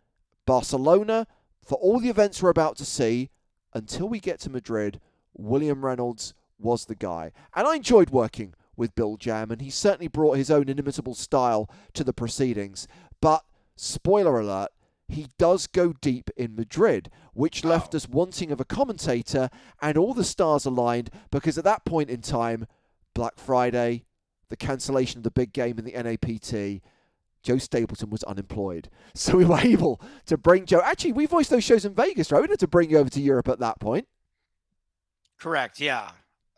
Barcelona, for all the events we're about to see, until we get to Madrid, William Reynolds was the guy. And I enjoyed working with Bill Jam, and he certainly brought his own inimitable style to the proceedings. But, spoiler alert, he does go deep in Madrid, which left us wanting of a commentator, and all the stars aligned, because at that point in time, Black Friday, the cancellation of the big game in the NAPT, Joe Stapleton was unemployed. So we were able to bring Joe. Actually, we voiced those shows in Vegas, right? We had to bring you over to Europe at that point. Correct, yeah.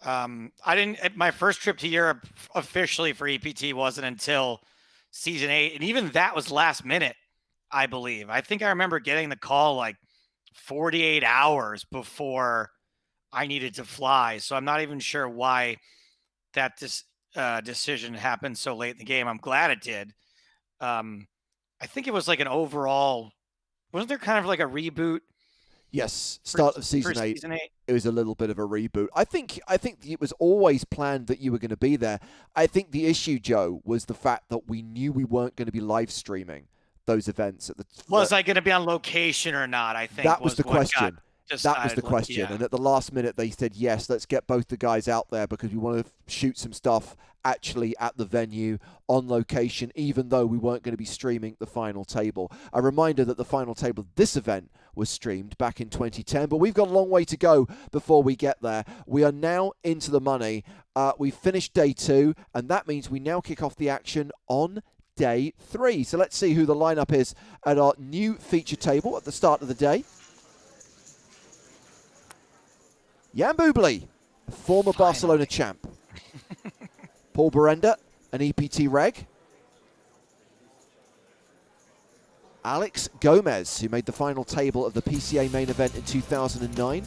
My first trip to Europe officially for EPT wasn't until Season 8. And even that was last minute, I believe. I think I remember getting the call like 48 hours before I needed to fly. So I'm not even sure why that decision happened so late in the game. I'm glad it did. I think it was like an overall, wasn't there kind of like a reboot? Yes, start of season 8. It was a little bit of a reboot. I think it was always planned that you were going to be there. I think the issue, Joe, was the fact that we knew we weren't going to be live streaming those events at the. Was I going to be on location or not? I think that was the question. That was the Like, question. yeah. And at the last minute, they said, yes, let's get both the guys out there because we want to shoot some stuff actually at the venue on location, even though we weren't going to be streaming the final table. A reminder that the final table of this event was streamed back in 2010, but we've got a long way to go before we get there. We are now into the money. We finished day 2, and that means we now kick off the action on day 3. So let's see who the lineup is at our new feature table at the start of the day. Jan Bublé, former Barcelona champ. Paul Berenda, an EPT reg. Alex Gomez, who made the final table of the PCA main event in 2009.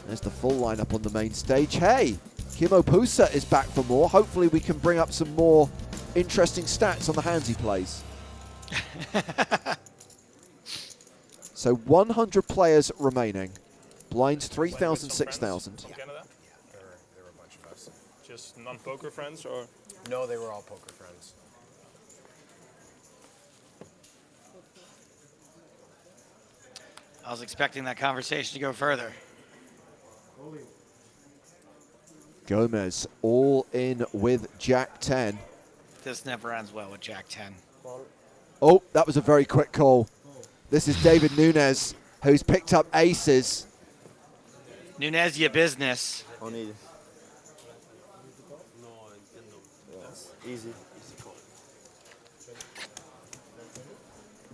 There's the full lineup on the main stage. Hey, Kim Opusa is back for more. Hopefully we can bring up some more interesting stats on the hands he plays. So 100 players remaining. Blinds 3,000, 6,000. From Canada? There were a bunch of us. Just non-poker friends, or? No, they were all poker friends. I was expecting that conversation to go further. Gomez all in with Jack 10. This never ends well with Jack 10. Oh, that was a very quick call. This is David Nunes, who's picked up aces. Nunes, your business. Only. Easy.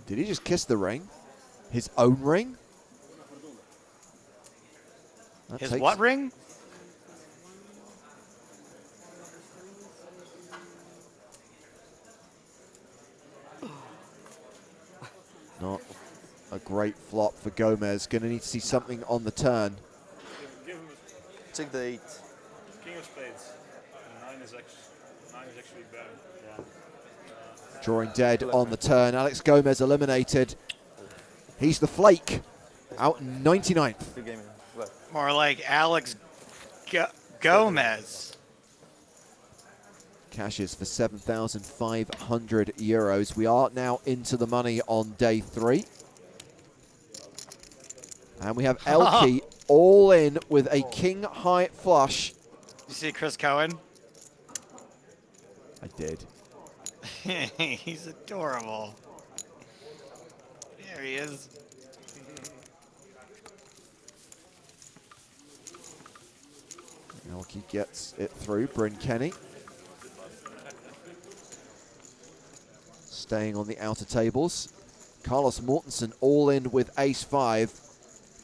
Did he just kiss the ring? His own ring? That His takes- what ring? Not a great flop for Gomez. Going to need to see something on the turn. Check the 8. King of spades. And 9 is actually better. Yeah. Drawing dead on the turn. Alex Gomez eliminated. He's the flake. Out in 99th. More like Alex Gomez. Cashes for 7,500 euros. We are now into the money on day 3. And we have Elke all in with a king high flush. You see Chris Cohen? I did. He's adorable. There he is. Elke gets it through. Bryn Kenny. Staying on the outer tables. Carlos Mortensen all in with ace-5.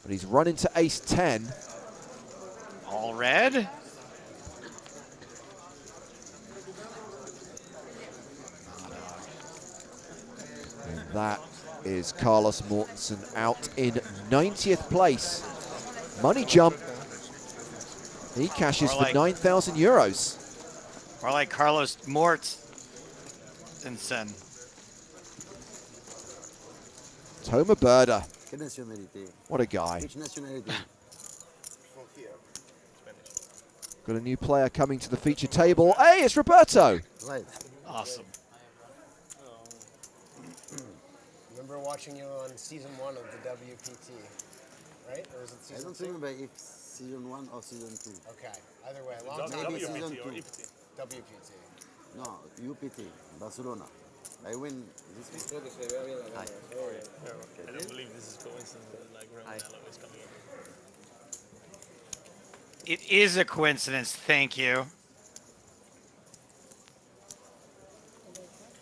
But he's run into ace-10. All red. And that is Carlos Mortensen out in 90th place. Money jump. He cashes for 9,000 euros. Or like Carlos Mortensen. Toma Berda. ¿Qué nationality? What a guy. Which nationality? From here. Got a new player coming to the feature table. Hey, it's Roberto. Right. Awesome. Remember watching you on season 1 of the WPT, right? Or is it season 2? I don't remember if season 1 or season 2. Okay. Either way, long Maybe time. season WPT 2. or EPT? WPT. No, UPT, Barcelona. I win this week. Hi. I don't believe this is coincidence that like Romanello is coming up. It is a coincidence, thank you.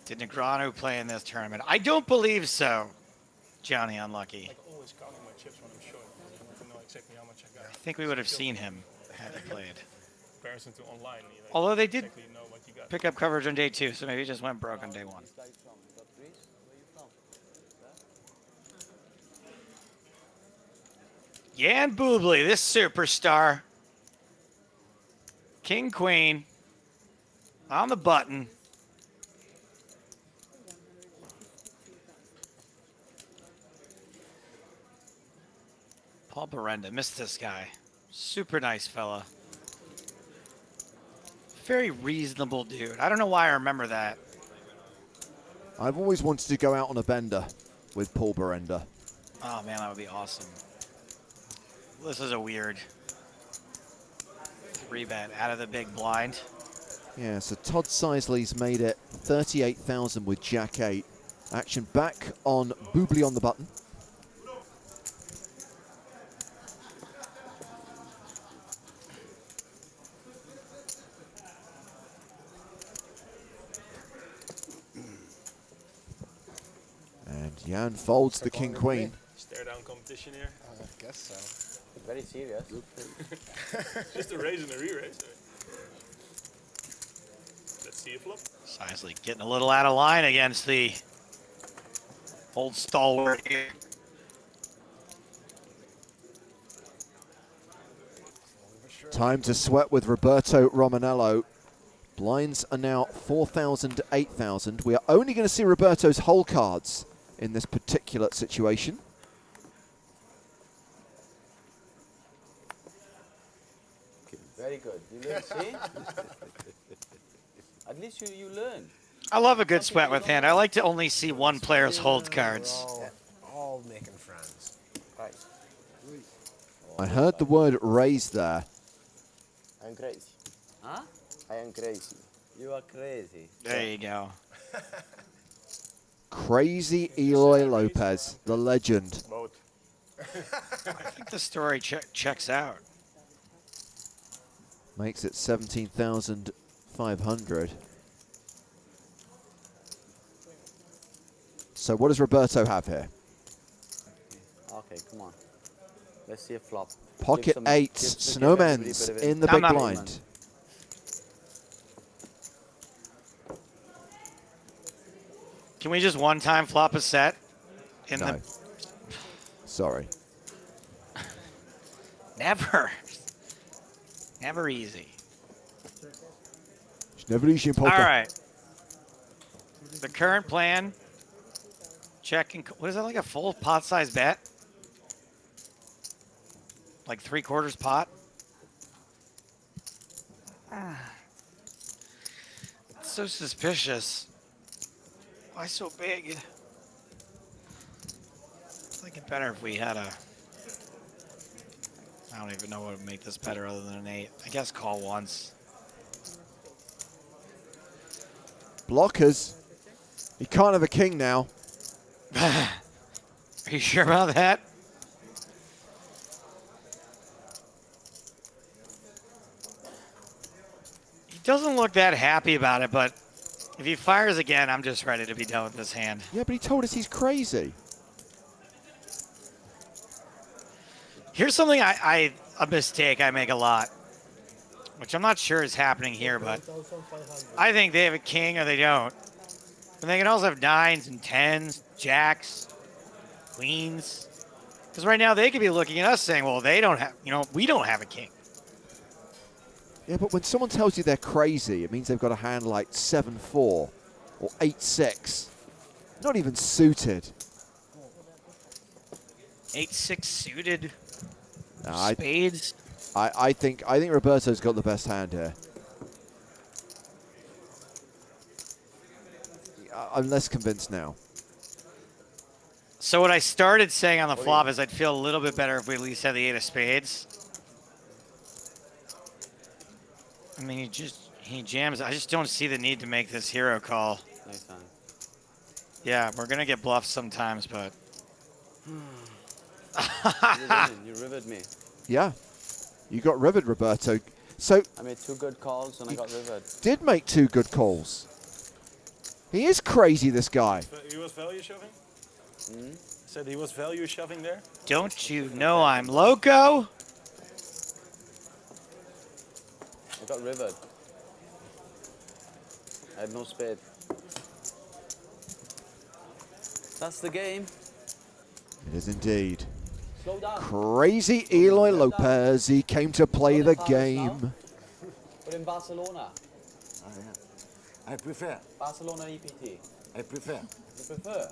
Did Negreanu play in this tournament? I don't believe so. Johnny Unlucky. Like always counting my chips when I'm short. I want to know exactly how much I got. I think we would have seen him had he played. Comparison to online. Although they did exactly know what you got. pick up coverage on day 2, so maybe he just went broke on day 1. Jan Bublé, this superstar. King, queen. On the button. Paul Berenda, missed this guy. Super nice fella. Very reasonable dude. I don't know why I remember that. I've always wanted to go out on a bender with Paul Berenda. Oh man, that would be awesome. This is a weird 3-bet out of the big blind. Yeah, so Todd Sisley's made it 38,000 with Jack 8. Action back on Bublé on the button. And Jan folds the king-queen. Stare down competition here. I guess so. Very serious. Just a raise and a re-raise. Let's see a flop. Sisley getting a little out of line against the old stalwart here. Time to sweat with Roberto Romanello. Blinds are now 4,000 to 8,000. We are only going to see Roberto's whole cards in this particular situation. Very good. You learn, see? At least you learn. I love a good sweat with hand. I like to only see one player's hold cards. All making friends. Right. I heard the word raise there. I'm crazy. Huh? I am crazy. You are crazy. There you go. Crazy Eloy Lopez, the legend. Both. I think the story checks out. Makes it 17,500. So what does Roberto have here? Okay, come on. Let's see a flop. Pocket eights, snowmen's in the big blind. Can we just one-time flop a set? In No. Sorry. Never. Never easy. It's never easy in poker. All right. The current plan. Checking. What is that, like a full pot size bet? Like 3/4 pot? It's so suspicious. Why so big? I think it's better if we had a... I don't even know what would make this better other than an 8. I guess call once. Blockers. He can't have a king now. Are you sure about that? He doesn't look that happy about it, but if he fires again, I'm just ready to be done with this hand. Yeah, but he told us he's crazy. Here's something a mistake I make a lot, which I'm not sure is happening here, but I think they have a king or they don't. And they can also have 9s and 10s, jacks, queens. Because right now they could be looking at us saying, well, they don't have, we don't have a king. Yeah, but when someone tells you they're crazy, it means they've got a hand like 7-4 or 8-6. Not even suited. 8-6 suited. No, Spades. I think Roberto's got the best hand here. I'm less convinced now. So what I started saying on the flop is I'd feel a little bit better if we at least had the 8 of spades. I mean, he jams. I just don't see the need to make this hero call. Nice time. Yeah, we're gonna get bluffed sometimes, but. You riveted me. Yeah, you got riveted, Roberto. So I made 2 good calls and I got riveted. did make 2 good calls. He is crazy, this guy. He was value shoving? Hmm? Said he was value shoving there? Don't you know I'm loco? I got riveted. I had no spade. That's the game. It is indeed. Slow down. Crazy Eloy Lopez. He came to play the game. But in Barcelona. I prefer. Barcelona EPT. I prefer. You prefer?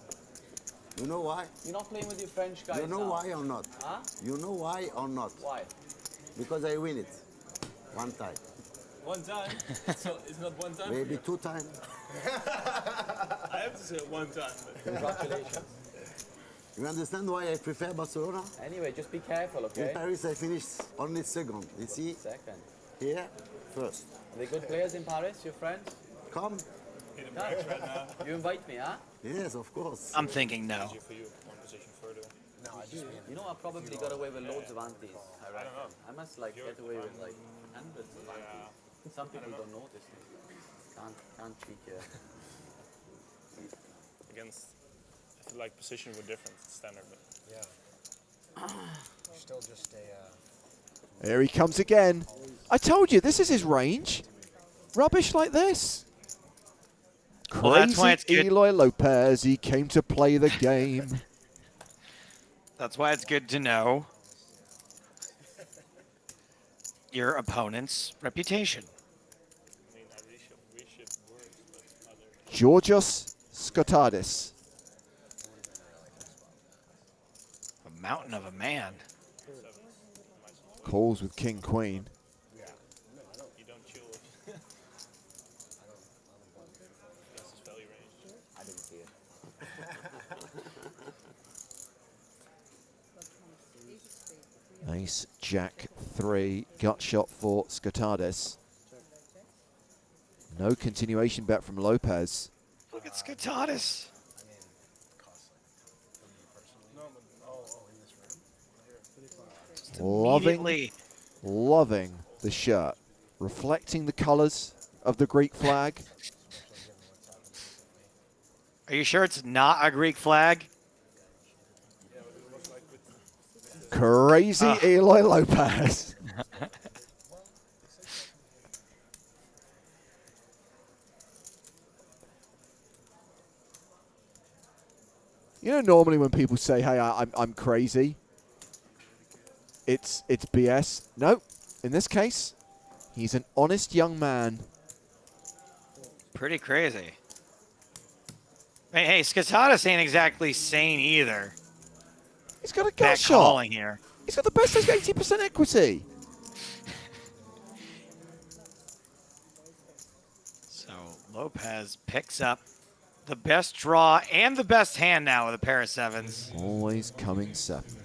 You know why? You're not playing with your French guys You know now. why or not? Huh? You know why or not? Why? Because I win it. One time. One time? So it's not one time? Maybe 2 times. I have to say it one time. Congratulations. You understand why I prefer Barcelona? Anyway, just be careful, okay? In Paris, I finished only second. You see? Second. Here, first. Are they good players in Paris, your friends? Come. You invite me, huh? Yes, of course. I'm thinking no. For you, one position further. No, I just You know, I probably got away with loads of antis. I reckon. don't know. I must get away with like hundreds of antis. Some people don't notice. Can't cheat you. Against, I feel like position were different, standard. But Yeah. Still just a... Here he comes again. I told you, this is his range. Rubbish like this. Well, that's why it's Crazy good. Eloy Lopez. He came to play the game. That's why it's good to know your opponent's reputation. I mean, we should work, but other. Georgios Skotadis. A mountain of a man. Calls with King Queen. You don't chill with. That's his value range. I didn't see it. Ace, Jack, 3. Gut shot for Skotadis. No continuation bet from Lopez. Look at Skatatis. Loving the shirt. Reflecting the colors of the Greek flag. Are you sure it's not a Greek flag? Crazy Eloy Lopez. You know, normally when people say, "Hey, I'm crazy," it's BS. No, in this case, he's an honest young man. Pretty crazy. Hey, Skatatis ain't exactly sane either. He's got a gut shot. Calling here. He's got the best 80% equity. So Lopez picks up the best draw and the best hand now with a pair of sevens. Always coming seven.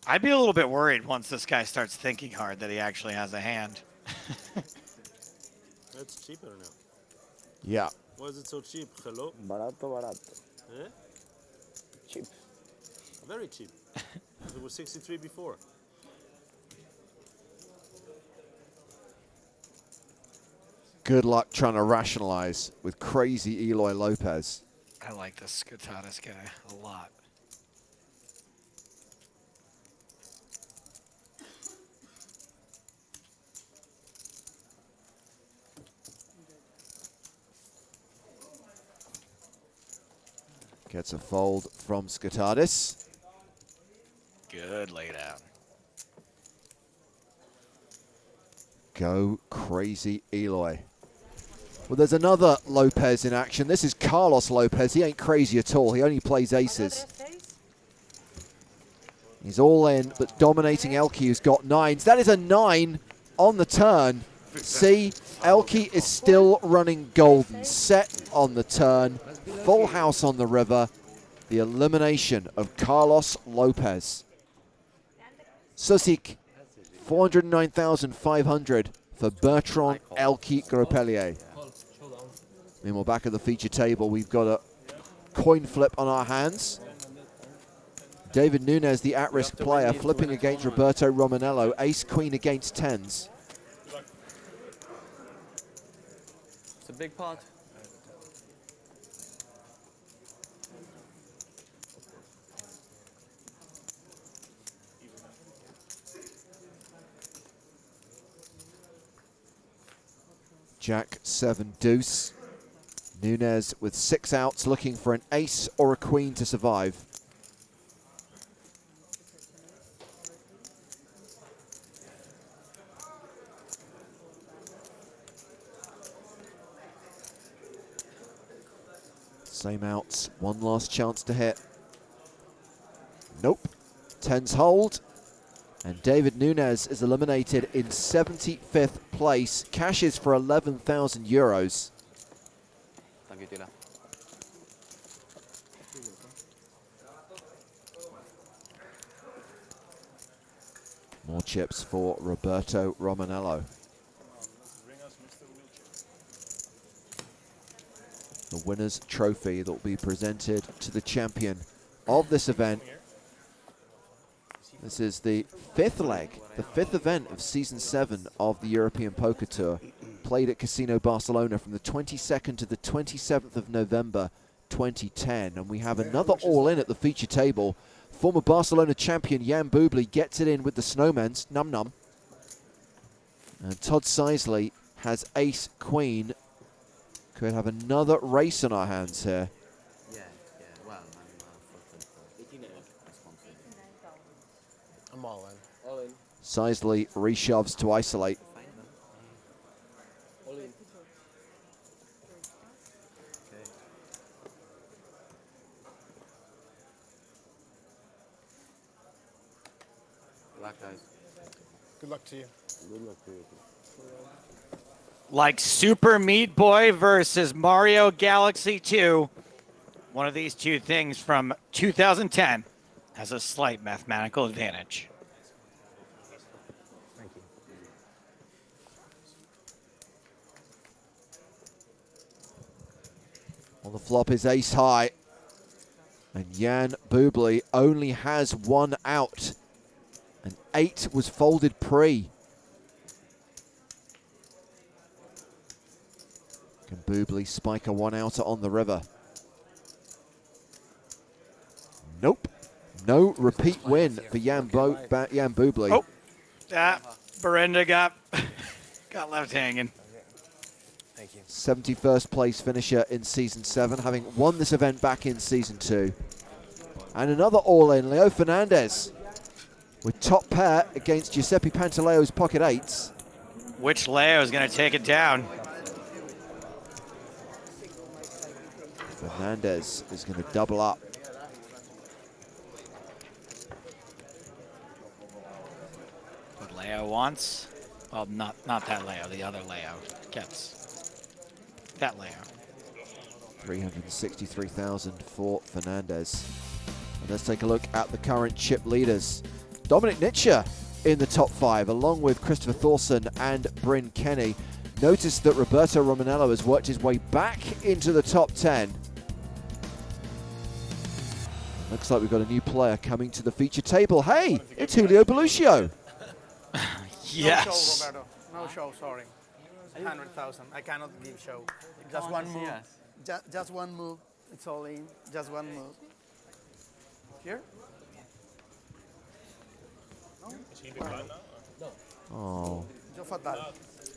I'd be a little bit worried once this guy starts thinking hard that he actually has a hand. That's cheaper now. Yeah. Why is it so cheap? Hello? Barato, barato. Eh? Cheap. Very cheap. It was 63 before. Good luck trying to rationalize with crazy Eloy Lopez. I like this Skatatis guy a lot. Gets a fold from Skatatis. Good laydown. Go crazy Eloy. Well, there's another Lopez in action. This is Carlos Lopez. He ain't crazy at all. He only plays aces. He's all in, but dominating Elke, who's got nines. That is a 9 on the turn. See, Elke is still running golden. Set on the turn. Full house on the river. The elimination of Carlos Lopez. Susik, 409,500 for Bertrand Elke Gropelier. Meanwhile, back at the feature table, we've got a coin flip on our hands. David Nunes, the at-risk player, flipping against Roberto Romanello. Ace-queen against tens. It's a big pot. Jack 7 deuce. Nunes with 6 outs, looking for an ace or a queen to survive. Same outs, one last chance to hit. Nope. Tens hold. And David Nunes is eliminated in 75th place. Cashes for 11,000 euros. Thank you, Tila. More chips for Roberto Romanello. The winner's trophy that will be presented to the champion of this event. This is the 5th leg, the 5th event of Season 7 of the European Poker Tour, played at Casino Barcelona from the 22nd to the 27th of November 2010. And we have another all-in at the feature table. Former Barcelona champion Jan Bubli gets it in with the Snowmans, num-num. And Todd Sisley has ace-queen. Could have another race on our hands here. Well, I'm all in. All in. Sisley reshoves to isolate. All in. luck, guys. Good luck to you. Good luck to you. Like Super Meat Boy versus Mario Galaxy 2. one of these two things from 2010 has a slight mathematical advantage. Thank you. On the flop is ace high. And Jan Bublé only has one out. And 8 was folded pre. Can Bublé spike a one outer on the river? Nope. No repeat win for Jan Bublé. Oh, Berenda got left hanging. Thank you. 71st place finisher in Season 7, having won this event back in Season 2. And another all-in, Leo Fernandez, with top pair against Giuseppe Pantaleo's pocket eights. Which Leo is going to take it down? Fernandez is going to double up. What Leo wants? Well, not that Leo, the other Leo gets. That Leo. 363,000 for Fernandez. And let's take a look at the current chip leaders. Dominic Nitscher in the top 5, along with Christopher Thorson and Bryn Kenny. Notice that Roberto Romanello has worked his way back into the top 10. Looks like we've got a new player coming to the feature table. Hey, it's Julio Beluccio. Yes. No show, Roberto. No show, sorry. 100,000. I cannot give show. Just one move. Just one move. It's all in. Just one move. Here? No? Oh.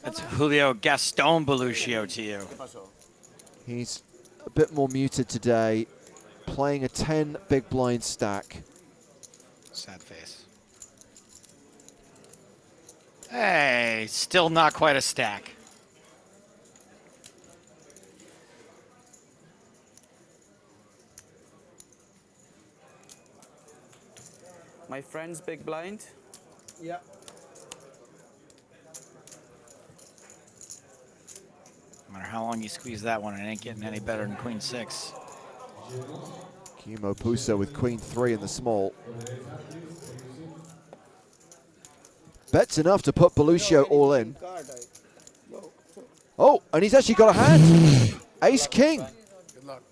That's Julio Gaston Beluccio to you. He's a bit more muted today, playing a 10 big blind stack. Sad face. Hey, still not quite a stack. My friend's big blind. Yeah. No matter how long you squeeze that one, it ain't getting any better than Queen 6. Kimo Pusa with Queen 3 in the small. Bets enough to put Beluccio all in. Oh, and he's actually got a hand. Ace King. Good luck.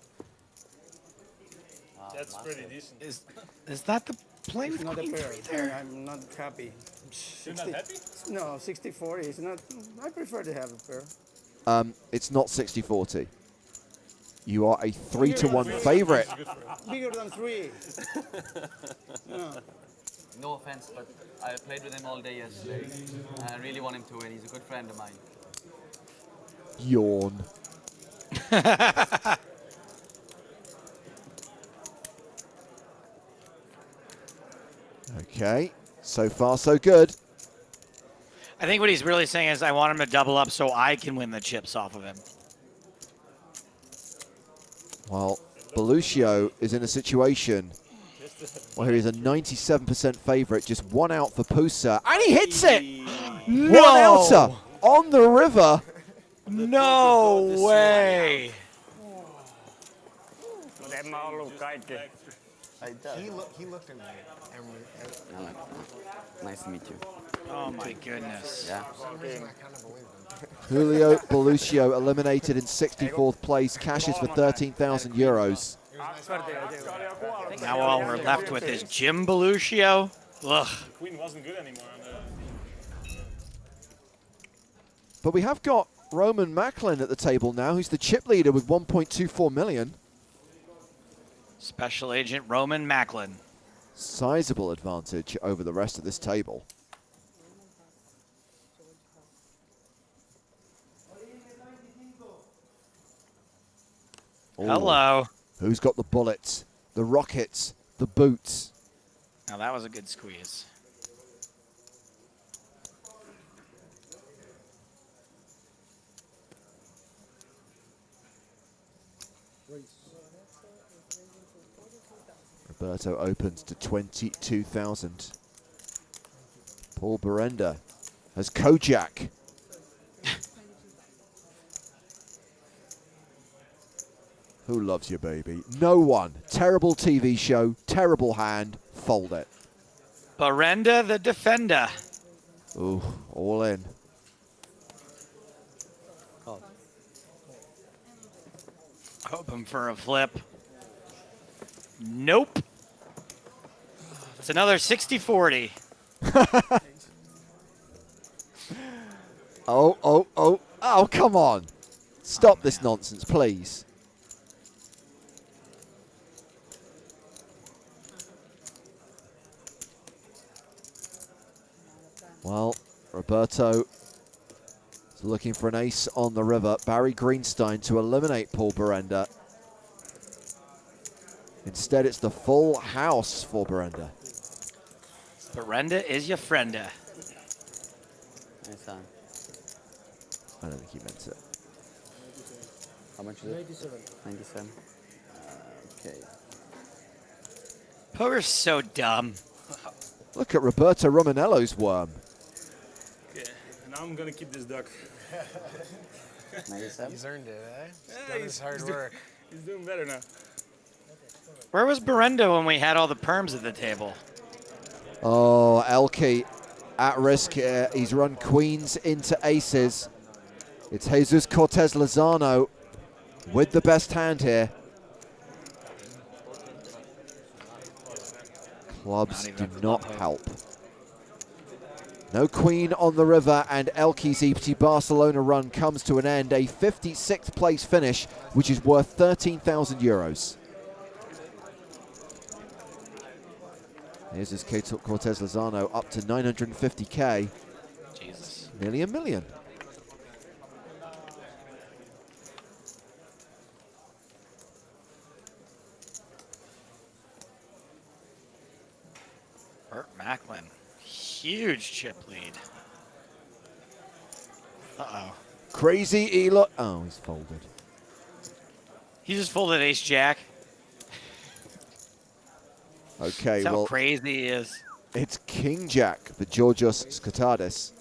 That's pretty decent. Is that the play with Not a Queen pair. 3 there? I'm not happy. You're not happy? No, 60-40 is not. I prefer to have a pair. It's not 60-40. You are a 3-1 favorite. Bigger than 3. No. No offense, but I played with him all day yesterday. I really want him to win. He's a good friend of mine. Yawn. Okay, so far so good. I think what he's really saying is I want him to double up so I can win the chips off of him. Well, Beluccio is in a situation where he's a 97% favorite, just one out for Pusa, and he hits it! No! One outer on the river. No way! He looked at me. Nice to meet you. Oh my goodness. Yeah. For some reason, I kind of believe him. Julio Beluccio eliminated in 64th place, cashes for 13,000 euros. Now all we're left with is Jim Beluccio. Ugh. The queen wasn't good anymore. But we have got Roman Macklin at the table now, who's the chip leader with 1.24 million. Special Agent Roman Macklin. Sizable advantage over the rest of this table. Ooh. Hello. Who's got the bullets, the rockets, the boots? Now that was a good squeeze. Roberto opens to 22,000. Paul Berenda has Kojak. Who loves you, baby? No one. Terrible TV show, terrible hand, fold it. Berenda the defender. Ooh, all in. Hoping for a flip. Nope. It's another 60-40. Oh, come on. Stop this nonsense, please. Well, Roberto is looking for an ace on the river. Barry Greenstein to eliminate Paul Berenda. Instead, it's the full house for Berenda. Berenda is your frienda. Nice hand. I don't think he meant it. How much is it? 97. Okay. Poker's so dumb. Look at Roberto Romanello's worm. Okay, now I'm gonna keep this duck. 97. He's earned it, eh? He's Yeah, done his hard work. He's doing better now. Where was Berenda when we had all the perms at the table? Oh, Elke at risk here. He's run queens into aces. It's Jesus Cortez Lozano with the best hand here. Clubs do not help. No queen on the river, and Elke's EPT Barcelona run comes to an end. A 56th place finish, which is worth 13,000 euros. Here's his Cortez Lozano up to 950K. Jesus. Nearly $1 million. Burt Macklin. Huge chip lead. Uh-oh. Crazy Elo. Oh, he's folded. He just folded ace jack. Okay, That's how well, crazy he is. it's King Jack for Georgios Skatadis.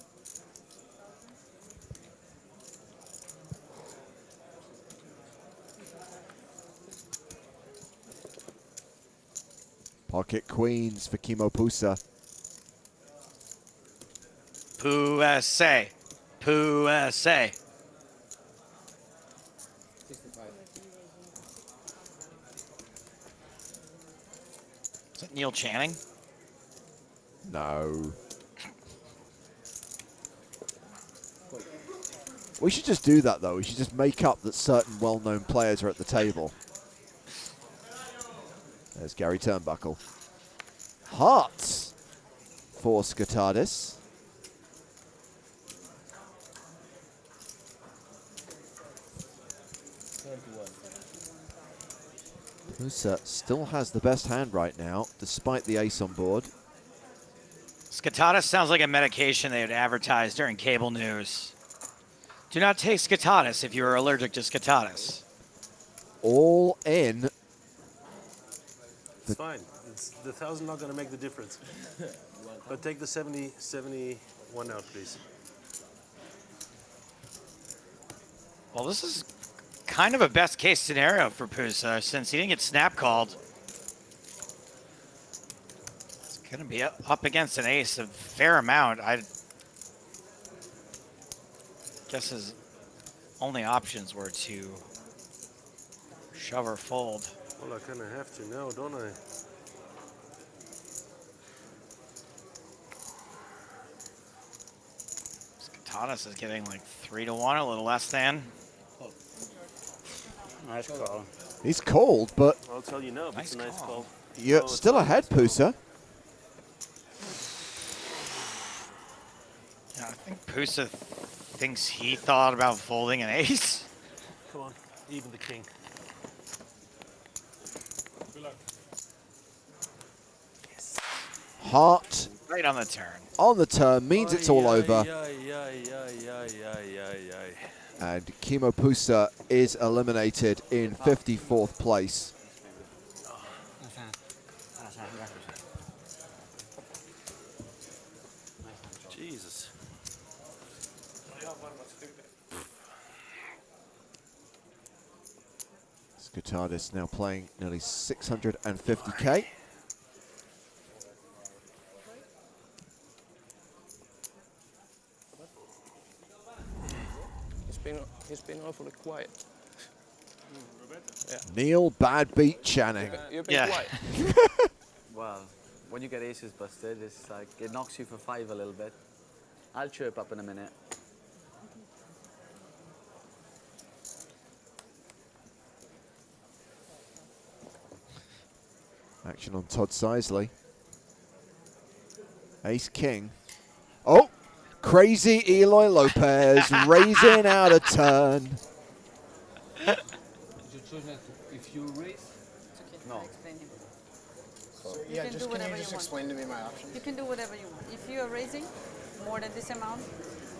Pocket queens for Kimo Pusa. Pusa. Pusa. Is it Neil Channing? No. We should just do that, though. We should just make up that certain well-known players are at the table. There's Gary Turnbuckle. Hearts for Skatadis. Pusa still has the best hand right now, despite the ace on board. Skatadis sounds like a medication they would advertise during cable news. Do not take Skatadis if you are allergic to Skatadis. All in. It's fine. It's the 1,000 not going to make the difference. But take the 71 out, please. Well, this is kind of a best case scenario for Pusa since he didn't get snap called. It's going to be up against an ace a fair amount. I guess his only options were to shove or fold. Well, I kind of have to now, don't I? Skatadis is getting like 3-1, a little less than. Nice call. He's called, but I'll tell you now if it's a nice call. you're still ahead, Pusa. Yeah, I think Pusa thinks he thought about folding an ace. Come on, even the king. Heart Right on the turn. on the turn means it's all over. And Kimo Pusa is eliminated in 54th place. Jesus. Skotadis now playing nearly 650K. He's been awfully quiet. Yeah. Neil bad beat Channing. You've been quiet. Well, when you get aces busted, it's like it knocks you for 5 a little bit. I'll chirp up in a minute. Action on Todd Sisley. Ace King. Oh, crazy Eloy Lopez raising out a turn. If you raise, no. So Yeah, can just do can you whatever just you want. explain to me my options? You can do whatever you want. If you are raising more than this amount,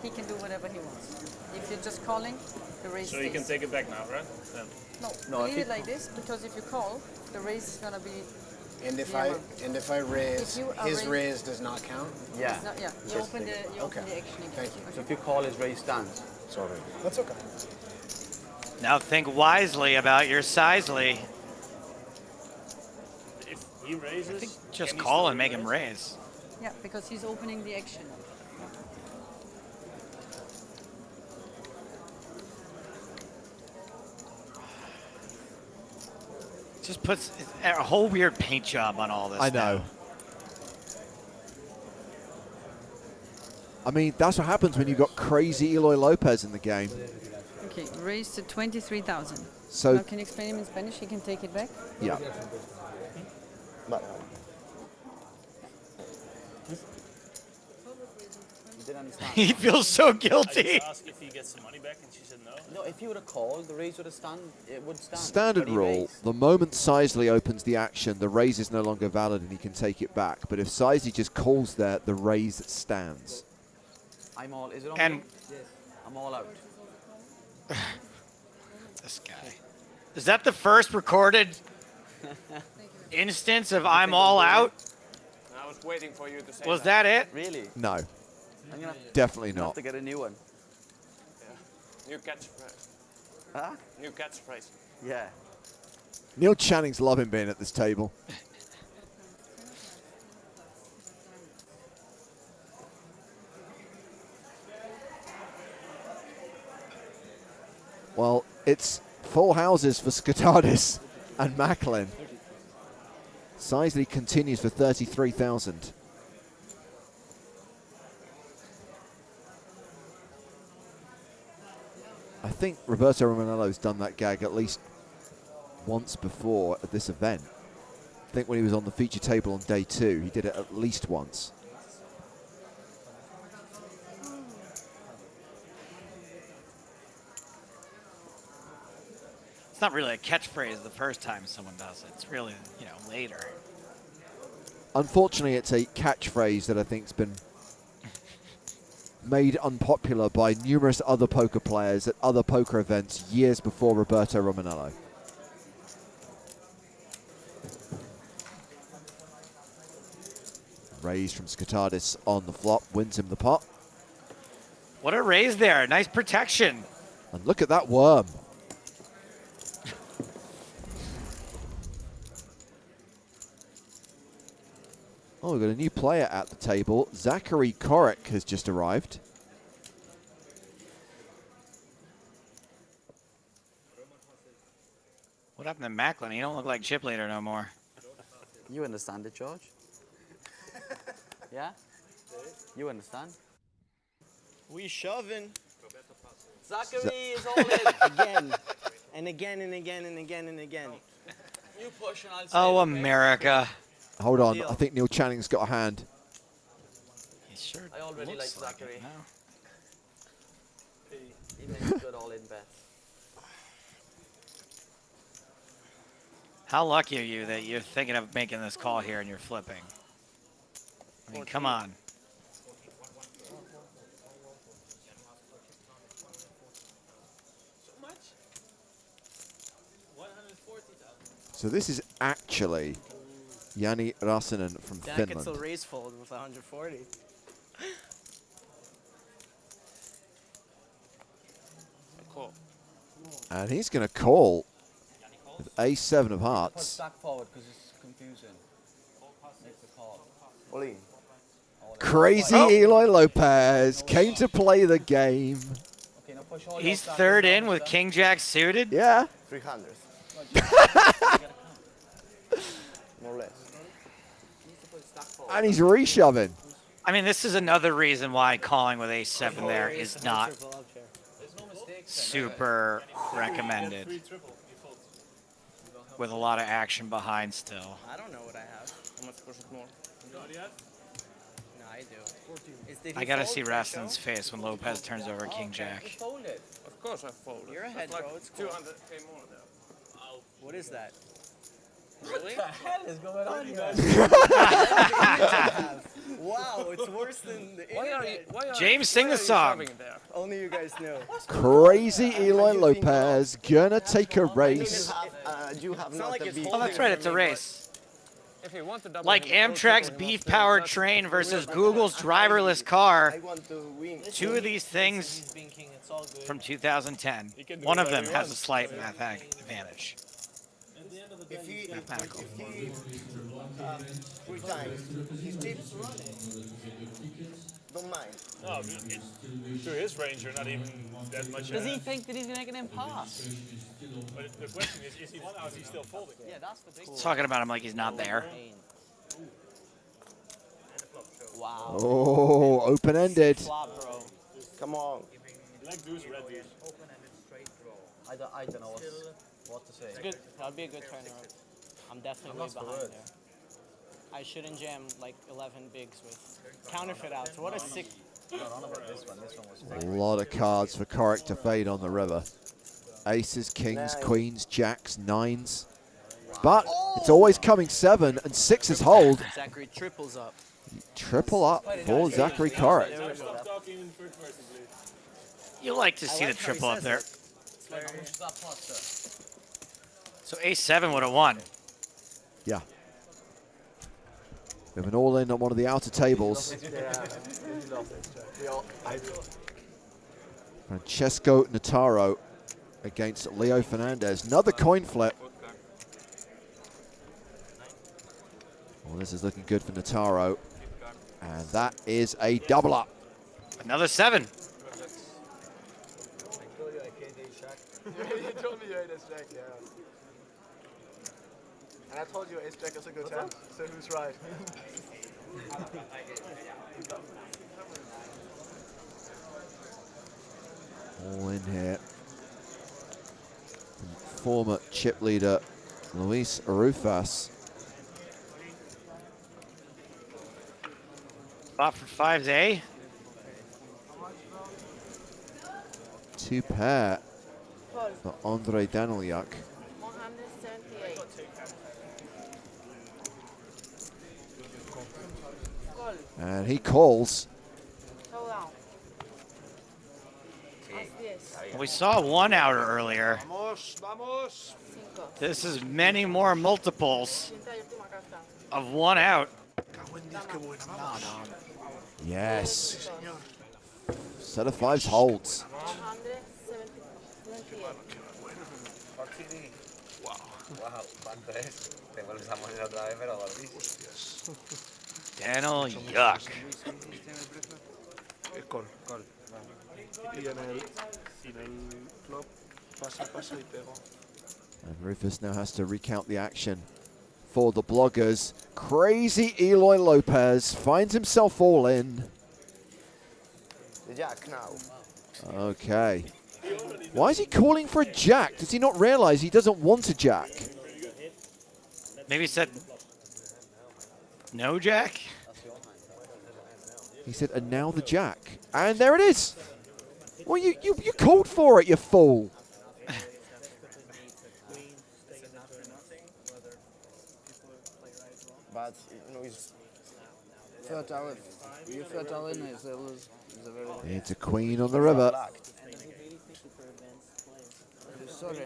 he can do whatever he wants. If you're just calling, the raise So you can stays. take it back now, right? Then. No, leave it like this, because if you call, the raise is gonna be. And if the I amount. raise, If you are his raise- raise does not count? Yeah. It's not- yeah, you open the action again. Thank you. So if you call, his raise stands. Sorry. That's okay. Now think wisely about your Sisley. If he raises, Just can he call still and make him raise. Yeah, because he's opening the action. Just puts a whole weird paint job on all this. I know. now. I mean, that's what happens when you've got crazy Eloy Lopez in the game. Okay, raise to 23,000. So- now can you explain him in Spanish? He can take it back. Yeah. You didn't understand. He feels so I guilty. just asked if he gets the money back, and she said no. No, if you would have called, the raise would have stand. It would stand. Standard but he rule, raised. the moment Sisley opens the action, the raise is no longer valid and he can take it back. But if Sisley just calls there, the raise stands. I'm all. Is it on And- me? Yes. I'm all out. This guy. Is that the first recorded instance of I'm all out? I was waiting for you to say Was that it? Really? No, I'm gonna definitely I'm gonna not. have to get a new one. New catchphrase. Huh? New catchphrase. Yeah. Neil Channing's loving being at this table. Well, it's full houses for Skotadis and Macklin. Sisley continues for 33,000. I think Roberto Romanello's done that gag at least once before at this event. I think when he was on the feature table on day 2, he did it at least once. It's not really a catchphrase the first time someone does it. It's really, later. Unfortunately, it's a catchphrase that I think's been made unpopular by numerous other poker players at other poker events years before Roberto Romanello. Raise from Skotadis on the flop, wins him the pot. What a raise there. Nice protection. And look at that worm. Oh, we've got a new player at the table. Zachary Korek has just arrived. What happened to Macklin? He don't look like chip leader no more. You understand it, George? Yeah? You understand? We shoving. Zachary is all in. Again. And again and again and again and again. You push and I'll say Oh, okay? America. Hold on, I think Neil Channing's got a hand. He sure I already like looks like Zachary. it now. He makes good all-in bets. How lucky are you that you're thinking of making this call here and you're flipping? I mean, come on. So this is actually Jani Rassinen from That Finland. gets a raise fold with 140. Cool. And he's going to call. with A7 of Put hearts. stack forward because it's confusing. Make the call. All in. Crazy Eloy Lopez came to play the game. Okay, now push all He's your third stack in with King Jack suited. Yeah. 300. More or less. And he's reshoving. I mean, this is another reason why calling with A7 there is not super recommended. With a lot of action behind still. I don't know what I have. How much was it more? No, I do. I gotta see Raston's face when Lopez turns over King Jack. Fold it. Of course I folded. You're ahead, That's like bro. It's cool. 200k more there. What is that? Really? What the hell is going on, you guys? Wow, it's worse than the James, sing the song. Only you guys know. Crazy Eloy Lopez gonna take a race. You have not not like a it's beat. Oh, that's right, it's a race. If you want to double Like him, Amtrak's double him beef-powered after, train versus Google's driverless car. I want to win. Two of these things from 2010. One of them has a slight mathematic advantage. If he, Mathematical. three times, his tips, don't mind. No, to his range, you're not even that much. Does he think that he's going to make an impasse? But the question is he still folding? Yeah, that's the big Talking about him like he's not there. Wow. Oh, open-ended. Flop, bro. Come on. Black deuce, red deuce. I don't know what to say. It's good. That'd be a good turnaround. I'm definitely way behind there. I shouldn't jam like 11 bigs with counterfeit outs. What a sick. A lot of cards for Corrick to fade on the river. Aces, kings, queens, jacks, nines. But it's always coming 7 and 6s hold. Zachary triples up. Triple up for Zachary Corrick. Stop talking in first person, please. You like to see the triple up there. So A7 would have won. Yeah. We have an all-in on one of the outer tables. Francesco Notaro against Leo Fernandez. Another coin flip. Well, this is looking good for Notaro. And that is a double up. Another 7. You told me you hate ace-jack, yeah. And I told you ace-jack is a good hand, so who's right? All in here. Former chip leader Luis Arufas. Spot for 5s, 2 pair for Andre Daniliak. 178. And he calls. Showdown. We saw 1 outer earlier. This is many more multiples of 1 out. Yes. Set of 5s holds. 178. Wow, ¿cuánto es? Tengo el examen otra vez, pero Daniel, yuck. Call. Y en el flop pasa y pego. And Rufus now has to recount the action for the bloggers. Crazy Eloy Lopez finds himself all in. The jack now. Okay. Why is he calling for a jack? Does he not realize he doesn't want a jack? Maybe he said no jack? He said, and now the jack. And there it is. Well, you called for it, you fool. But, you know, he's... Fertile. You fertile in is a very... It's a queen on the river. Sorry.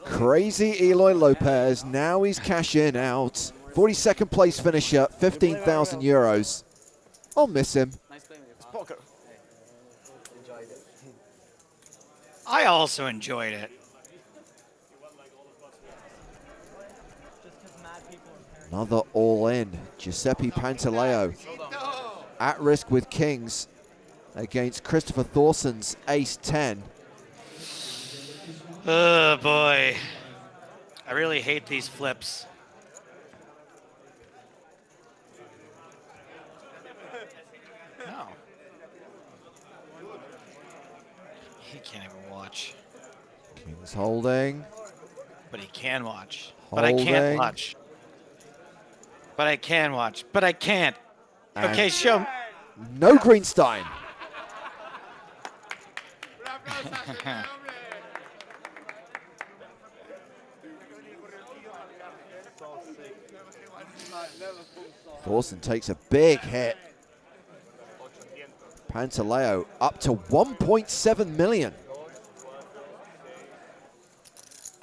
Crazy Eloy Lopez. Now he's cash in out. 42nd place finisher, 15,000 euros. I'll miss him. It's poker. Enjoyed it. I also enjoyed it. Another all-in. Giuseppe Pantaleo at risk with kings against Christopher Thorson's ace-10. Oh, boy. I really hate these flips. No. He can't even watch. Kings holding. But he can watch. Holding. But I can't watch. But I can watch. But I can't. And okay, show. No Greenstein. Thorson takes a big hit. Pantaleo up to 1.7 million.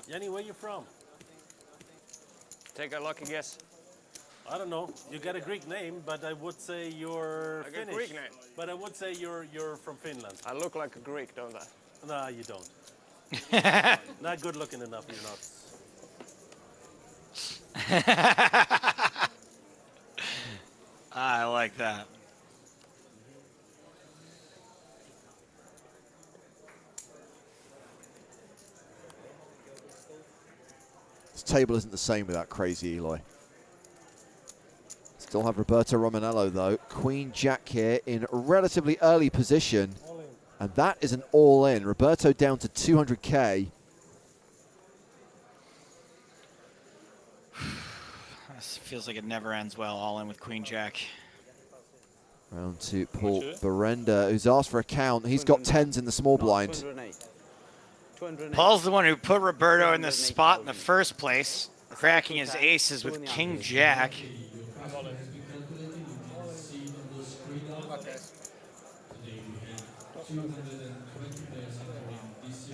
Yanni, where you from? Take a lucky guess. I don't know. You got a Greek name, but I would say you're I got a Finnish. Greek name. But I would say you're from Finland. I look like a Greek, don't I? No, you don't. Not good looking enough, you're not. I like that. This table isn't the same without crazy Eloy. Still have Roberto Romanello though. Queen Jack here in a relatively early position. And that is an all-in. Roberto down to 200K. This feels like it never ends well, all in with Queen Jack. Round to Paul Berenda, who's asked for a count. He's got 10s in the small blind. Paul's the one who put Roberto in this spot in the first place, cracking his aces with King Jack.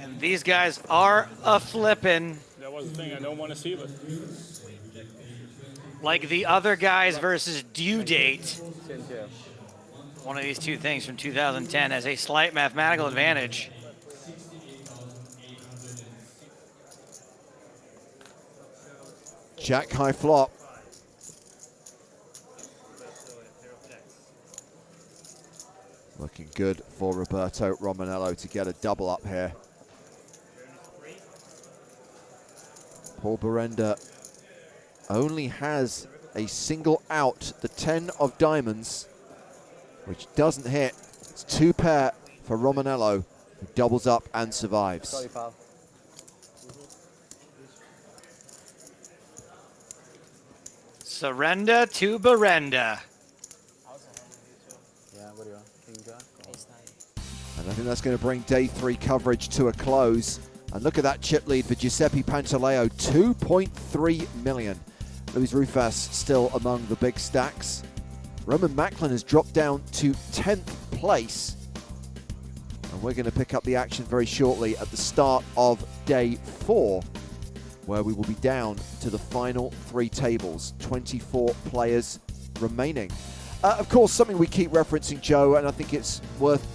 And these guys are a-flippin'. That was the thing. I don't want to see it. Like the other guys versus due date. One of these two things from 2010 has a slight mathematical advantage. Jack high flop. Looking good for Roberto Romanello to get a double up here. Paul Berenda only has a single out, the 10 of diamonds, which doesn't hit. It's two pair for Romanello, who doubles up and survives. Sorry, pal. Surrender to Berenda. Yeah, what do you want? King Jack? And I think that's going to bring day 3 coverage to a close. And look at that chip lead for Giuseppe Pantaleo, 2.3 million. Luis Rufas still among the big stacks. Roman Macklin has dropped down to 10th place. And we're going to pick up the action very shortly at the start of day 4, where we will be down to the final 3 tables, 24 players remaining. Of course, something we keep referencing, Joe, and I think it's worth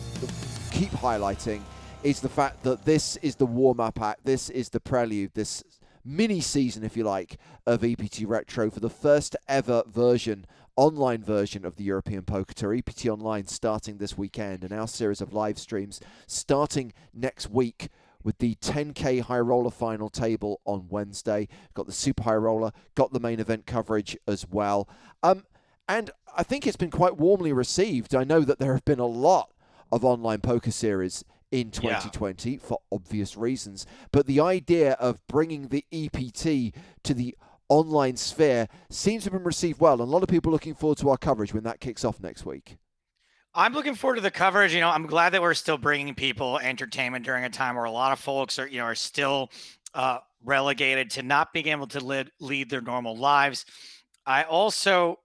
keep highlighting, is the fact that this is the warm-up act, this is the prelude, this mini-season, if you like, of EPT Retro for the first ever version, online version of the European Poker Tour. EPT Online starting this weekend, and our series of live streams starting next week with the 10K High Roller final table on Wednesday. Got the Super High Roller, got the main event coverage as well. And I think it's been quite warmly received. I know that there have been a lot of online poker series in 2020 for obvious reasons, but the idea of bringing the EPT to the online sphere seems to have been received well, and a lot of people looking forward to our coverage when that kicks off next week. I'm looking forward to the coverage. You know, I'm glad that we're still bringing people entertainment during a time where a lot of folks are, are still relegated to not being able to lead their normal lives. I also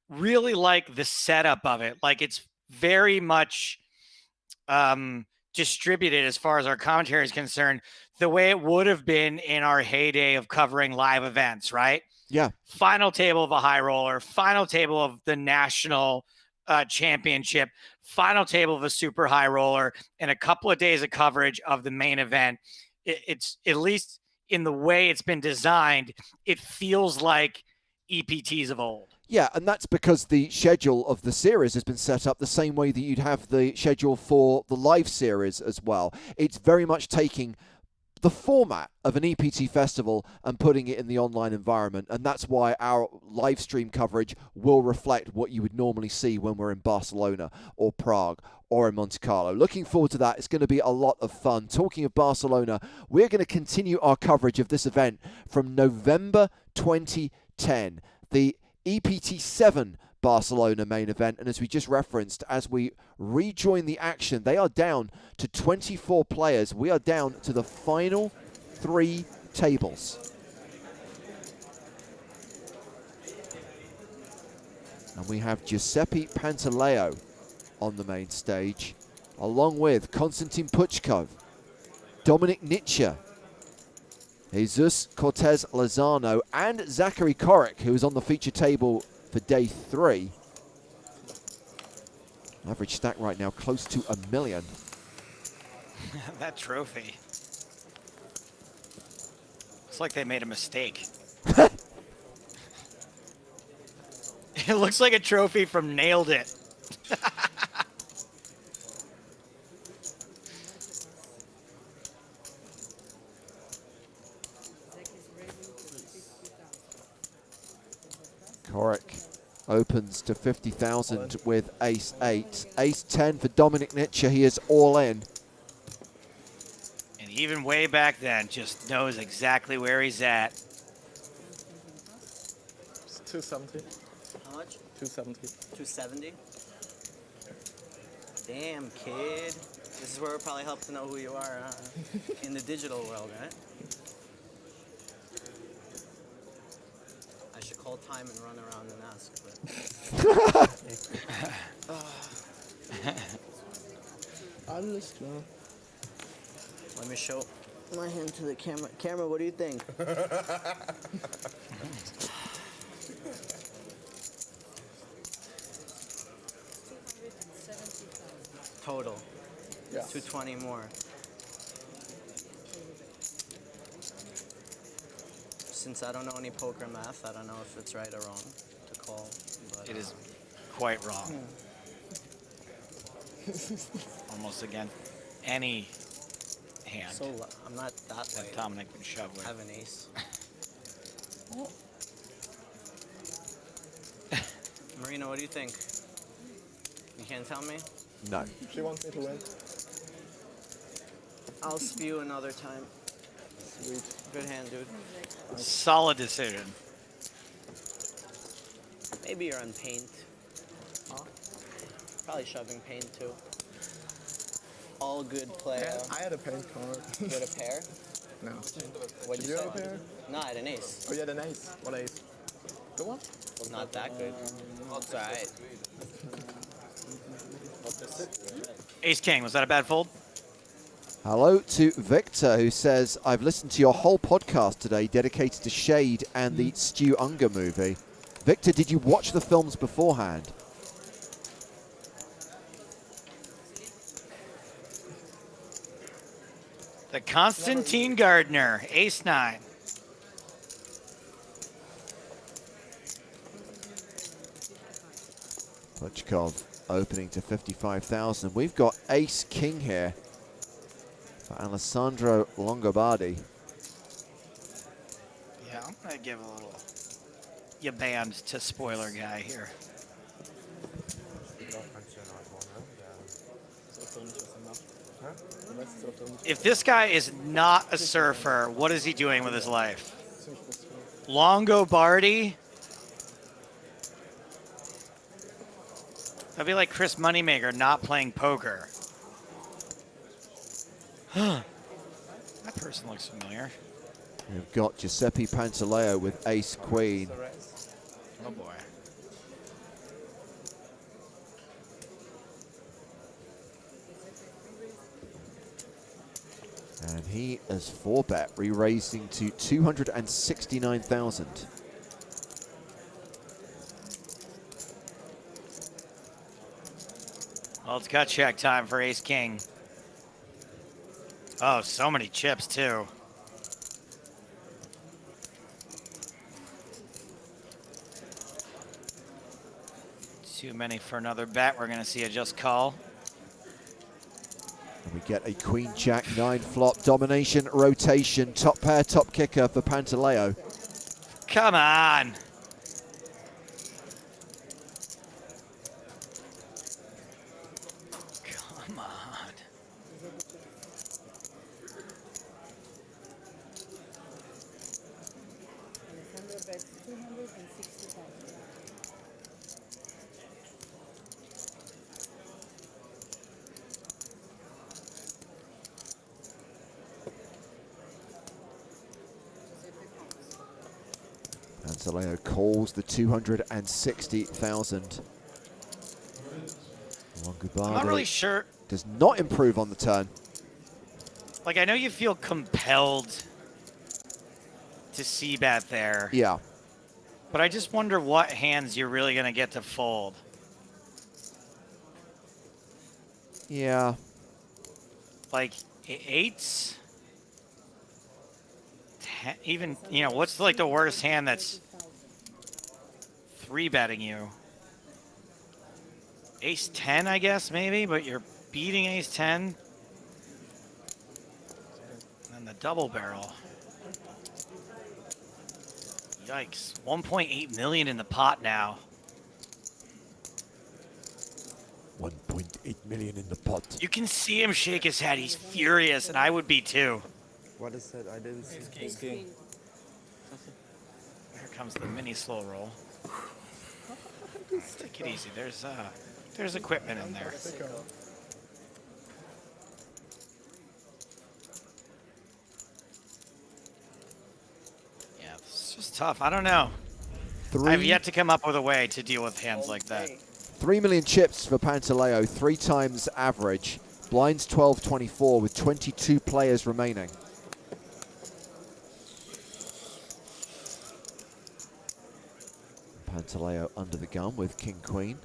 really like the setup of it. Like, it's very much distributed as far as our commentary is concerned, the way it would have been in our heyday of covering live events, right? Yeah. Final table of a high roller, final table of the national championship, final table of a super high roller, and a couple of days of coverage of the main event. It's at least in the way it's been designed, it feels like EPTs of old. Yeah, and that's because the schedule of the series has been set up the same way that you'd have the schedule for the live series as well. It's very much taking the format of an EPT festival and putting it in the online environment, and that's why our live stream coverage will reflect what you would normally see when we're in Barcelona or Prague or in Monte Carlo. Looking forward to that. It's going to be a lot of fun. Talking of Barcelona, we're going to continue our coverage of this event from November 2010, the EPT 7 Barcelona main event, and as we just referenced, as we rejoin the action, they are down to 24 players. We are down to the final 3 tables. And we have Giuseppe Pantaleo on the main stage, along with Konstantin Puchkov, Dominic Nietzsche, Jesus Cortez Lozano, and Zachary Korik, who is on the feature table for day 3. Average stack right now close to $1 million. That trophy. It's like they made a mistake. It looks like a trophy from Nailed It. Korik opens to 50,000 with ace-8. Ace-10 for Dominic Nietzsche. He is all in. And even way back then, just knows exactly where he's at. It's 270. How much? 270. 270? Damn, kid. This is where it probably helps to know who you are in the digital world, right? I should call time and run around and ask, but... Let me show my hand to the camera. Camera, what do you think? Total. Yeah. 220 more. Since I don't know any poker math, I don't know if it's right or wrong to call. But, It is quite wrong. Almost again. Any hand. So I'm not that way. Dominic would shove with. I have an ace. Marina, what do you think? You can't tell me? No. She wants me to win. I'll spew another time. Sweet. Good hand, dude. Solid decision. Maybe you're on paint. Huh? Probably shoving paint too. All good play. I had a paint card. You had a pair? No. What'd Did you you say? have a pair? No, I had an ace. Oh, you had an ace. What ace? The one? Not that good. It's alright. Ace King, was that a bad fold? Hello to Victor, who says, I've listened to your whole podcast today dedicated to Shade and the Stu Unger movie. Victor, did you watch the films beforehand? The Constantine Gardner, ace-9. Puchkov opening to 55,000. We've got ace-king here for Alessandro Longobardi. Yeah, I'm going to give a little band to spoiler guy here. If this guy is not a surfer, what is he doing with his life? Longobardi? That'd be like Chris Moneymaker not playing poker. That person looks familiar. We've got Giuseppe Pantaleo with ace-queen. Oh boy. And he is 4-bet, re-raising to 269,000. Well, it's gut check time for Ace King. Oh, so many chips too. Too many for another bet. We're going to see a just call. And we get a Queen Jack 9 flop domination rotation. Top pair, top kicker for Pantaleo. Come on. Come on. Pantaleo calls the 260,000. I'm not really sure. Does not improve on the turn. Like, I know you feel compelled to see bet there. Yeah. But I just wonder what hands you're really going to get to fold. Yeah. Like, eights? Even, you know, what's like the worst hand that's 3-betting you? Ace 10, I guess, maybe, but you're beating ace 10. And the double barrel. Yikes. 1.8 million in the pot now. 1.8 million in the pot. You can see him shake his head. He's furious, and I would be too. What is that? I didn't see. Here comes the mini slow roll. Right, take it easy. There's equipment in there. Yeah, it's just tough. I don't know. I've yet to come up with a way to deal with hands like that. 3 million chips for Pantaleo, 3 times average. Blinds 12-24 with 22 players remaining. Pantaleo under the gun with King Queen.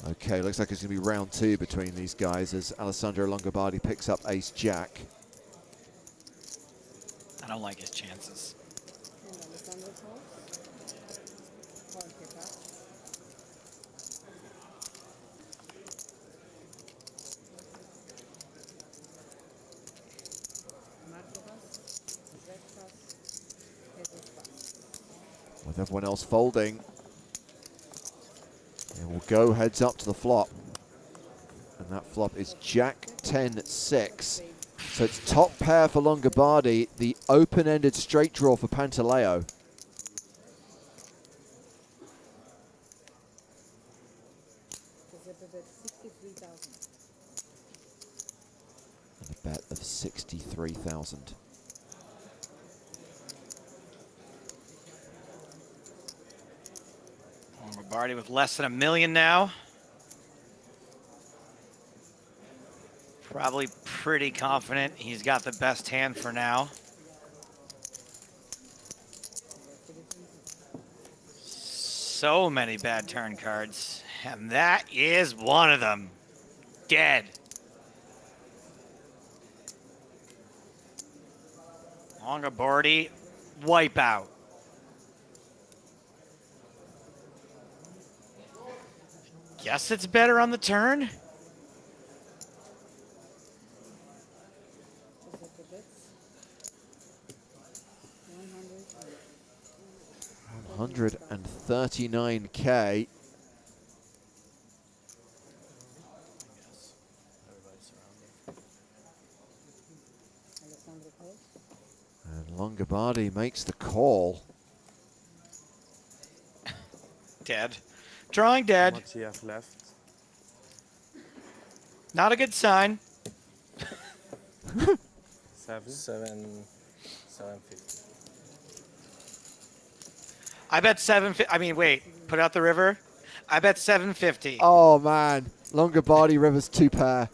Okay, looks like it's going to be round 2 between these guys as Alessandro Longobardi picks up ace jack. I don't like his chances. With everyone else folding. And we'll go heads up to the flop. And that flop is Jack 10-6. So it's top pair for Longobardi, the open-ended straight draw for Pantaleo. And a bet of 63,000. Longobardi with less than $1 million now. Probably pretty confident he's got the best hand for now. So many bad turn cards, and that is one of them. Dead. Longobardi, wipe out. Guess it's better on the turn. $139K. And Longobardi makes the call. Dead. Drawing dead. What do you have left? Not a good sign. 750. I bet 750. I mean, wait. Put out the river. I bet 750. Oh man, Longobardi Rivers 2 pair.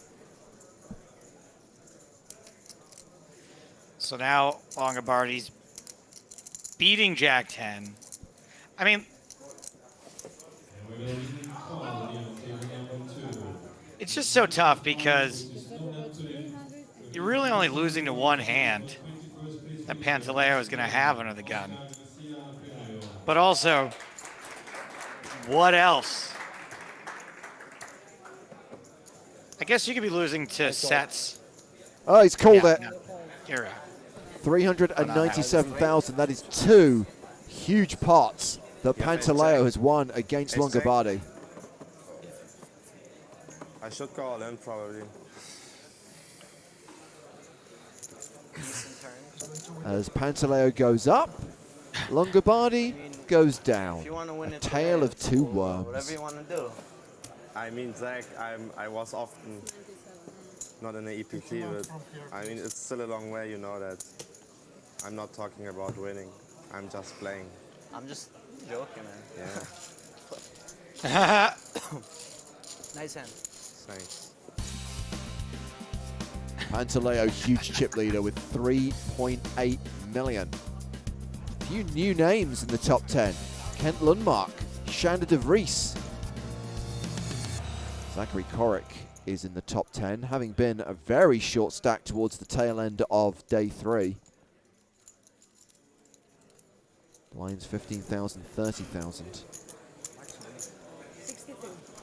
So now Longobardi's beating Jack 10. I mean, it's just so tough because You're really only losing to one hand that Pantaleo is going to have under the gun. But also, what else? I guess you could be losing to sets. Oh, he's called it. No, you're right. 397,000. That is 2 huge pots that Pantaleo has won against Longobardi. I should call in probably. As Pantaleo goes up, Longobardi goes down. If you want to win A it tale today, of two whatever worms. you want to do. I mean, Zach, I was often not in the EPT, but I mean, it's still a long way, you know that. I'm not talking about winning. I'm just playing. I'm just joking, man. Yeah. Nice hand. Thanks. Pantaleo, huge chip leader with 3.8 million. A few new names in the top 10. Kent Lundmark, Shander de Vries. Zachary Korek is in the top 10, having been a very short stack towards the tail end of day 3. Lines 15,000, 30,000.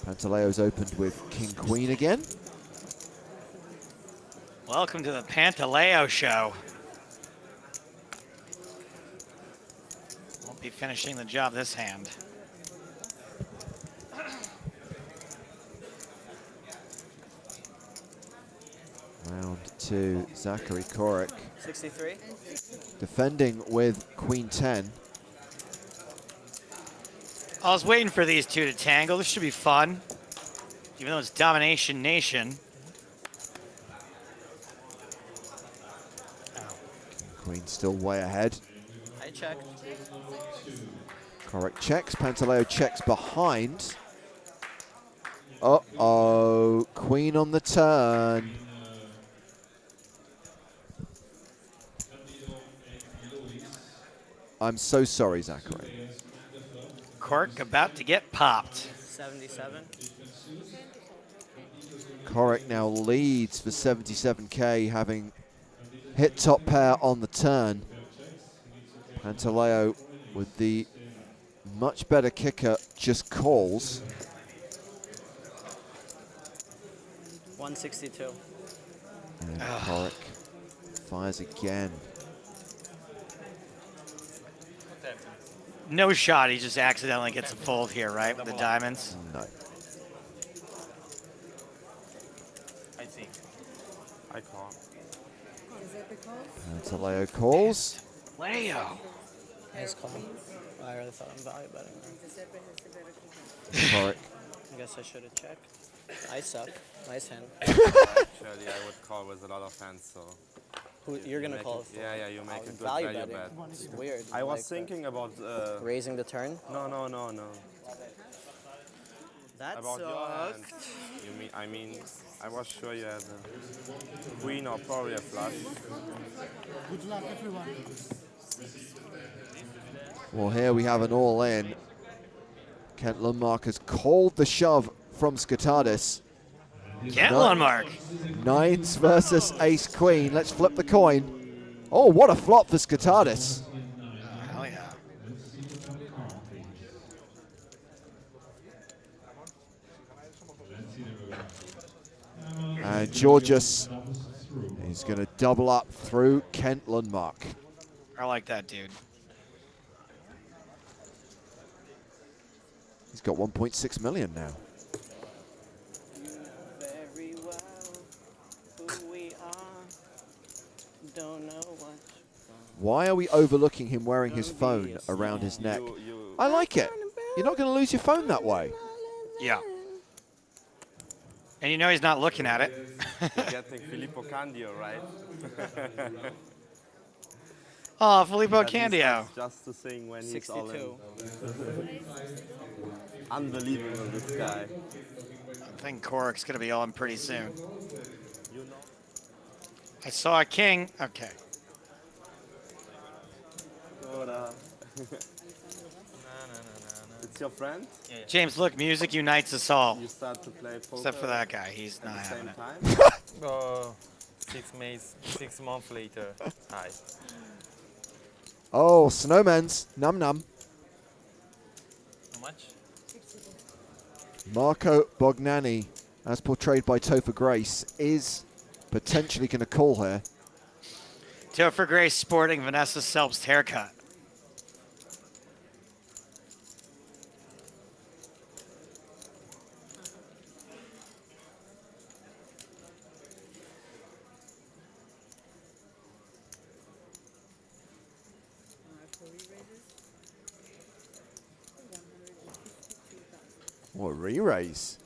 Pantaleo's opened with King Queen again. Welcome to the Pantaleo show. Won't be finishing the job this hand. Round 2, Zachary Korek. 63. Defending with Queen 10. I was waiting for these two to tangle. This should be fun. Even though it's Domination Nation. Queen still way ahead. I checked. Korek checks, Pantaleo checks behind. Uh-oh, Queen on the turn. I'm so sorry, Zachary. Cork about to get popped. 77. Korek now leads for 77k, having hit top pair on the turn. Pantaleo with the much better kicker just calls. 162. And Korek fires again. No shot, he just accidentally gets a fold here, right, with the diamonds? No. I think. I call. Pantaleo calls. Leo. Nice call. I really thought I'm value betting. Korek. I guess I should have checked. I suck. Nice hand. Actually, I would call with a lot of hands, so. Who, you're going to make call it, for? Yeah, you make a good value value betting. bet. It's weird. I was like thinking about... raising the turn? No. That about your sucked. hand. I mean, I was sure you had a queen or probably a flush. Good luck, everyone. Well, here we have an all-in. Kent Lundmark has called the shove from Skatadis. Kent Lundmark. Nines versus ace-queen. Let's flip the coin. Oh, what a flop for Skatadis. Hell yeah. And Georgios is going to double up through Kent Lundmark. I like that, dude. He's got 1.6 million now. Very well who we are. Don't know what. Why are we overlooking him wearing his phone around his neck? I like it. You're not going to lose your phone that way. Yeah. And you know he's not looking at it. You're getting Filippo Candio, right? Oh, Filippo That he Candio. starts just to sing when he's 62. all in. Unbelievable, this guy. I think Korek's going to be on pretty soon. I saw a king. Okay. It's your friend? James, look, music unites us all. You start to play poker Except for that guy. He's not at the having same it. time? 6 months later. Hi. Oh, Snowman's num num. How much? Marco Bognani, as portrayed by Topher Grace, is potentially going to call here. Topher Grace sporting Vanessa Selbst haircut. What a re-raise.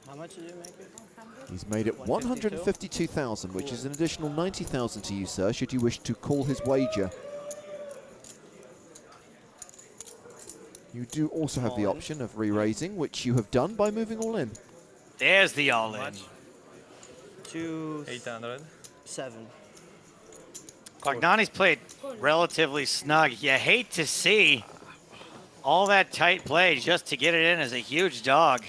How much did you make it? He's made it 152,000, which is an additional 90,000 to you, sir, should you wish to call his wager. You do also have the option of re-raising, which you have done by moving all in. There's the all-in. 800. 7. Bognani's played relatively snug. You hate to see all that tight play just to get it in as a huge dog.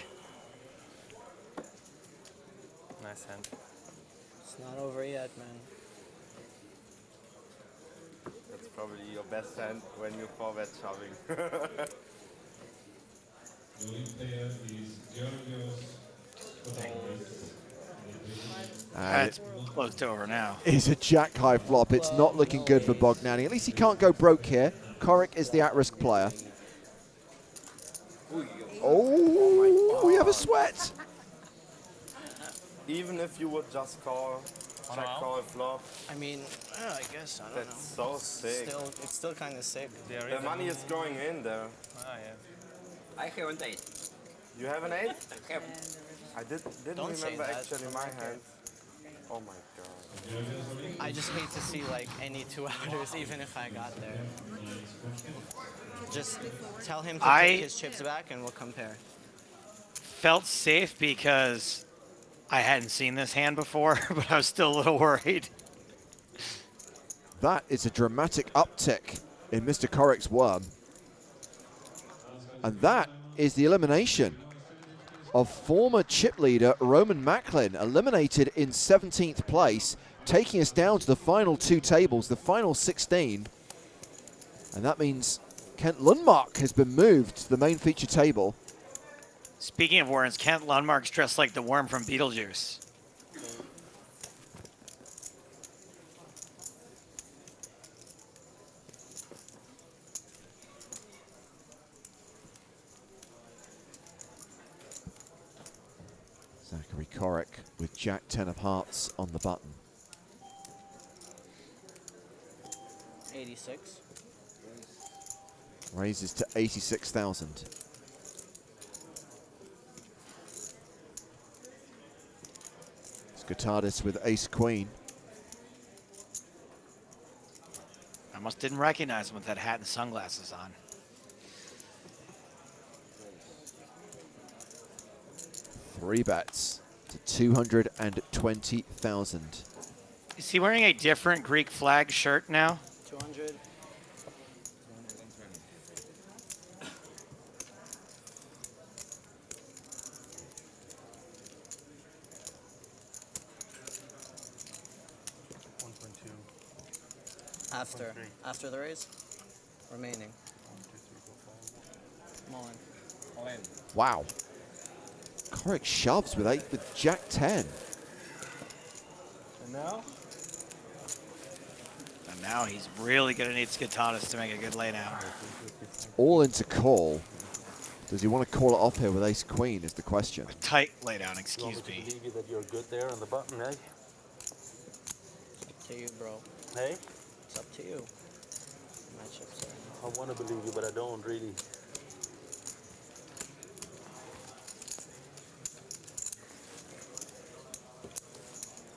Nice hand. It's not over yet, man. That's probably your best hand when you forward shoving. That's closed over now. Is a jack high flop. It's not looking good for Bognani. At least he can't go broke here. Korik is the at-risk player. Oh, we have a sweat. Even if you would just call, check call flop. I mean, I guess, I don't know. That's so sick. It's still kind of sick. The money is going in there. Ah, yeah. I have an 8. You have an 8? I have. I didn't Don't say remember that. actually my hand. Oh my god. I just hate to see like any 2-outers, even if I got there. Just tell him to take his chips back and we'll compare. Felt safe because I hadn't seen this hand before, but I was still a little worried. That is a dramatic uptick in Mr. Korik's worm. And that is the elimination of former chip leader Roman Macklin, eliminated in 17th place, taking us down to the final 2 tables, the final 16. And that means Kent Lundmark has been moved to the main feature table. Speaking of worms, Kent Lundmark's dressed like the worm from Beetlejuice. Zachary Korik with Jack 10 of hearts on the button. 86. Raises to 86,000. Skatadis with ace queen. I almost didn't recognize him with that hat and sunglasses on. Three bets to 220,000. Is he wearing a different Greek flag shirt now? 200. After the raise, remaining. 1, 2, 3, 4, 5. All in. All in. Wow. Korik shoves with Jack 10. And now? And now he's really going to need Skatadis to make a good laydown. All into call. Does he want to call it off here with ace queen is the question. A tight laydown, excuse me. You want me to believe you that you're good there on the button, eh? To you, bro. Hey? It's up to you. Matchups are. I want to believe you, but I don't really.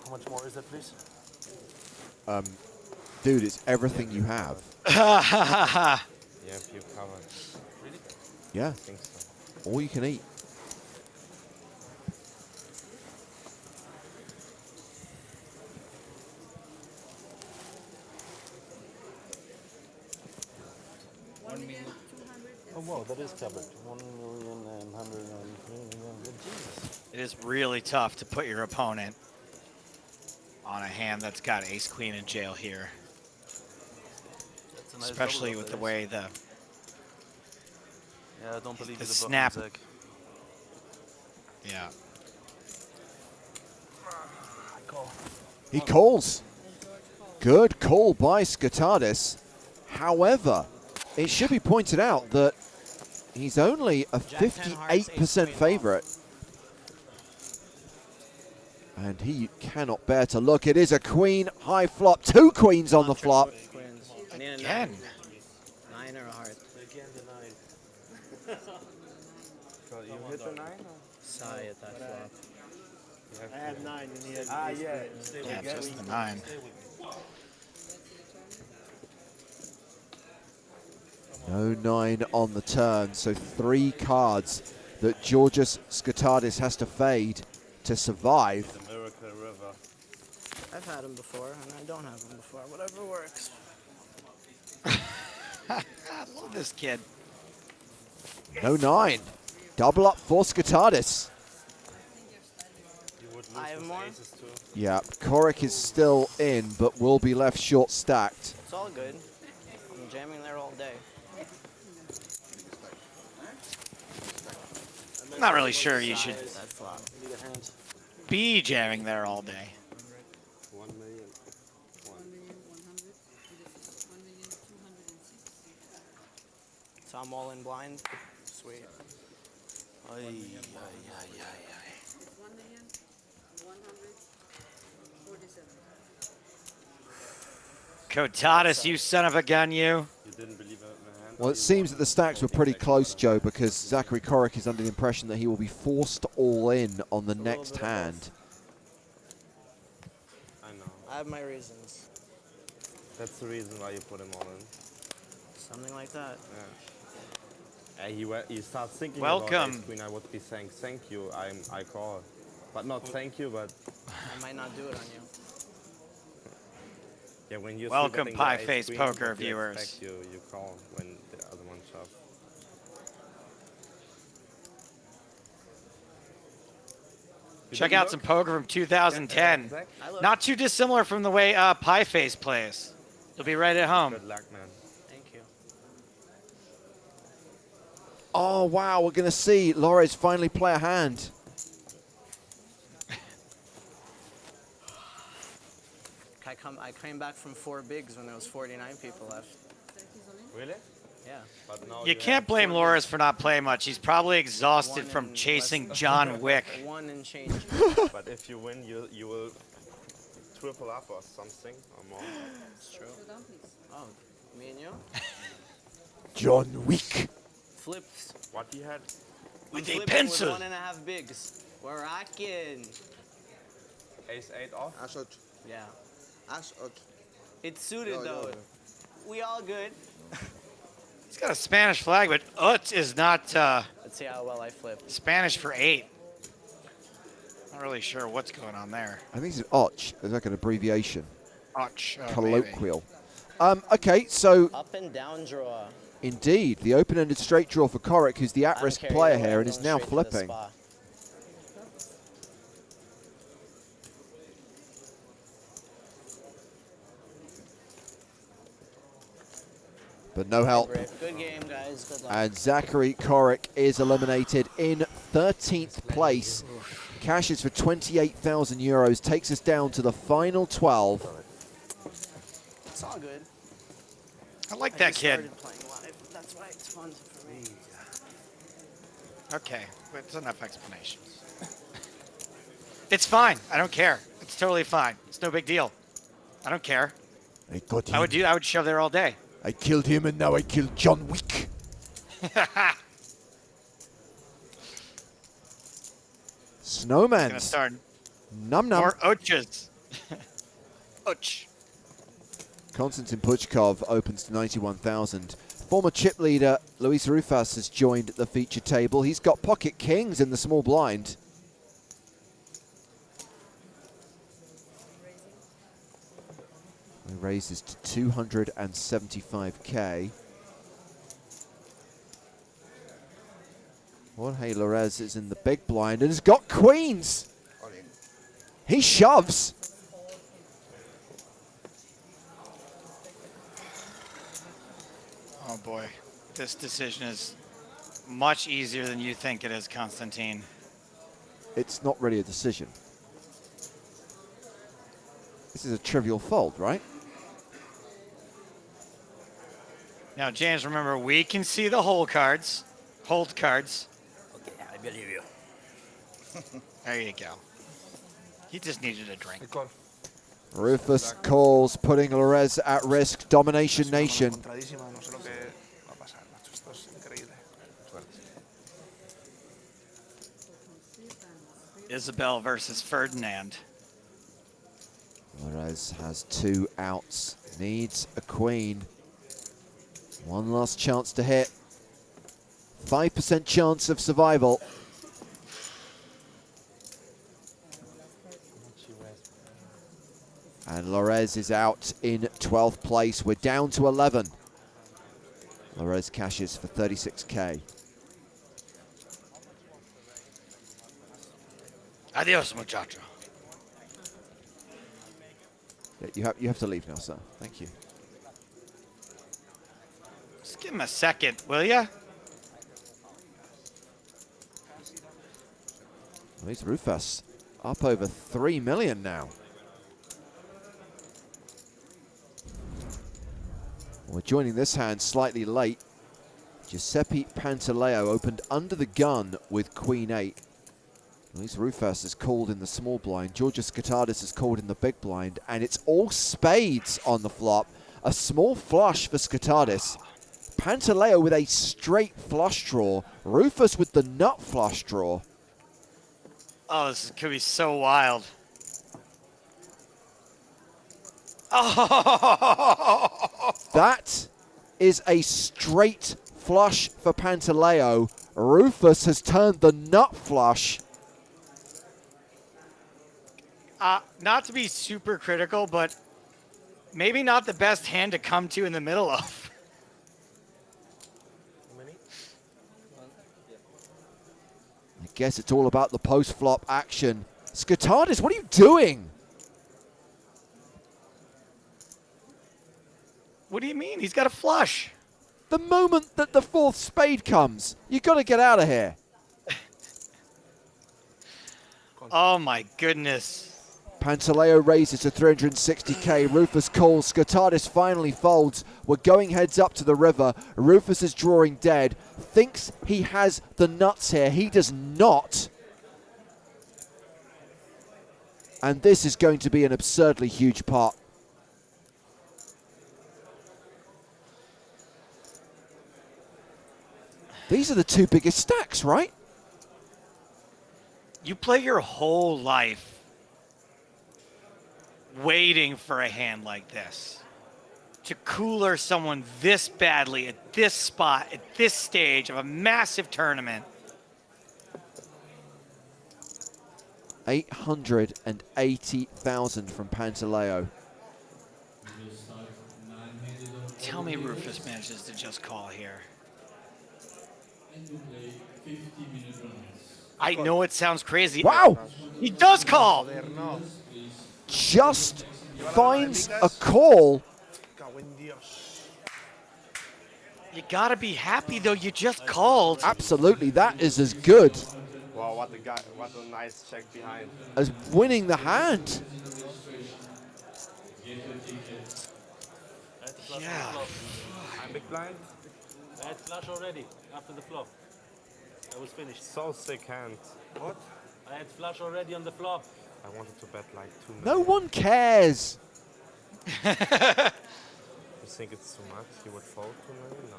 How much more is that, please? Dude, it's everything you have. Yeah, you covered. Really? Yeah. I think so. All you can eat. Oh, wow, that is covered. 1,100,000. Jesus. It is really tough to put your opponent on a hand that's got ace queen in jail here. That's a nice Especially double with the up, way the yeah, I don't believe the you the snap. button, Zach. Yeah. He calls. Good call by Skatadis. However, it should be pointed out that he's only a 58% favorite. And he cannot bear to look. It is a queen high flop. 2 queens on the flop. Queens. I need a Again. 9 or a heart. Again the 9. You hit the 9? Sigh at that flop. I had 9 and he had Ah, ace yeah. queen. Yeah, just the 9. No 9 on the turn, so 3 cards that Georgios Skatadis has to fade to survive. The Miracle River. I've had him before, and I don't have him before. Whatever works. I love this kid. No 9. Double up for Skatadis. You would lose I have with more. aces too. Yeah, Korik is still in, but will be left short stacked. It's all good. I'm jamming there all day. I'm not really sure you should That flop. Need a hand. be jamming there all day. 1 million. So I'm all in blind. Sweet. Ay, ay, ay, ay. Kotatis, you son of a gun, you. You didn't believe it, man. Well, it seems that the stacks were pretty close, Joe, because Zachary Korik is under the impression that he will be forced all in on the next hand. I know. I have my reasons. That's the reason why you put him all in. Something like that. Yeah. He starts thinking Welcome. about ace queen. I would be saying thank you. I call, but not thank you. But I might not do it on you. yeah, when you're Welcome, betting the Pie ace Face queen, Poker what you viewers. expect, you call when the other one shoves. Check out some poker from 2010. I look. Not too dissimilar from the way Pie Face plays. You'll be right at home. Good luck, man. Thank you. Oh, wow, we're going to see Lores finally play a hand. I came back from 4 bigs when there was 49 people left. Really? Yeah. But now You can't blame Loris for not playing much. He's probably exhausted One from and chasing less- John Wick. 1 and change. But if you win, you will triple up or something or more. It's true. Oh, me and you? John Wick. Flips. What he had? With I'm a flipping pencil. With 1.5 bigs. We're rocking. Ace 8 off. Ash out. Yeah. Ash out. It's suited Yo, though. yo. We all good. He's got a Spanish flag, but Ut is not Let's see how well I flip. Spanish for 8. Not really sure what's going on there. I think it's Och. It's like an abbreviation. Och. Oh, Colloquial. Okay, so Up and down draw. indeed, the open-ended straight draw for Korik, who's the I don't at-risk care player either way, here I'm and is going now straight to the flipping. spa. But no help. Good game, guys. Good luck. And Zachary Korik is eliminated in 13th place. Cashes for 28,000 euros, takes us down to the final 12. It's all good. I like I that just kid. started playing live. That's why it's fun for me. Okay, that's enough explanations. It's fine. I don't care. It's totally fine. It's no big deal. I don't care. I got him. I would shove there all day. I killed him and now I killed John Wick. Snowman. Gonna start Num num. more Ochas. Och. Konstantin Puchkov opens to 91,000. Former chip leader Luis Rufas has joined the feature table. He's got pocket kings in the small blind. He raises to 275k. Jorge Lorez is in the big blind and has got queens. He shoves. boy. This decision is much easier than you think it is, Konstantin. It's not really a decision. This is a trivial fold, right? Now, James, remember, we can see the hold cards. Hold cards. Okay, I believe you. There you go. He just needed a drink. Rufus calls, putting Lorez at risk. Domination Nation. Isabel versus Ferdinand. Lorez has 2 outs, needs a queen. One last chance to hit. 5% chance of survival. And Lorez is out in 12th place. We're down to 11. Lorez cashes for 36K. Adios, muchacho. Yeah, you have to leave now, sir. Thank you. Just give him a second, will ya? He's Rufus up over 3 million now. We're joining this hand slightly late. Giuseppe Pantaleo opened under the gun with Queen 8. Luis Rufus is called in the small blind. Georgios Skatadis is called in the big blind. And it's all spades on the flop. A small flush for Skatadis. Pantaleo with a straight flush draw. Rufus with the nut flush draw. Oh, this could be so wild. Oh! That is a straight flush for Pantaleo. Rufus has turned the nut flush. Not to be super critical, but maybe not the best hand to come to in the middle of. I guess it's all about the post-flop action. Skatadis, what are you doing? What do you mean? He's got a flush. The moment that the 4th spade comes, you got to get out of here. Oh my goodness. Pantaleo raises to 360K. Rufus calls. Skatadis finally folds. We're going heads up to the river. Rufus is drawing dead. Thinks he has the nuts here. He does not. And this is going to be an absurdly huge pot. These are the 2 biggest stacks, right? You play your whole life waiting for a hand like this. To cooler someone this badly at this spot, at this stage of a massive tournament. 880,000 from Pantaleo. Tell me Rufus manages to just call here. I know it sounds crazy. Wow! He does call! Just finds a call. You gotta be happy though, you just called. Absolutely, that is as good Wow, what a nice check behind. as winning the hand. Yeah. I'm big blind. I had flush already after the flop. I was finished. So sick hand. What? I had flush already on the flop. I wanted to bet like 2 minutes. No one cares. You think it's too much? You would fold 2 million? No.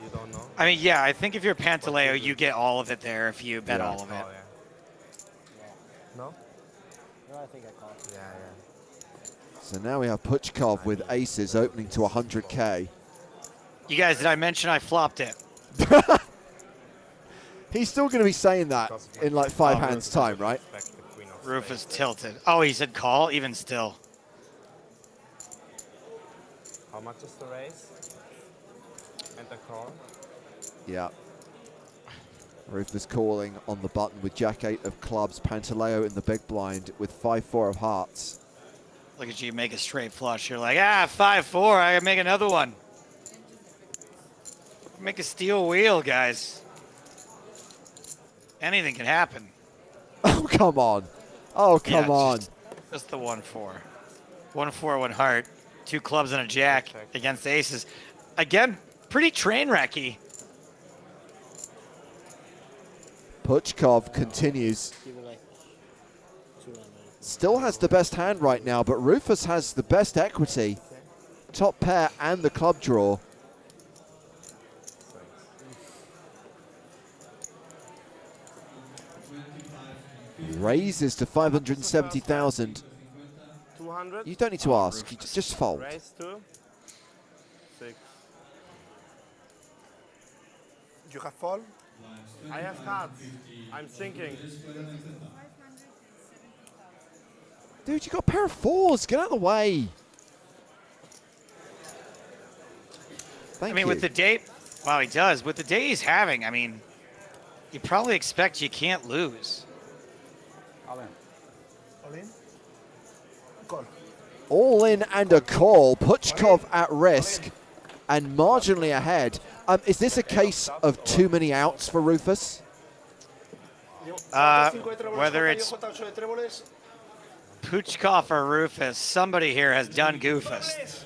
You don't know? I mean, yeah, I think if you're Pantaleo, you get all of it there if you bet all of it. Oh, yeah. No? No, I think I called. Yeah, yeah. So now we have Puchkov with aces opening to 100K. You guys, did I mention I flopped it? He's still going to be saying that in like 5 hands time, right? Rufus tilted. Oh, he said call, even still. How much is the raise? And the call? Yeah. Rufus calling on the button with Jack 8 of clubs. Pantaleo in the big blind with 5-4 of hearts. Look at you make a straight flush. You're like, 5-4. I gotta make another one. Make a steel wheel, guys. Anything can happen. Oh, come on. Oh, come on. Just the 1-4. 1-4, 1 heart. 2 clubs and a jack against aces. Again, pretty train wrecky. Puchkov continues. Still has the best hand right now, but Rufus has the best equity. Top pair and the club draw. Raises to 570,000. 200? You don't need to ask. You just fold. Raise to 6. You have fall? I have cards. I'm thinking. Dude, you got a pair of 4s. Get out of the way. Thank you. With the day, wow, he does. With the day he's having, I mean, you probably expect you can't lose. All in. All in? Call. All in and a call. Puchkov at risk and marginally ahead. Is this a case of too many outs for Rufus? Whether it's Puchkov or Rufus, somebody here has done Goofus.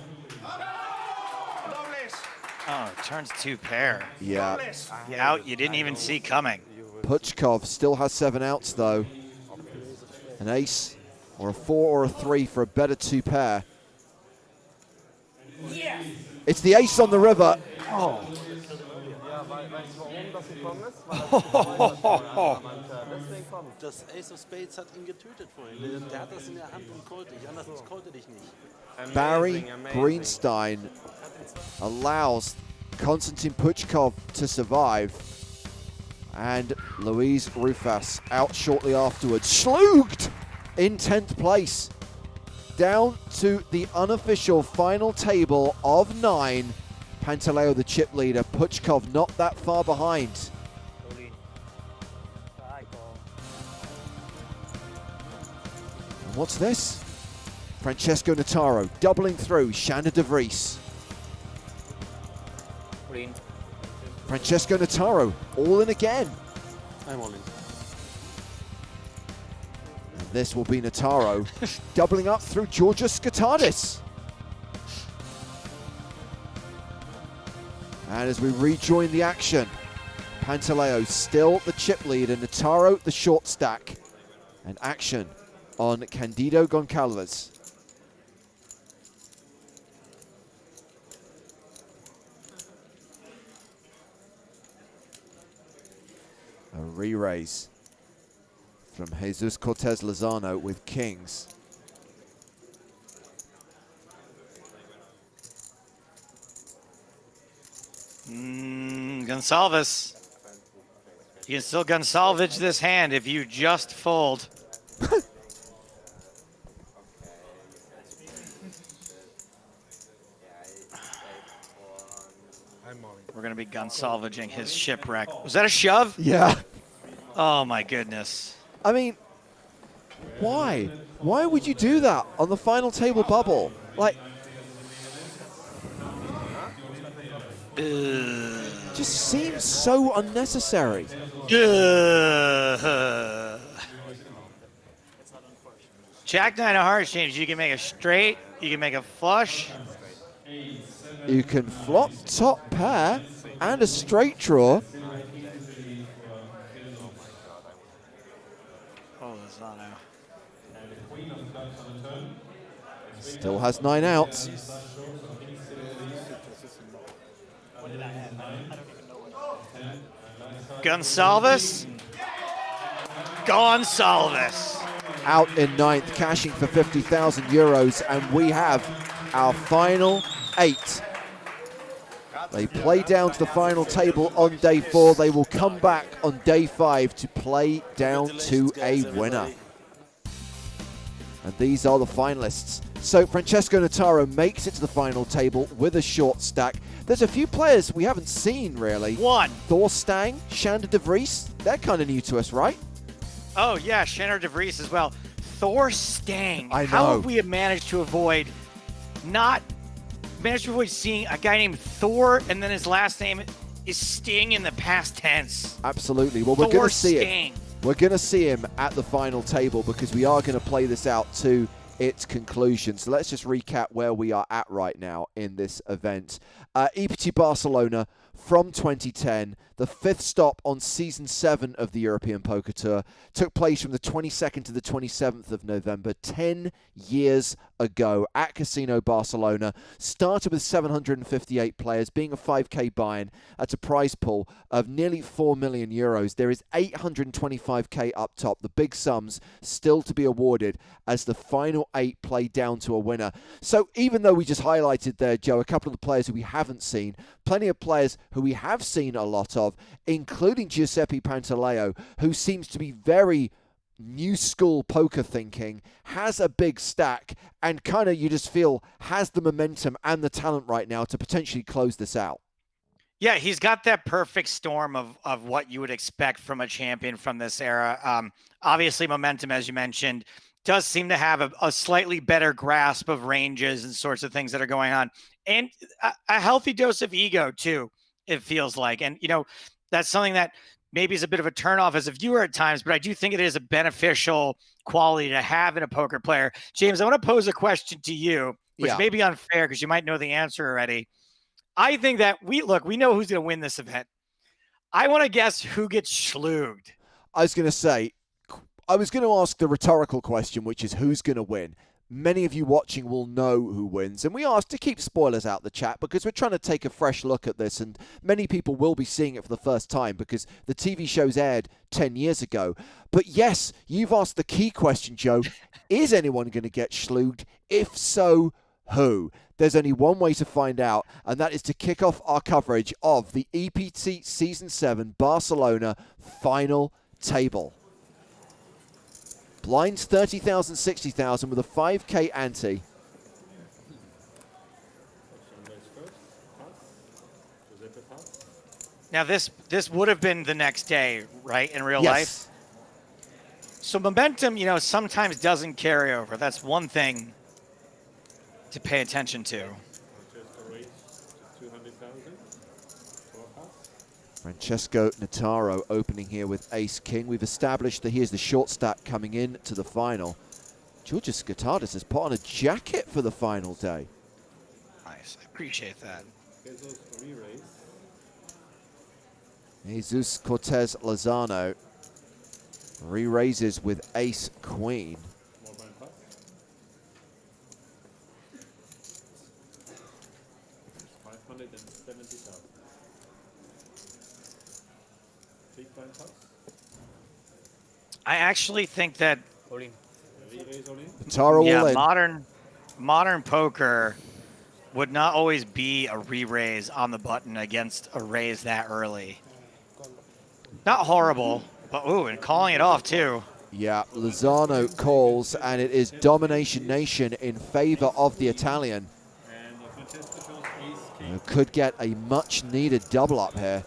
Oh, it turns 2 pair. Yeah. Out you didn't even see coming. Puchkov still has 7 outs though. An ace or a 4 or a 3 for a better 2 pair. Yeah. It's the ace on the river. Oh. Das Ace of Spades hat ihn getötet vorhin. Der hat das in der Hand und callte dich. Anders callte dich nicht. Barry Greenstein allows Konstantin Puchkov to survive. And Luis Rufus out shortly afterwards. Schluged in 10th place. Down to the unofficial final table of 9. Pantaleo the chip leader. Puchkov not that far behind. And what's this? Francesco Notaro doubling through. Xander de Vries. Francesco Notaro all in again. I'm all in. And this will be Notaro doubling up through Georgios Skatadis. And as we rejoin the action, Pantaleo still the chip lead and Notaro the short stack. And action on Candido Goncalves. A re-raise from Jesus Cortez Lozano with kings. Gonsalves. You can still Gonsalvage this hand if you just fold. We're going to be Gonsalvaging his shipwreck. Was that a shove? Yeah. Oh, my goodness. I mean, why? Why would you do that on the final table bubble? Like, just seems so unnecessary. Jack 9 of hearts, James. You can make a straight. You can make a flush. You can flop top pair and a straight draw. Oh, Lozano. Still has 9 outs. Gonsalves. Gonsalves. Out in 9th, cashing for 50,000 euros, and we have our final 8. They play down to the final table on day 4. They will come back on day 5 to play down to a winner. And these are the finalists. So Francesco Notaro makes it to the final table with a short stack. There's a few players we haven't seen, really. One. Thor Stang, Xander de Vries. They're kind of new to us, right? Oh, yeah, Xander de Vries as well. Thor Stang. I How know. have we managed to avoid seeing a guy named Thor and then his last name is Sting in the past tense? Absolutely. Well, we're Thor going to see Sting. him. We're going to see him at the final table because we are going to play this out to its conclusion. So let's just recap where we are at right now in this event. EPT Barcelona from 2010, the 5th stop on Season 7 of the European Poker Tour, took place from the 22nd to the 27th of November, 10 years ago at Casino Barcelona. Started with 758 players, being a 5k buy-in at a prize pool of nearly 4 million euros. There is 825k up top, the big sums still to be awarded as the final 8 play down to a winner. So even though we just highlighted there, Joe, a couple of the players who we haven't seen, plenty of players who we have seen a lot of, including Giuseppe Pantaleo, who seems to be very new school poker thinking, has a big stack, and kind of you just feel has the momentum and the talent right now to potentially close this out. Yeah, he's got that perfect storm of what you would expect from a champion from this era. Obviously, momentum, as you mentioned, does seem to have a slightly better grasp of ranges and sorts of things that are going on. And a healthy dose of ego, too, it feels like. And, you know, that's something that maybe is a bit of a turnoff as a viewer at times, but I do think it is a beneficial quality to have in a poker player. James, I want to pose a question to you, which may be unfair because you might know the answer already. I think that we know who's going to win this event. I want to guess who gets schlooged. I was going to ask the rhetorical question, which is who's going to win. Many of you watching will know who wins, and we asked to keep spoilers out the chat because we're trying to take a fresh look at this, and many people will be seeing it for the first time because the TV shows aired 10 years ago. But yes, you've asked the key question, Joe. Is anyone going to get schlooged? If so, who? There's only one way to find out, and that is to kick off our coverage of the EPT Season 7 Barcelona final table. Blinds 30,000, 60,000 with a 5k ante. Now, this would have been the next day, right, in real Yes. life? So momentum, you know, sometimes doesn't carry over. That's one thing to pay attention to. Francesco Notaro opening here with ace-king. We've established that he is the short stack coming in to the final. Georgios Skatadis has put on a jacket for the final day. Nice. I appreciate that. Jesus Cortez Lozano re-raises with ace-queen. I actually think that modern poker would not always be a re-raise on the button against a raise that early. Not horrible, but ooh, and calling it off too. Yeah, Lozano calls, and it is domination nation in favor of the Italian. Who could get a much-needed double up here.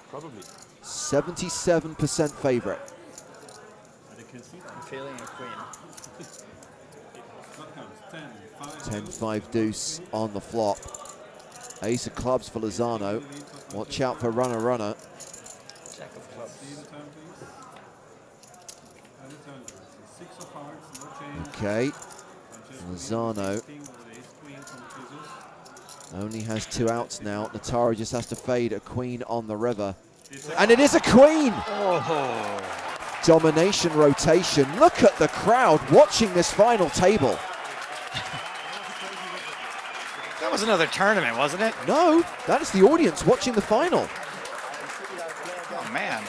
Probably. 77% favorite. I'm feeling a queen. 10-5 deuce on the flop. Ace of clubs for Lozano. Watch out for runner. Jack of clubs. Okay. Lozano only has 2 outs now. Notaro just has to fade a queen on the river. And it is a queen! Oh. Domination rotation. Look at the crowd watching this final table. That was another tournament, wasn't it? No, that is the audience watching the final. Oh, man.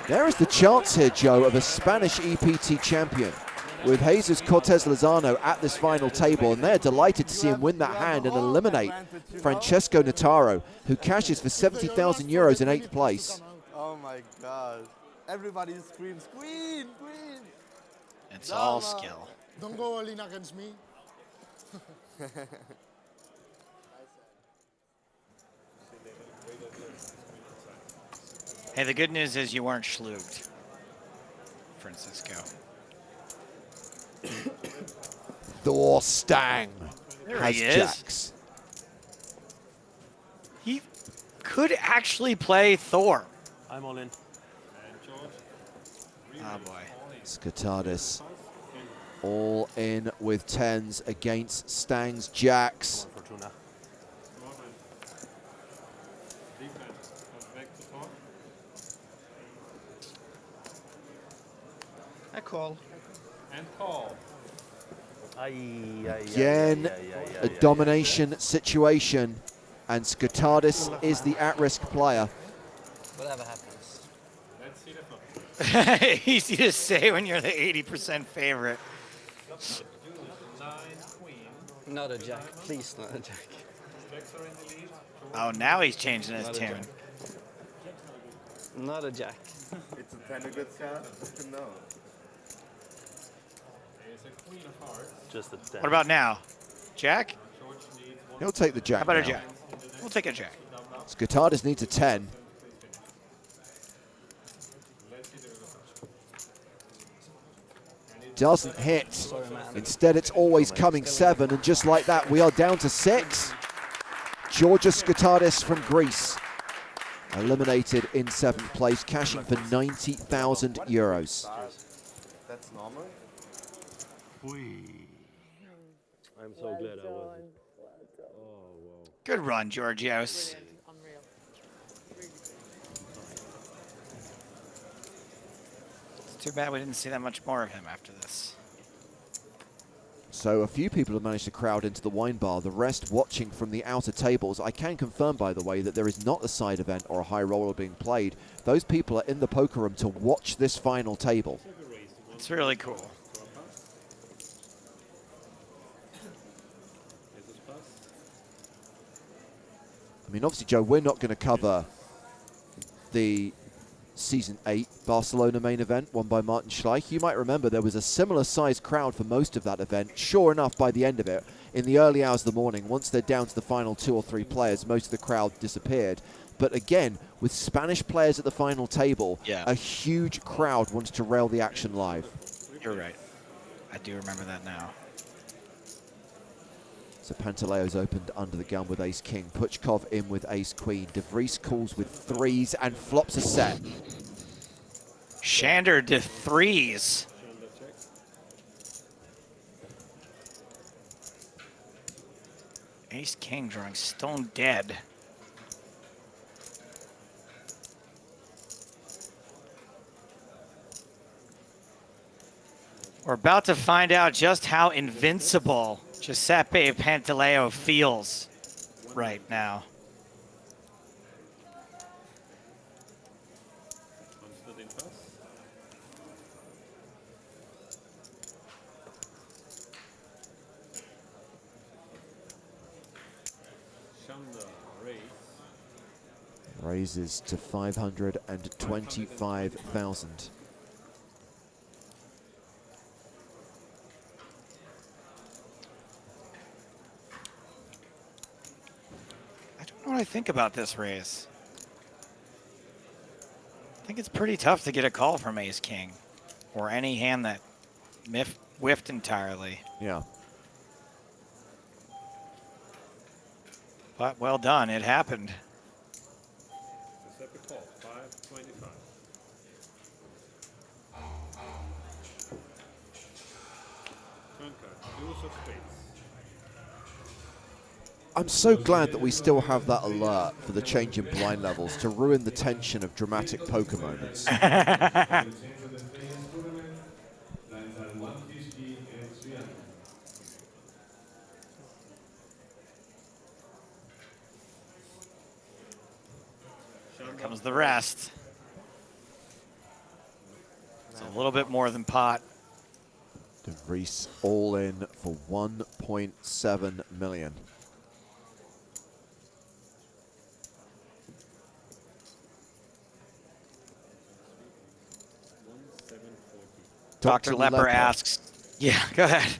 There is the chance here, Joe, of a Spanish EPT champion with Jesus Cortez Lozano at this final table, and they're delighted to see him win that hand and eliminate Francesco Notaro, who cashes for 70,000 euros in 8th place. Oh my God. Everybody screams, queen, queen. It's all skill. Don't go all in against me. Hey, the good news is you weren't schlooged, Francisco. Thor Stang There has he is. jacks. He could actually play Thor. I'm all in. Oh boy. Skatadis all in with 10s against Stang's jacks. Fortuna. I call. And call. Again, a domination situation, and Skatadis is the at-risk player. Whatever happens. Let's see the phone. Easy to say when you're the 80% favorite. Not a jack. Please, not a jack. Oh, now he's changing his Not a tune. jack. Not a jack. It's a 10 a good card? No. Just a 10. What about now? Jack? He'll take the jack How about a now. jack? We'll take a jack. Skatadis needs a 10. Doesn't hit. Instead, it's always coming 7, and just like that, we are down to 6. Georgios Skatadis from Greece, eliminated in 7th place, cashing for 90,000 euros. That's normal. I'm so glad I wasn't. Oh, wow. Good run, Georgios. It's too bad we didn't see that much more of him after this. So a few people have managed to crowd into the wine bar, the rest watching from the outer tables. I can confirm, by the way, that there is not a side event or a high roller being played. Those people are in the poker room to watch this final table. It's really cool. I mean, obviously, Joe, we're not going to cover the Season 8 Barcelona main event won by Martin Schleich. You might remember there was a similar sized crowd for most of that event. Sure enough, by the end of it, in the early hours of the morning, once they're down to the final 2 or 3 players, most of the crowd disappeared. But again, with Spanish players at the final table, a huge crowd wanted to rail the action live. You're right. I do remember that now. So Pantaleo's opened under the gun with ace-king. Puchkov in with ace-queen. De Vries calls with 3s and flops a set. Shander to 3s. Ace-king drawing stone dead. We're about to find out just how invincible Giuseppe Pantaleo feels right now. Raises to 525,000. What do I think about this raise? I think it's pretty tough to get a call from ace-king or any hand that whiffed entirely. Yeah. But well done, it happened. Giuseppe call, 525. Turn card, deuce of spades. I'm so glad that we still have that alert for the change in blind levels to ruin the tension of dramatic poker moments. Here comes the rest. It's a little bit more than pot. De Vries all in for 1.7 million. Dr. Lepper asks, yeah, go ahead.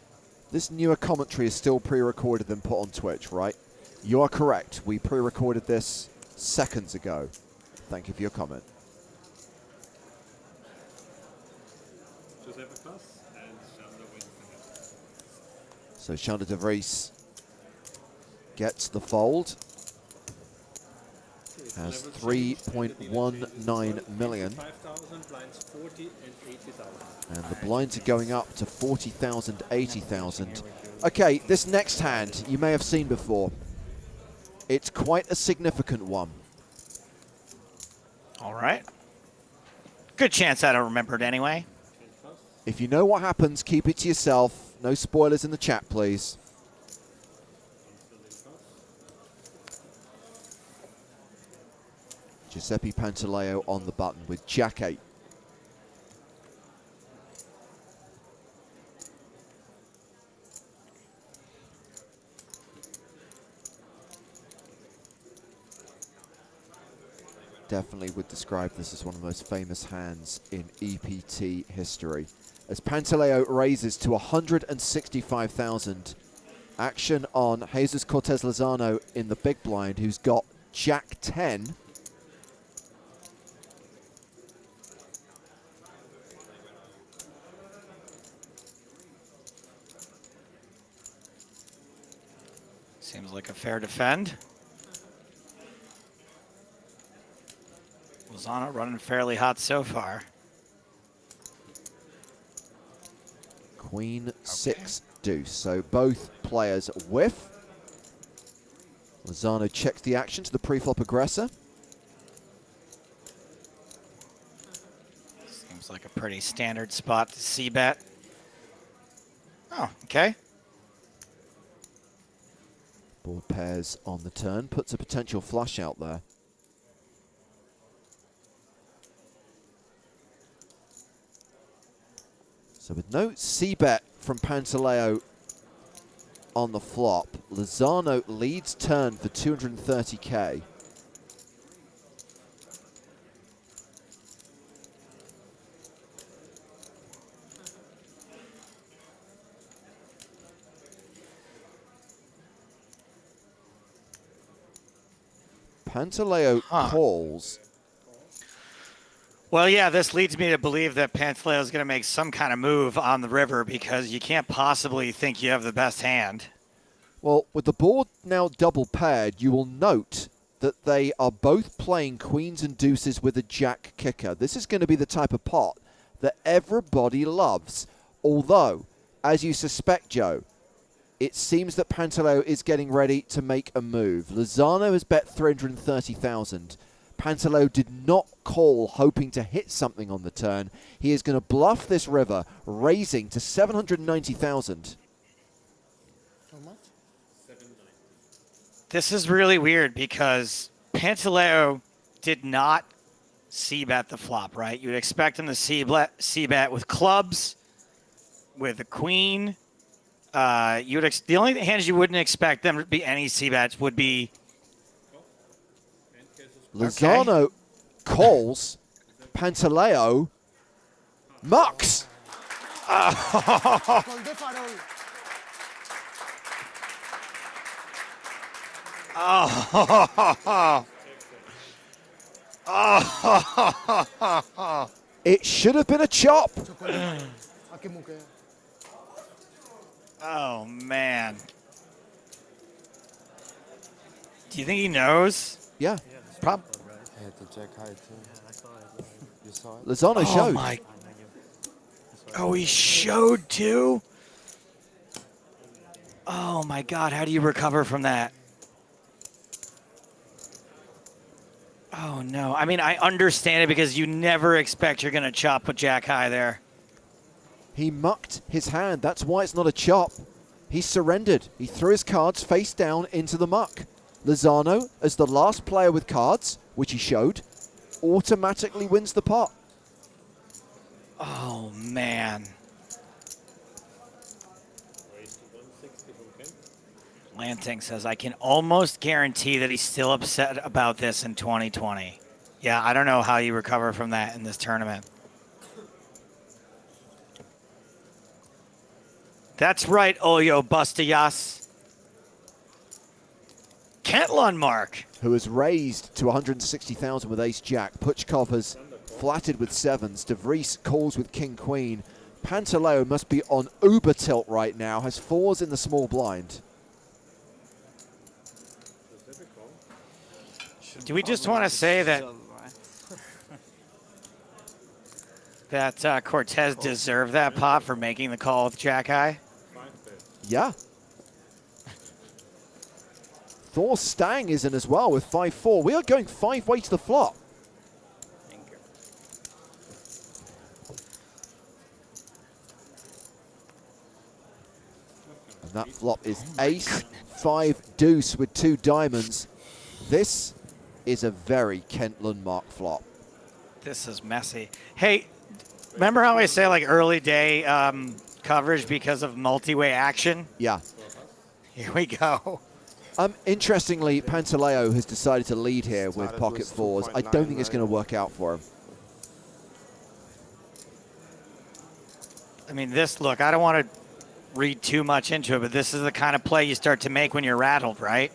This newer commentary is still pre-recorded and put on Twitch, right? You are correct. We pre-recorded this seconds ago. Thank you for your comment. level plus, and Chandler wins the match. So Chandler de Vries gets the fold. Has 3.19 million. 5,000 blinds, 40 and 80,000. And the blinds are going up to 40,000, 80,000. Okay, this next hand you may have seen before. It's quite a significant one. All right. Good chance I don't remember it anyway. If you know what happens, keep it to yourself. No spoilers in the chat, please. Giuseppe Pantaleo on the button with Jack 8. Definitely would describe this as one of the most famous hands in EPT history. As Pantaleo raises to 165,000. Action on Jesus Cortez Lozano in the big blind, who's got Jack 10. Seems like a fair defend. Lozano running fairly hot so far. Queen 6 deuce. So both players whiff. Lozano checks the action to the pre-flop aggressor. Seems like a pretty standard spot to c-bet. Oh, okay. Board pairs on the turn, puts a potential flush out there. So with no c-bet from Pantaleo on the flop, Lozano leads turn for 230K. Pantaleo calls. Well, yeah, this leads me to believe that Pantaleo is going to make some kind of move on the river because you can't possibly think you have the best hand. Well, with the board now double paired, you will note that they are both playing queens and deuces with a jack kicker. This is going to be the type of pot that everybody loves. Although, as you suspect, Joe, it seems that Pantaleo is getting ready to make a move. Lozano has bet 330,000. Pantaleo did not call hoping to hit something on the turn. He is going to bluff this river, raising to 790,000. How much? This is really weird because Pantaleo did not c-bet the flop, right? You would expect him to c-bet with clubs, with a queen. The only hands you wouldn't expect them to be any c-bets would be Lozano calls. Pantaleo mucks. It should have been a chop. Oh, man. Do you think he knows? Yeah. I had to check high too. You saw it? Lozano showed. My. Oh, he showed too? Oh, my God. How do you recover from that? Oh, no. I mean, I understand it because you never expect you're going to chop with jack high there. He mucked his hand. That's why it's not a chop. He surrendered. He threw his cards face down into the muck. Lozano, as the last player with cards, which he showed, automatically wins the pot. Oh, man. Lanting says, I can almost guarantee that he's still upset about this in 2020. Yeah, I don't know how you recover from that in this tournament. That's right, Oyo Bustayas. Kent Lundmark, who has raised to 160,000 with ace-jack. Puchkov has flatted with sevens. De Vries calls with king-queen. Pantaleo must be on uber tilt right now, has 4s in the small blind. Do we just want to say that Cortez deserved that pot for making the call with Jack High? Yeah. Thor Stang is in as well with 5-4. We are going 5-way to the flop. And that flop is ace, 5, deuce with 2 diamonds. This is a very Kent Lundmark flop. This is messy. Hey, remember how I say like early day coverage because of multi-way action? Yeah. Here we go. Interestingly, Pantaleo has decided to lead here with pocket 4s. I don't think it's going to work out for him. I mean, look, I don't want to read too much into it, but this is the kind of play you start to make when you're rattled, right?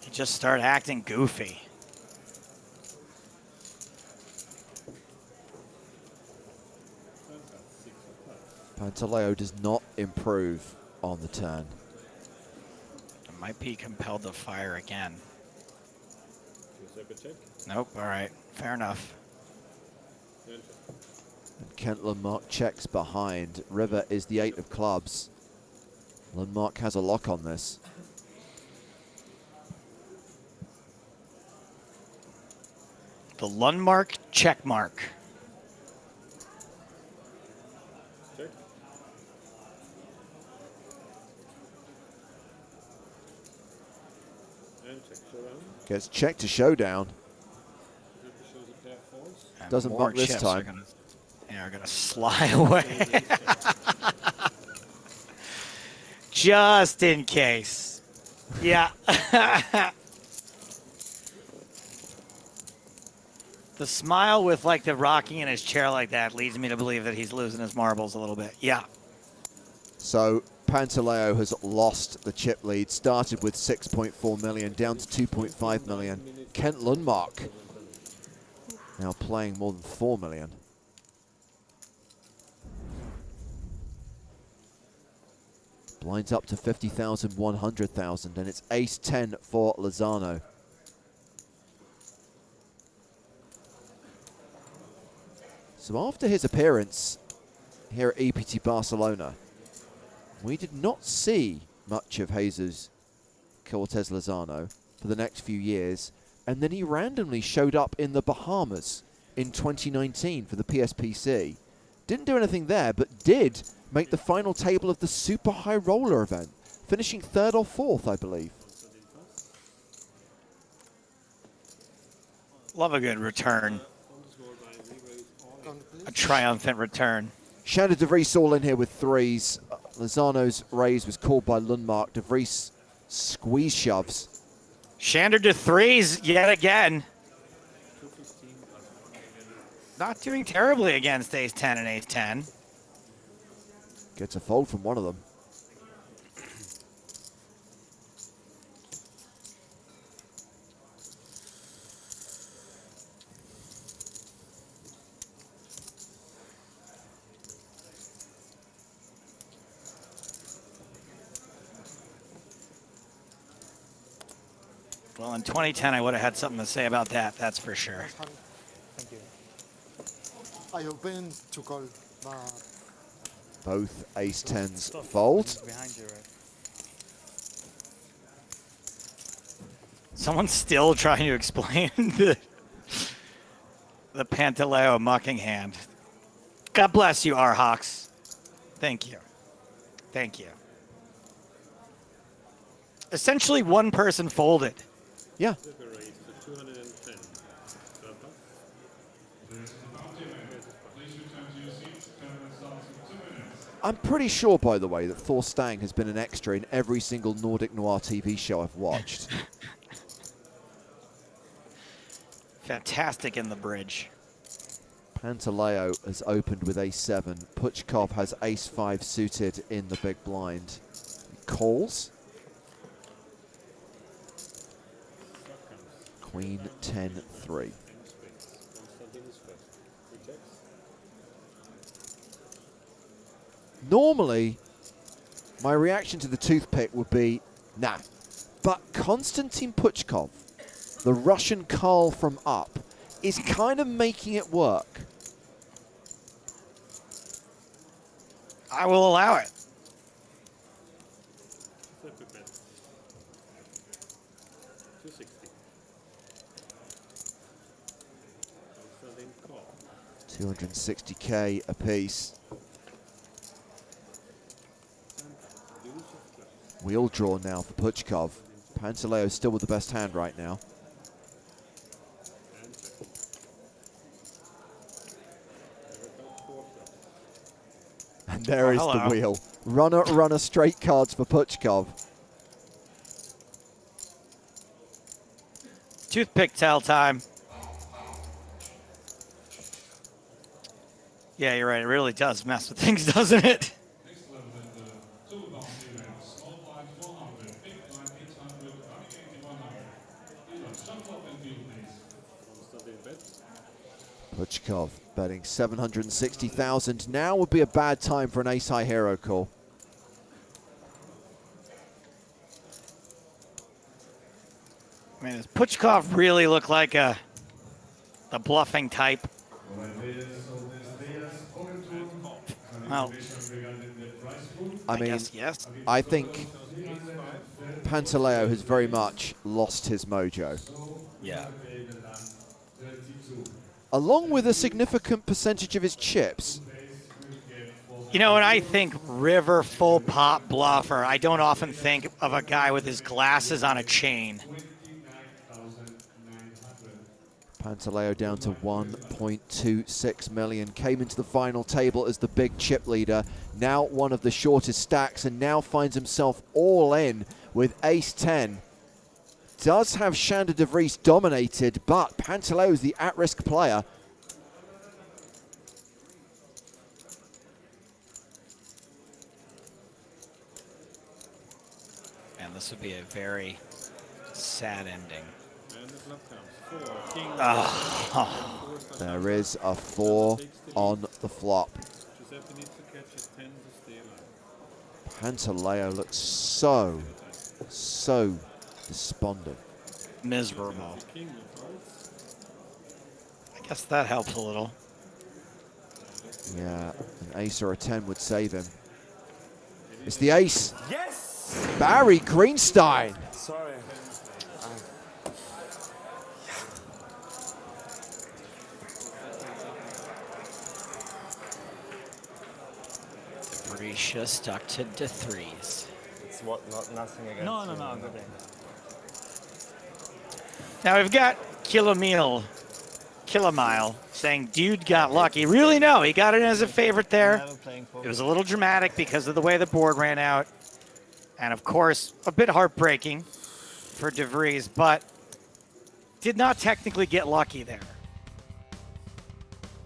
You just start acting goofy. Pantaleo does not improve on the turn. Might be compelled to fire again. Nope, all right, fair enough. And Kent Lundmark checks behind. River is the 8 of clubs. Lundmark has a lock on this. The Lundmark check mark. Check. And check showdown. Gets checked to showdown. And Doesn't more muck this chips time. Are gonna slide away. Just in case. Yeah. The smile with like the rocking in his chair like that leads me to believe that he's losing his marbles a little bit. Yeah. So Pantaleo has lost the chip lead. Started with 6.4 million, down to 2.5 million. Kent Lundmark now playing more than 4 million. Blinds up to 50,000, 100,000, and it's ace-10 for Lozano. So after his appearance here at EPT Barcelona, we did not see much of Jesus Cortez Lozano for the next few years, and then he randomly showed up in the Bahamas in 2019 for the PSPC. Didn't do anything there, but did make the final table of the Super High Roller event, finishing 3rd or 4th, I believe. Love a good return. A triumphant return. Shander De Vries all in here with 3s. Lozano's raise was called by Lundmark. De Vries squeeze shoves. Shander to 3s yet again. Not doing terribly against ace-10 and ace-10. Gets a fold from one of them. Well, in 2010, I would have had something to say about that, that's for sure. Thank you. I open to call, but Both ace-10s fold. Behind you, right? Someone's still trying to explain the Pantaleo mucking hand. God bless you, R-Hawks. Thank you. Thank you. Essentially, one person folded. Yeah. I'm pretty sure, by the way, that Thor Stang has been an extra in every single Nordic Noir TV show I've watched. Fantastic in the bridge. Pantaleo has opened with ace-7. Puchkov has ace-5 suited in the big blind. calls. Queen 10-3. Normally, my reaction to the toothpick would be, nah. But Konstantin Puchkov, the Russian Carl from up, is kind of making it work. I will allow it. Flip a bet. 260. Konstantin call. 260K apiece. Wheel draw now for Puchkov. Pantaleo still with the best hand right now. And there is the wheel. Runner, straight cards for Puchkov. Toothpick tell time. Yeah, you're right. It really does mess with things, doesn't it? Puchkov betting 760,000. Now would be a bad time for an ace-high hero call. I mean, does Puchkov really look like the bluffing type? Well, I mean, guess yes. I think Pantaleo has very much lost his mojo. Yeah. Along with a significant percentage of his chips. You know, when I think river full pot bluffer, I don't often think of a guy with his glasses on a chain. Pantaleo down to 1.26 million. Came into the final table as the big chip leader. Now one of the shortest stacks, and now finds himself all in with ace-10. Does have Sander de Vries dominated, but Pantaleo is the at-risk player. And this would be a very sad ending. And the flop comes 4, king. Oh. There is a 4 on the flop. Giuseppe needs to catch his 10 to stay alive. Pantaleo looks so despondent. Miserable. I guess that helps a little. Yeah, an ace or a 10 would save him. It's the ace. Yes! Barry Greenstein. Sorry. Marisha stuck to the threes. It's what, not nothing against No, you. good day. Now we've got Kilomile saying, dude got lucky. Really, no, he got it as a favorite there. It was a little dramatic because of the way the board ran out. And of course, a bit heartbreaking for de Vries, but did not technically get lucky there.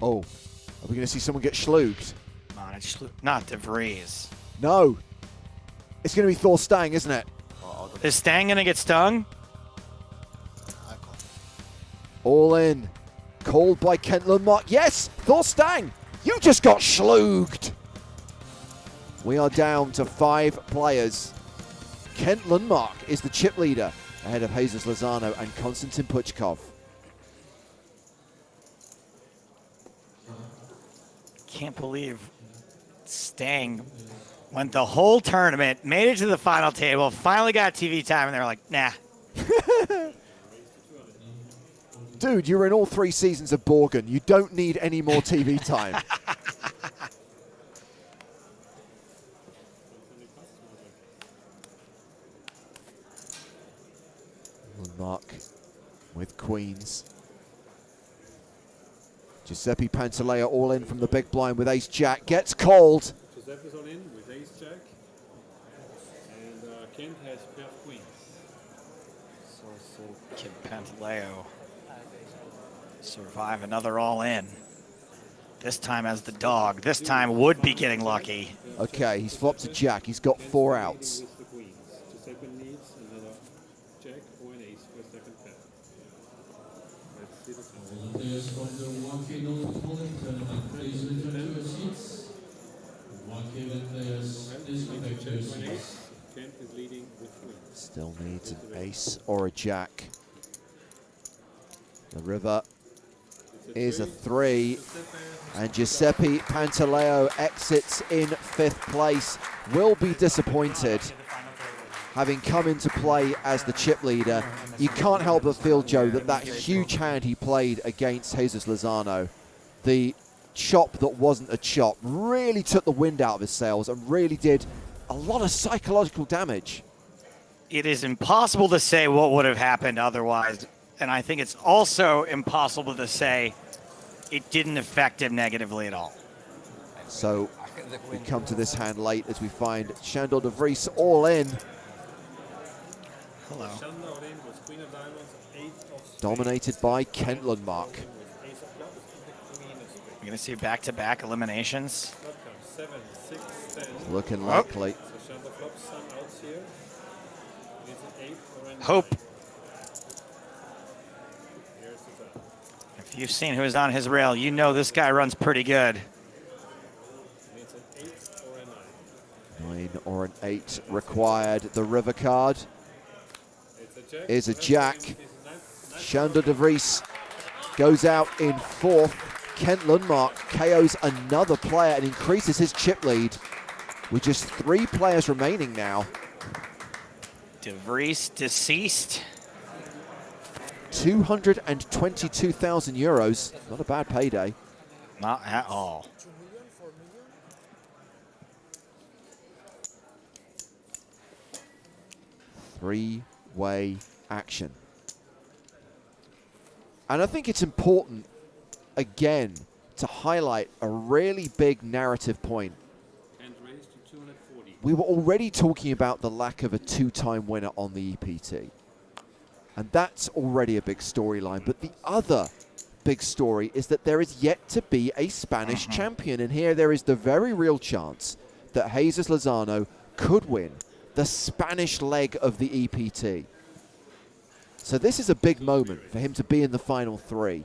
Oh, are we going to see someone get schlooged? Come on, it's not de Vries. No. It's going to be Thor Stang, isn't it? Is Stang going to get stung? All in. Called by Kent Lundmark. Yes, Thor Stang, you just got schlooged. We are down to 5 players. Kent Lundmark is the chip leader ahead of Jesus Lozano and Konstantin Puchkov. Can't believe Stang went the whole tournament, made it to the final table, finally got TV time, and they're like, nah. Dude, you were in all 3 seasons of Borgen. You don't need any more TV time. Mark with queens. Giuseppe Pantaleo all in from the big blind with ace-jack. Gets called. Giuseppe's all in with ace-jack. And Kent has pair of queens. So Kid Pantaleo survive another all-in. This time as the dog. This time would be getting lucky. Okay, he's flopped a jack. He's got 4 outs. players from the 1K North Poland tournament, please return to your seats. 1K players, please come back to your seats. Kent is leading with 3. Still needs an ace or a jack. The river is a 3, and Giuseppe Pantaleo exits in 5th place. Will be disappointed, having come into play as the chip leader. You can't help but feel, Joe, that that huge hand he played against Jesus Lozano, the chop that wasn't a chop, really took the wind out of his sails and really did a lot of psychological damage. It is impossible to say what would have happened otherwise, and I think it's also impossible to say it didn't affect him negatively at all. So we come to this hand late as we find Shandor de Vries all in. Hello. Dominated by Kent Lundmark. We're going to see back-to-back eliminations. Looking likely. Hope. If you've seen who's on his rail, you know this guy runs pretty good. 9 or an 8 required. The river card is a jack. Shandor de Vries goes out in 4th. Kent Lundmark KOs another player and increases his chip lead with just 3 players remaining now. De Vries deceased. 222,000 euros. Not a bad payday. Not at all. Three-way action. And I think it's important, again, to highlight a really big narrative point. We were already talking about the lack of a 2-time winner on the EPT. And that's already a big storyline. But the other big story is that there is yet to be a Spanish champion. And here there is the very real chance that Jesus Lozano could win the Spanish leg of the EPT. So this is a big moment for him to be in the final 3.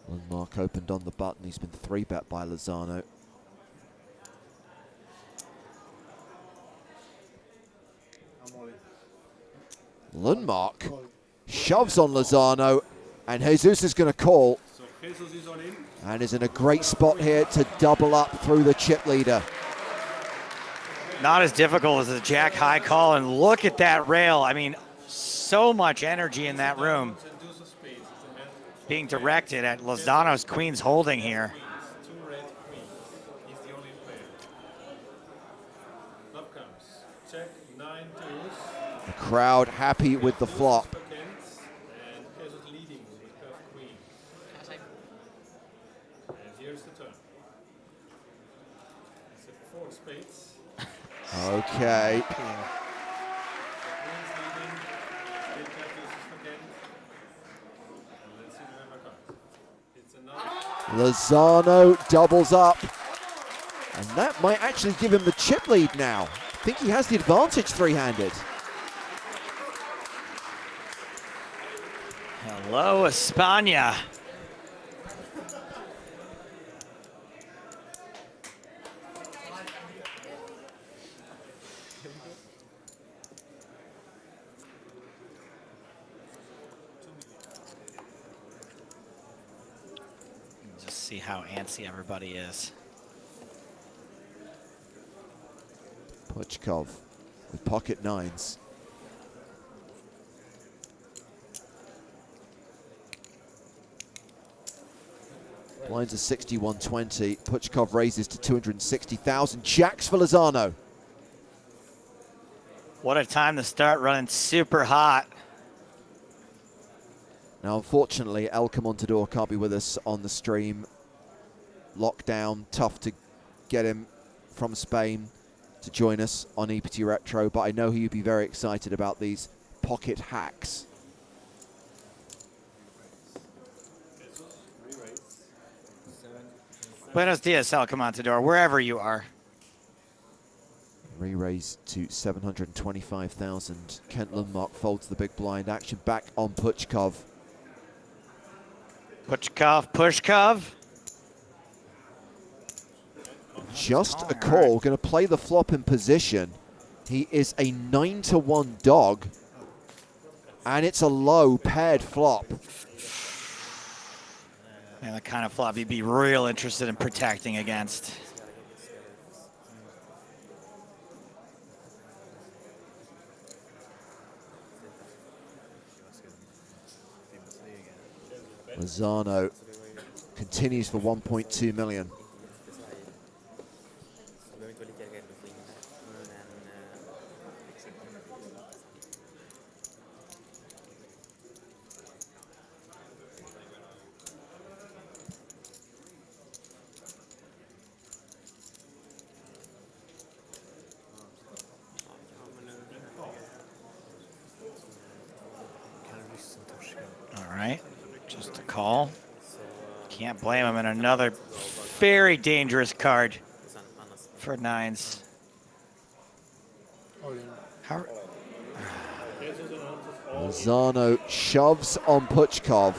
Lundmark opened on the button. He's been 3-bet by Lozano. Lundmark shoves on Lozano, and Jesus is going to call. And is in a great spot here to double up through the chip leader. Not as difficult as the jack high call, and look at that rail. I mean, so much energy in that room being directed at Lozano's queen's holding here. The crowd happy with the flop. Okay. Lozano doubles up. And that might actually give him the chip lead now. I think he has the advantage 3-handed. Hello, España. Just see how antsy everybody is. Puchkov with pocket 9s. Blinds are 61-20. Puchkov raises to 260,000. Jacks for Lozano. What a time to start running super hot. Now, unfortunately, El Comontador can't be with us on the stream. Lockdown, tough to get him from Spain to join us on EPT Retro, but I know he'd be very excited about these pocket hacks. Buenos dias, El Commandador, wherever you are. Re-raise to 725,000. Kent Lundmark folds the big blind. Action back on Puchkov. Puchkov. Just a call. Going to play the flop in position. He is a 9-1 dog. And it's a low paired flop. Man, the kind of flop you'd be real interested in protecting against. Lozano continues for 1.2 million. All right, just a call. Can't blame him in another very dangerous card for nines. How? Lozano shoves on Puchkov.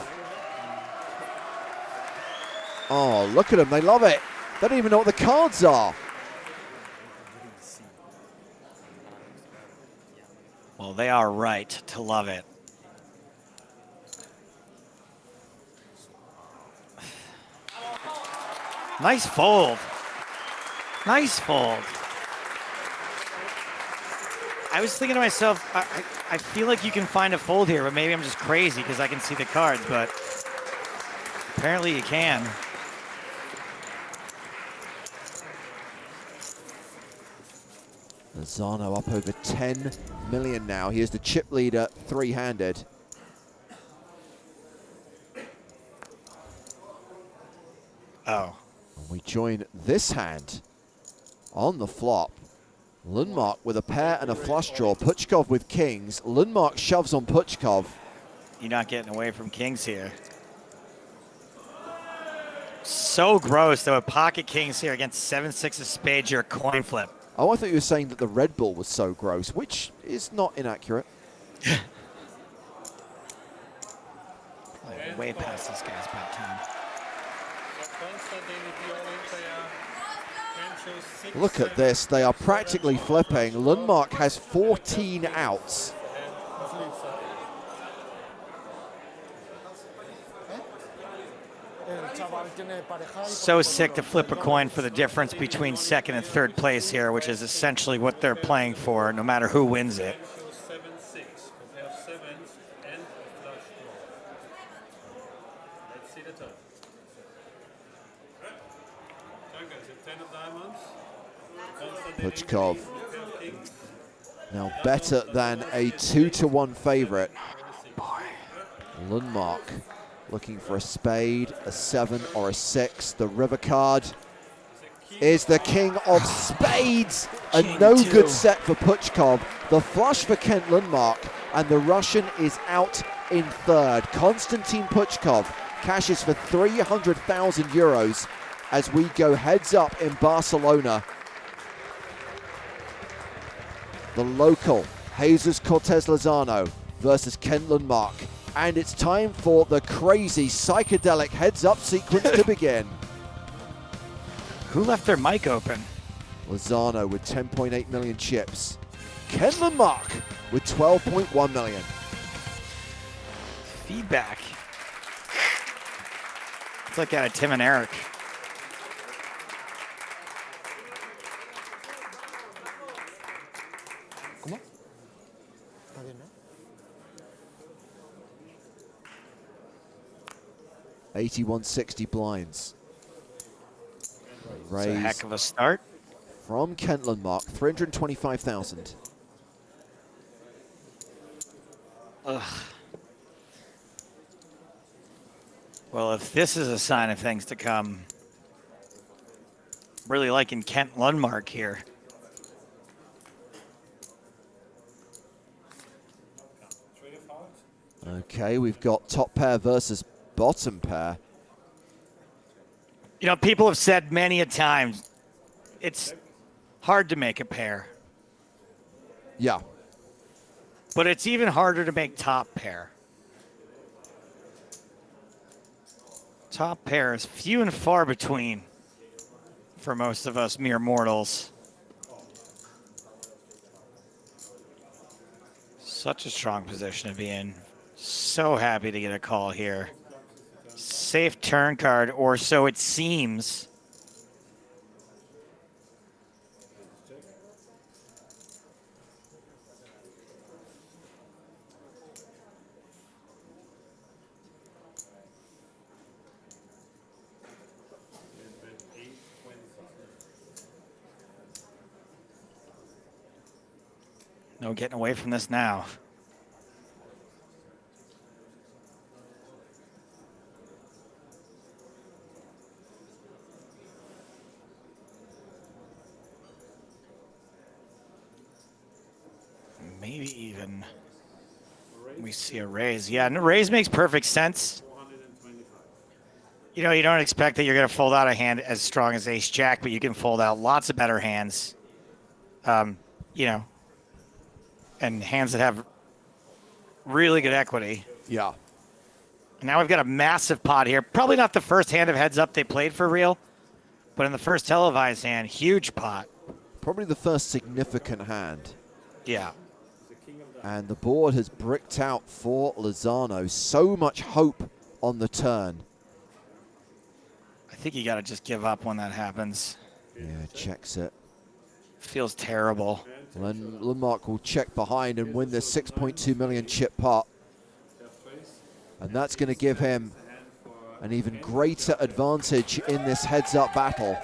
Oh, look at them. They love it. They don't even know what the cards are. Well, they are right to love it. Nice fold. Nice fold. I was thinking to myself, I feel like you can find a fold here, but maybe I'm just crazy because I can see the cards, but apparently you can. Lozano up over 10 million now. He is the chip leader, three-handed. Oh. And we join this hand on the flop. Lundmark with a pair and a flush draw. Puchkov with kings. Lundmark shoves on Puchkov. You're not getting away from kings here. So gross, though, with pocket kings here against 7-6 of spades, you're a coin flip. Oh, I thought you were saying that the Red Bull was so gross, which is not inaccurate. Way past this guy's bedtime. Look at this. They are practically flipping. Lundmark has 14 outs. So sick to flip a coin for the difference between second and third place here, which is essentially what they're playing for, no matter who wins it. Puchkov now better than a 2-1 favorite. Lundmark looking for a spade, a 7 or a 6. The river card is the king of spades. A no good set for Puchkov. The flush for Kent Lundmark, and the Russian is out in third. Konstantin Puchkov cashes for 300,000 euros as we go heads up in Barcelona. The local Jesus Cortez Lozano versus Kent Lundmark. And it's time for the crazy psychedelic heads-up sequence to begin. Who left their mic open? Lozano with 10.8 million chips. Kent Lundmark with 12.1 million. Feedback. It's like out of Tim and Eric. ¿Cómo? Está bien, ¿no? 8160 blinds. It's a heck of a start. From Kent Lundmark, 325,000. Ugh. Well, if this is a sign of things to come, really liking Kent Lundmark here. Okay, we've got top pair versus bottom pair. You know, people have said many a time, it's hard to make a pair. Yeah. But it's even harder to make top pair. Top pair is few and far between for most of us mere mortals. Such a strong position to be in. So happy to get a call here. Safe turn card, or so it seems. No getting away from this now. Maybe even we see a raise. Yeah, and a raise makes perfect sense. You know, you don't expect that you're going to fold out a hand as strong as ace jack, but you can fold out lots of better hands. You know, and hands that have really good equity. Yeah. And now we've got a massive pot here. Probably not the first hand of heads up they played for real, but in the first televised hand, huge pot. Probably the first significant hand. Yeah. And the board has bricked out for Lozano. So much hope on the turn. I think you got to just give up when that happens. Yeah, checks it. Feels terrible. Then Lundmark will check behind and win this 6.2 million chip pot. And that's going to give him an even greater advantage in this heads-up battle.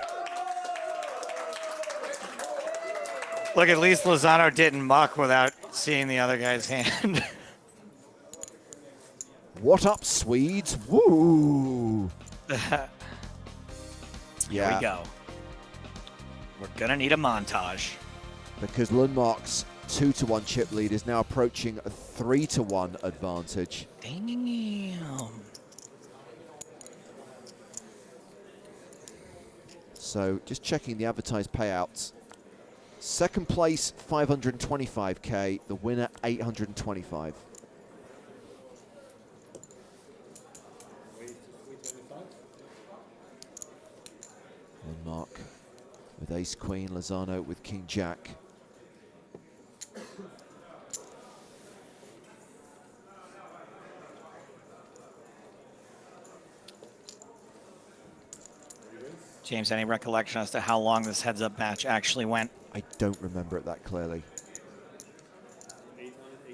Look, at least Lozano didn't muck without seeing the other guy's hand. What up, Swedes? Woo! Here we go. We're going to need a montage. Because Lundmark's 2-1 chip lead is now approaching a 3-1 advantage. Damn. So just checking the advertised payouts. Second place, 525K. The winner, 825. Lundmark with ace queen, Lozano with king jack. James, any recollection as to how long this heads-up match actually went? I don't remember it that clearly. 880.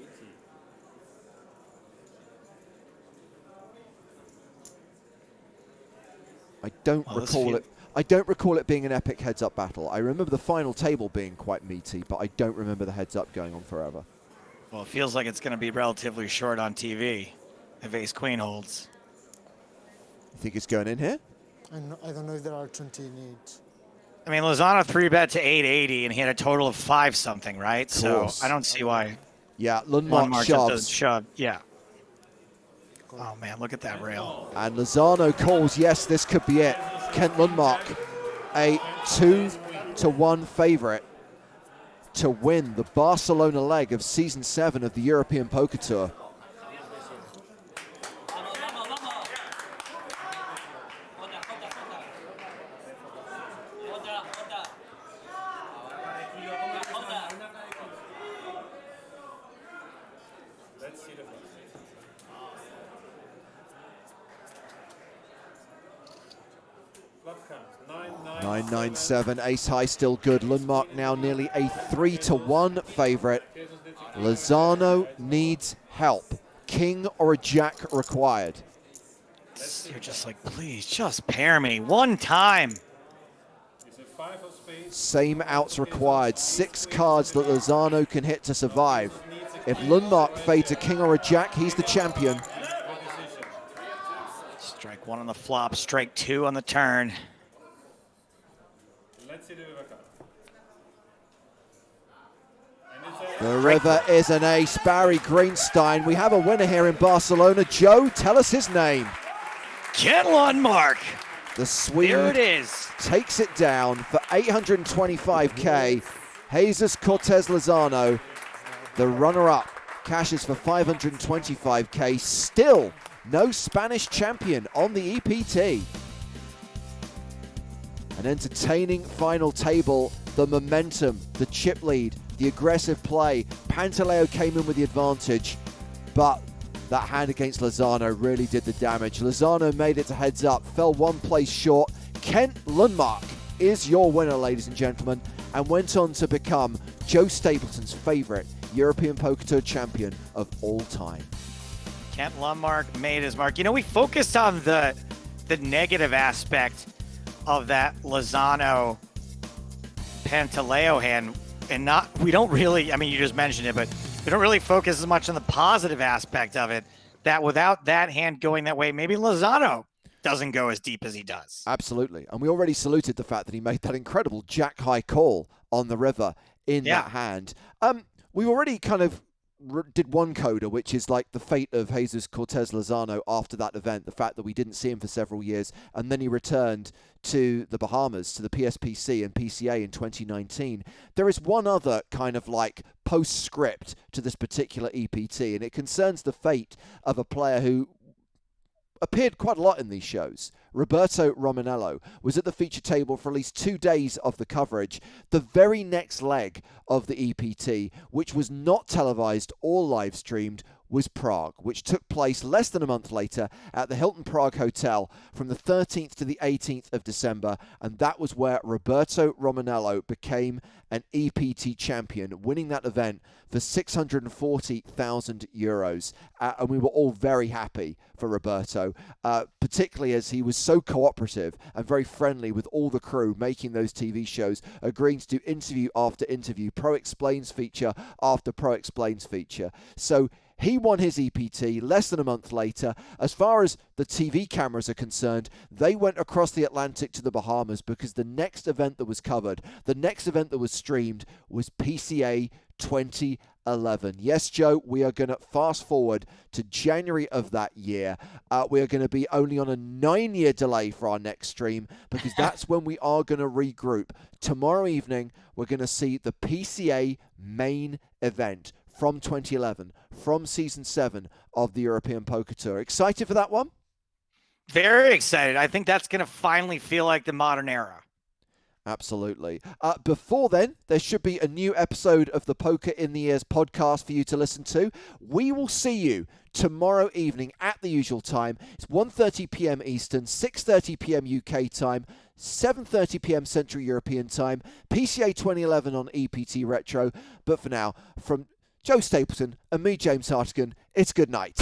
I don't recall it. I don't recall it being an epic heads-up battle. I remember the final table being quite meaty, but I don't remember the heads-up going on forever. Well, it feels like it's going to be relatively short on TV if ace-queen holds. You think it's going in here? I don't know if there are 20 needs. I mean, Lozano 3-bet to 880, and he had a total of 5-something, right? So I don't see why. Yeah, Lundmark just shoves. doesn't shove. Yeah. Oh, man, look at that rail. And Lozano calls, yes, this could be it. Kent Lundmark, a 2-1 favorite to win the Barcelona leg of Season 7 of the European Poker Tour. Let's see the 997, ace high still good. Lundmark now nearly a 3-1 favorite. Lozano needs help. King or a jack required. You're just like, please, just pair me one time. Same outs required. 6 cards that Lozano can hit to survive. If Lundmark fades a king or a jack, he's the champion. Strike 1 on the flop, strike 2 on the turn. Let's see the river card. The river is an ace. Barry Greenstein. We have a winner here in Barcelona. Joe, tell us his name. Ken Lundmark. The Swede There it is. takes it down for 825k. Jesus Cortez Lozano, the runner-up, cashes for 525k. Still no Spanish champion on the EPT. An entertaining final table. The momentum, the chip lead, the aggressive play. Pantaleo came in with the advantage, but that hand against Lozano really did the damage. Lozano made it to heads up, fell one place short. Kent Lundmark is your winner, ladies and gentlemen, and went on to become Joe Stapleton's favorite European Poker Tour champion of all time. Kent Lundmark made his mark. You know, we focused on the negative aspect of that Lozano Pantaleo hand, and we don't really, I mean, you just mentioned it, but we don't really focus as much on the positive aspect of it, that without that hand going that way, maybe Lozano doesn't go as deep as he does. Absolutely. And we already saluted the fact that he made that incredible jack high call on the river in that hand. We already kind of did one coda, which is like the fate of Jesus Cortez Lozano after that event, the fact that we didn't see him for several years, and then he returned to the Bahamas, to the PSPC and PCA in 2019. There is one other kind of like postscript to this particular EPT, and it concerns the fate of a player who appeared quite a lot in these shows. Roberto Romanello was at the feature table for at least 2 days of the coverage. The very next leg of the EPT, which was not televised or live streamed, was Prague, which took place less than a month later at the Hilton Prague Hotel from the 13th to the 18th of December, and that was where Roberto Romanello became an EPT champion, winning that event for 640,000 euros. And we were all very happy for Roberto, particularly as he was so cooperative and very friendly with all the crew making those TV shows, agreeing to do interview after interview, Pro Explains feature after Pro Explains feature. So he won his EPT less than a month later. As far as the TV cameras are concerned, they went across the Atlantic to the Bahamas because the next event that was covered, the next event that was streamed was PCA 2011. Yes, Joe, we are going to fast forward to January of that year. We are going to be only on a 9-year delay for our next stream because that's when we are going to regroup. Tomorrow evening, we're going to see the PCA main event from 2011, from Season 7 of the European Poker Tour. Excited for that one? Very excited. I think that's going to finally feel like the modern era. Absolutely. Before then, there should be a new episode of the Poker in the Ears podcast for you to listen to. We will see you tomorrow evening at the usual time. It's 1:30 p.m. Eastern, 6:30 p.m. UK time, 7:30 p.m. Central European time, PCA 2011 on EPT Retro. But for now, from Joe Stapleton and me, James Hartigan, it's good night.